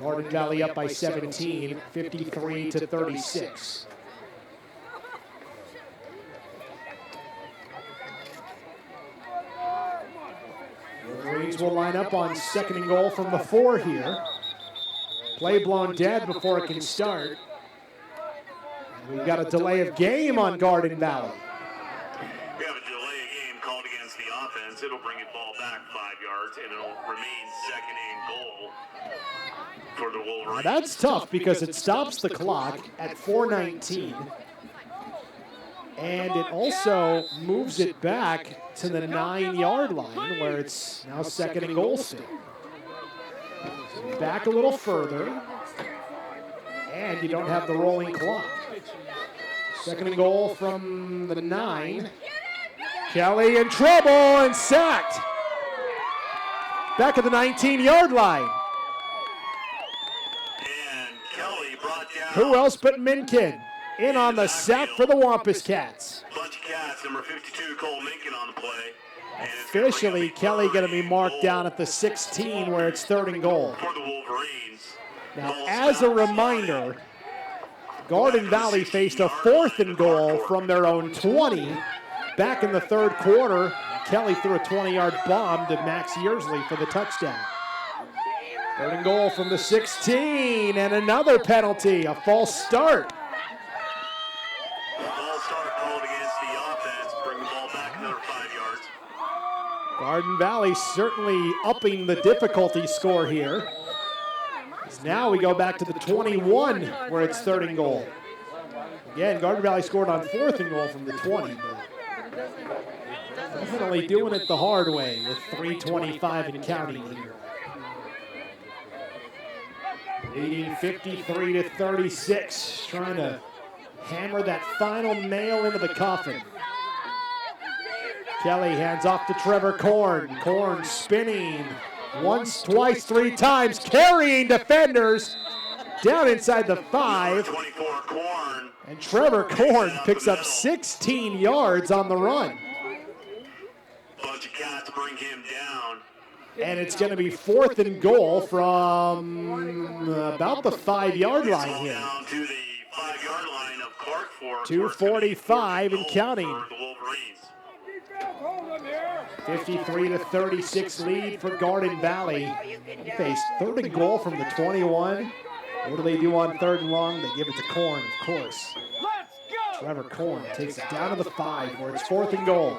Speaker 2: Garden Valley up by 17, 53-36. Wolverines will line up on 2nd and goal from the 4 here. Play blown dead before it can start. And we've got a delay of game on Garden Valley.
Speaker 1: We have a delay of game called against the offense. It'll bring the ball back 5 yards, and it'll remain 2nd and goal for the Wolverines.
Speaker 2: Now that's tough because it stops the clock at 4:19. And it also moves it back to the 9-yard line, where it's now 2nd and goal still. So back a little further, and you don't have the rolling clock. 2nd and goal from the 9. Kelly in trouble and sacked. Back at the 19-yard line.
Speaker 1: And Kelly brought down.
Speaker 2: Who else but Minkin in on the sack for the Wampus Cats.
Speaker 1: Bunch of Cats, number 52, Cole Minkin on the play.
Speaker 2: Officially, Kelly going to be marked down at the 16, where it's 3rd and goal.
Speaker 1: For the Wolverines.
Speaker 2: Now, as a reminder, Garden Valley faced a 4th and goal from their own 20 back in the 3rd quarter. Kelly threw a 20-yard bomb to Max Yearsley for the touchdown. 3rd and goal from the 16, and another penalty, a false start.
Speaker 1: False start called against the offense. Bring the ball back another 5 yards.
Speaker 2: Garden Valley certainly upping the difficulty score here. Now we go back to the 21, where it's 3rd and goal. Again, Garden Valley scored on 4th and goal from the 20, but definitely doing it the hard way with 3:25 and counting here. Leading 53-36, trying to hammer that final nail into the coffin. Kelly hands off to Trevor Korn. Korn spinning once, twice, 3 times, carrying defenders down inside the 5. And Trevor Korn picks up 16 yards on the run.
Speaker 1: Bunch of Cats bring him down.
Speaker 2: And it's going to be 4th and goal from about the 5-yard line here.
Speaker 1: Down to the 5-yard line of Clark Fork.
Speaker 2: 2:45 and counting.
Speaker 1: For the Wolverines.
Speaker 2: 53-36 lead for Garden Valley. They face 3rd and goal from the 21. What do they do on 3rd and long? They give it to Korn, of course. Trevor Korn takes it down to the 5 where it's 4th and goal.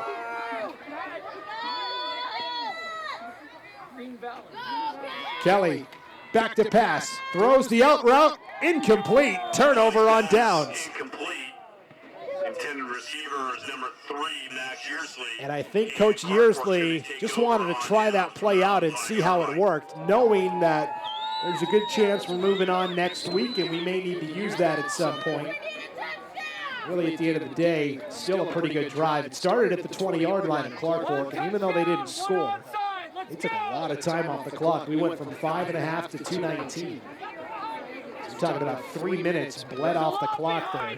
Speaker 2: Kelly back to pass, throws the out route, incomplete, turnover on downs.
Speaker 1: Incomplete. Intended receiver is number 3, Max Yearsley.
Speaker 2: And I think Coach Yearsley just wanted to try that play out and see how it worked, knowing that there's a good chance we're moving on next week and we may need to use that at some point. Really, at the end of the day, still a pretty good drive. It started at the 20-yard line at Clark Fork, and even though they didn't score, they took a lot of time off the clock. We went from 5.5 to 2:19. So we're talking about 3 minutes bled off the clock there.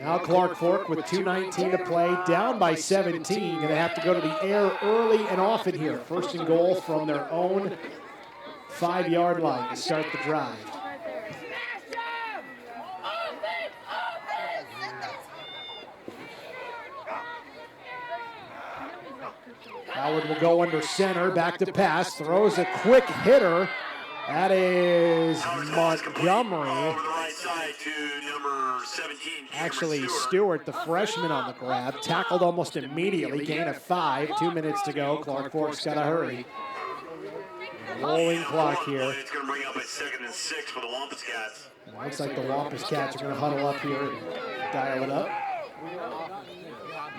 Speaker 2: Now Clark Fork with 2:19 to play, down by 17. Going to have to go to the air early and often here. 1st and goal from their own 5-yard line to start the drive. Howard will go under center, back to pass, throws a quick hitter. That is Montgomery. Actually, Stewart, the freshman on the grab, tackled almost immediately, gain of 5, 2 minutes to go. Clark Fork's got to hurry. Rolling clock here.
Speaker 1: It's going to bring up a 2nd and 6 for the Wampus Cats.
Speaker 2: Looks like the Wampus Cats are going to huddle up here and dial it up.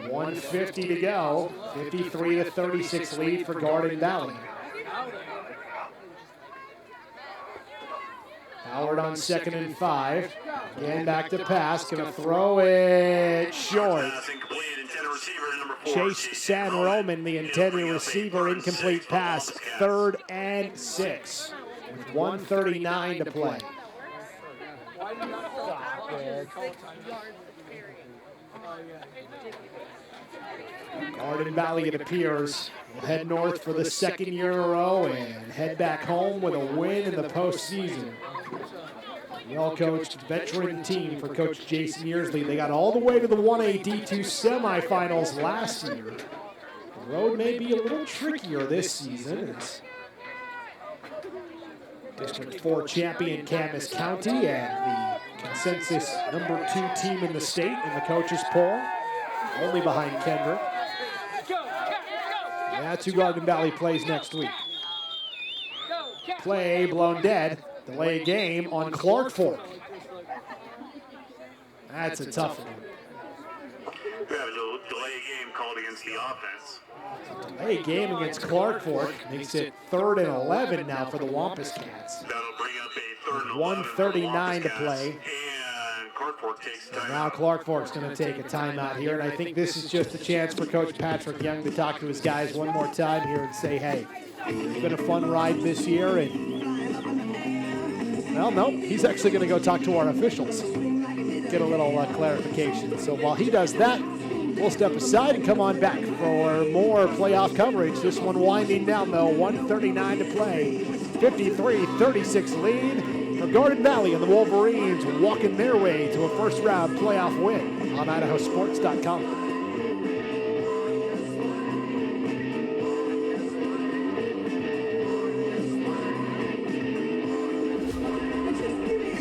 Speaker 2: 1:50 to go. 53-36 lead for Garden Valley. Howard on 2nd and 5. Again, back to pass. Going to throw it short. Chase San Roman, the intended receiver, incomplete pass. 3rd and 6 with 1:39 to play. Garden Valley, it appears, will head north for the 2nd year in a row and head back home with a win in the postseason. Well-coached veteran team for Coach Jason Yearsley. They got all the way to the 1A D2 semifinals last year. The road may be a little trickier this season. It's District 4 champion Camas County and the consensus number 2 team in the state in the coaches poll, only behind Kendrick. That's who Garden Valley plays next week. Play blown dead. Delay game on Clark Fork. That's a tough one.
Speaker 1: We have a delay game called against the offense.
Speaker 2: Delay game against Clark Fork makes it 3rd and 11 now for the Wampus Cats.
Speaker 1: That'll bring up a 3rd and 11
Speaker 2: 1:39 to play.
Speaker 1: And Clark Fork takes a timeout.
Speaker 2: Now Clark Fork's going to take a timeout here, and I think this is just a chance for Coach Patrick Young to talk to his guys one more time here and say, hey, it's been a fun ride this year, and well, no, he's actually going to go talk to our officials, get a little clarification. So while he does that, we'll step aside and come on back for more playoff coverage. This one winding down, though, 1:39 to play. 53-36 lead for Garden Valley, and the Wolverines walking their way to a first-round playoff win on IdahoSports.com.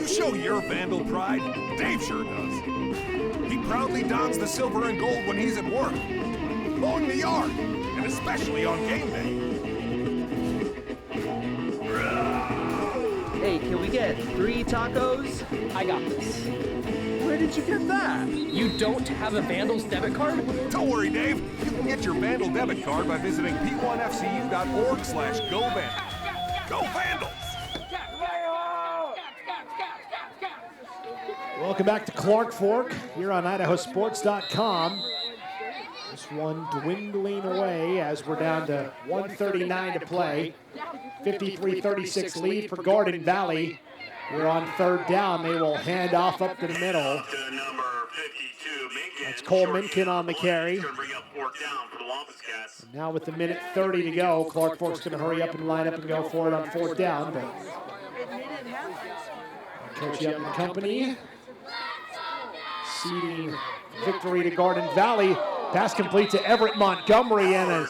Speaker 7: Show your Vandal pride. Dave sure does. He proudly dons the silver and gold when he's at work, mowing the yard, and especially on game day.
Speaker 6: Hey, can we get 3 tacos? I got this. Where did you get that? You don't have a Vandals debit card?
Speaker 7: Don't worry, Dave. You can get your Vandal debit card by visiting p1fcu.org/GoVandals. Go Vandals!
Speaker 2: Welcome back to Clark Fork here on IdahoSports.com. This one dwindling away as we're down to 1:39 to play. 53-36 lead for Garden Valley. We're on 3rd down. They will hand off up to the middle.
Speaker 1: To number 52, Minkin.
Speaker 2: That's Cole Minkin on the carry.
Speaker 1: He's going to bring up 4th down for the Wampus Cats. Wildcats.
Speaker 2: Now with the minute 30 to go, Clark Fork's going to hurry up and line up and go for it on 4th down. But Coach Yelton and company ceding victory to Garden Valley. Pass complete to Everett Montgomery, and a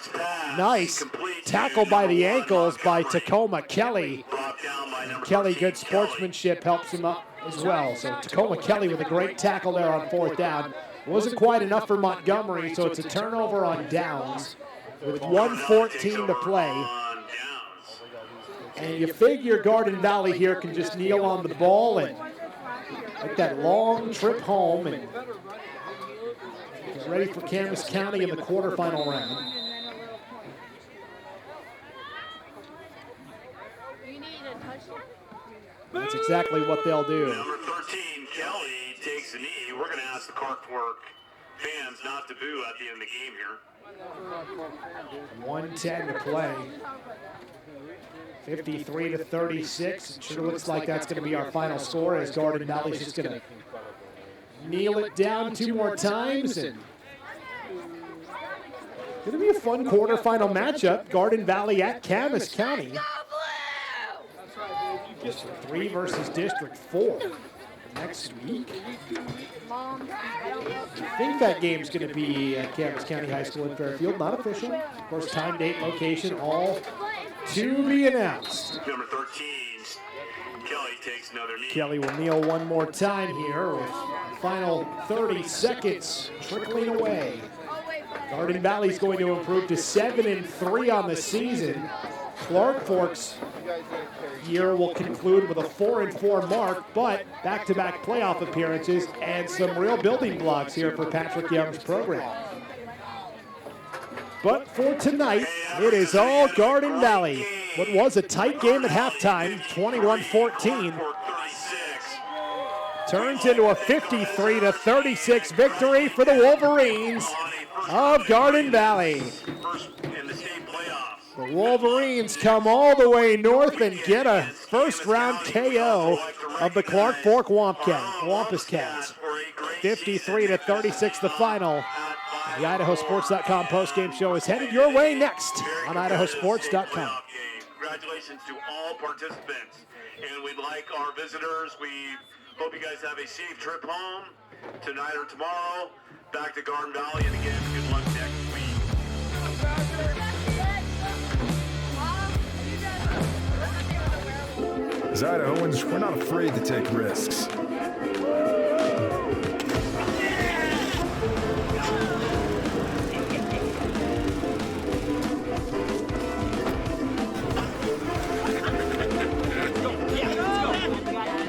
Speaker 2: nice tackle by the ankles by Tacoma Kelly. Kelly, good sportsmanship, helps him up as well. So Tacoma Kelly with a great tackle there on 4th down. Wasn't quite enough for Montgomery, so it's a turnover on downs with 1:14 to play. And you figure Garden Valley here can just kneel on the ball and make that long trip home and get ready for Camas County in the quarterfinal round. That's exactly what they'll do.
Speaker 1: Number 13, Kelly, takes a knee. We're going to ask the Clark Fork fans not to boo at the end of the game here.
Speaker 2: 1:10 to play. 53-36. It sure looks like that's going to be our final score as Garden Valley's just going to kneel it down 2 more times. And going to be a fun quarterfinal matchup. Garden Valley at Camas County. District 3 versus District 4 next week. I think that game's going to be at Camas County High School in Fairfield. Not official. Of course, time, date, location, all to be announced.
Speaker 1: Number 13, Kelly takes another knee.
Speaker 2: Kelly will kneel one more time here with the final 30 seconds trickling away. Garden Valley's going to improve to 7-3 on the season. Clark Fork's year will conclude with a 4-4 mark, but back-to-back playoff appearances and some real building blocks here for Patrick Young's program. But for tonight, it is all Garden Valley. What was a tight game at halftime, 21-14, turns into a 53-36 victory for the Wolverines of Garden Valley. The Wolverines come all the way north and get a first-round KO of the Clark Fork Wampus Cats. 53-36 the final. The IdahoSports.com postgame show is headed your way next on IdahoSports.com.
Speaker 1: Congratulations to all participants. And we'd like our visitors, we hope you guys have a safe trip home tonight or tomorrow. Back to Garden Valley, and again, good luck next week.
Speaker 13: As Idahoans, we're not afraid to take risks.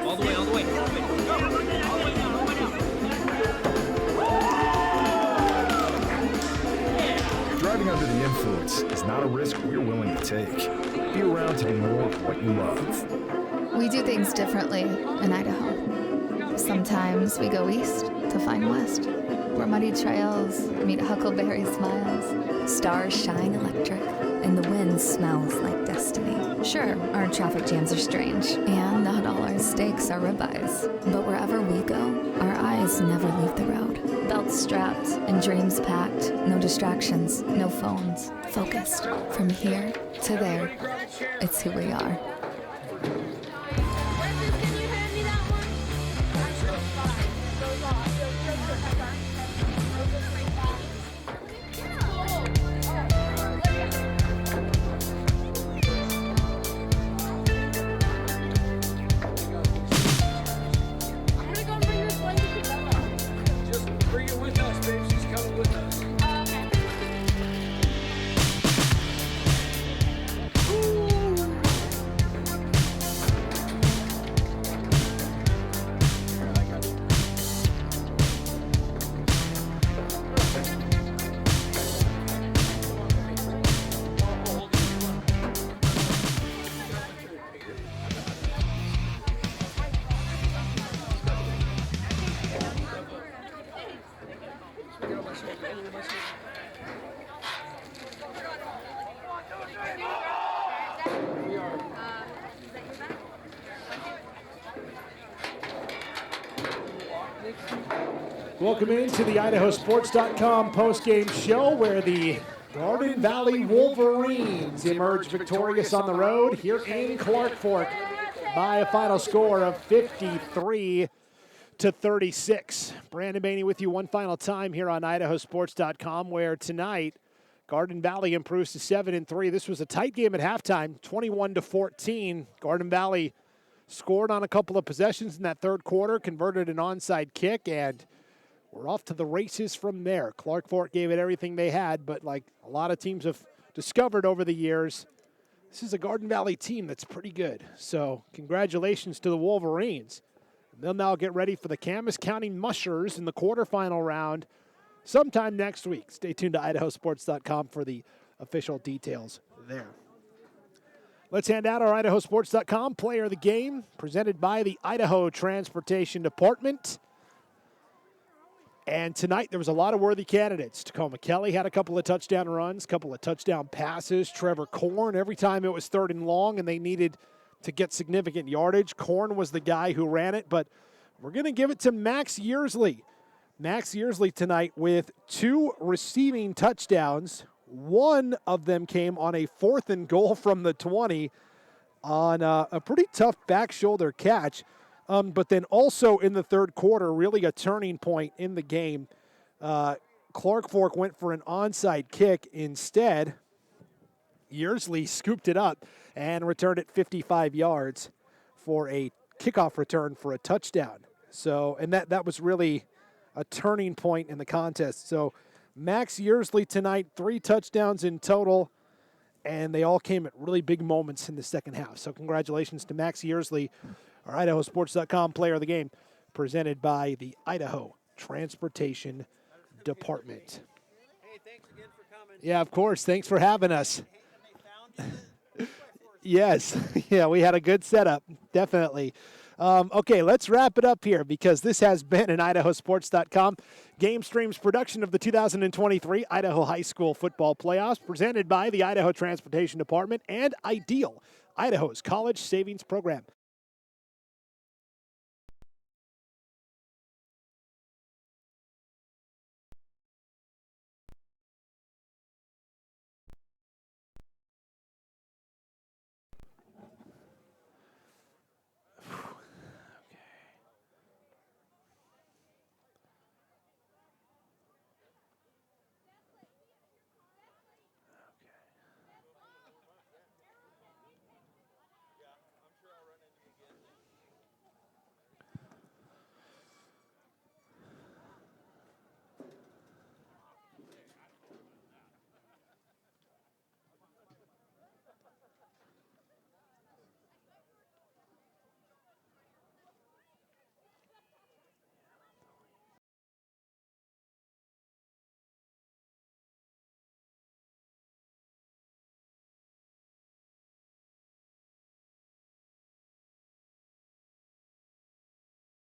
Speaker 6: All the way, all the way.
Speaker 13: Driving under the influence is not a risk we're willing to take. Be around to do more of what you love.
Speaker 14: We do things differently in Idaho. Sometimes we go east to find west, where muddy trails meet huckleberry smiles, stars shine electric, and the wind smells like destiny. Sure, our traffic jams are strange, and not all our steaks are ribeyes. But wherever we go, our eyes never leave the road. Belts strapped and dreams packed, no distractions, no phones. Focused from here to there, it's who we are.
Speaker 6: Bring it with us, babe. She's coming with us.
Speaker 2: Welcome into the IdahoSports.com postgame show, where the Garden Valley Wolverines emerge victorious on the road here in Clark Fork by a final score of 53-36. Brandon Baney with you one final time here on IdahoSports.com, where tonight Garden Valley improves to 7-3. This was a tight game at halftime, 21-14. Garden Valley scored on a couple of possessions in that third quarter, converted an onside kick, and we're off to the races from there. Clark Fork gave it everything they had, but like a lot of teams have discovered over the years, this is a Garden Valley team that's pretty good. So congratulations to the Wolverines. They'll now get ready for the Camas County Mushers in the quarterfinal round sometime next week. Stay tuned to IdahoSports.com for the official details there. Let's hand out our IdahoSports.com player of the game, presented by the Idaho Transportation Department. And tonight, there was a lot of worthy candidates. Tacoma Kelly had a couple of touchdown runs, couple of touchdown passes. Trevor Korn, every time it was 3rd and long and they needed to get significant yardage, Korn was the guy who ran it. But we're going to give it to Max Yearsley. Max Yearsley tonight with 2 receiving touchdowns. One of them came on a 4th and goal from the 20 on a pretty tough back shoulder catch. But then also in the third quarter, really a turning point in the game. Clark Fork went for an onside kick. Instead, Yearsley scooped it up and returned it 55 yards for a kickoff return for a touchdown. So, and that was really a turning point in the contest. So Max Yearsley tonight, 3 touchdowns in total, and they all came at really big moments in the second half. So congratulations to Max Yearsley, our IdahoSports.com player of the game, presented by the Idaho Transportation Department.
Speaker 6: Hey, thanks again for coming.
Speaker 2: Yeah, of course. Thanks for having us. Yes. Yeah, we had a good setup. Definitely. Okay, let's wrap it up here because this has been an IdahoSports.com GameStreams production of the 2023 Idaho High School Football Playoffs, presented by the Idaho Transportation Department and Ideal, Idaho's college savings program.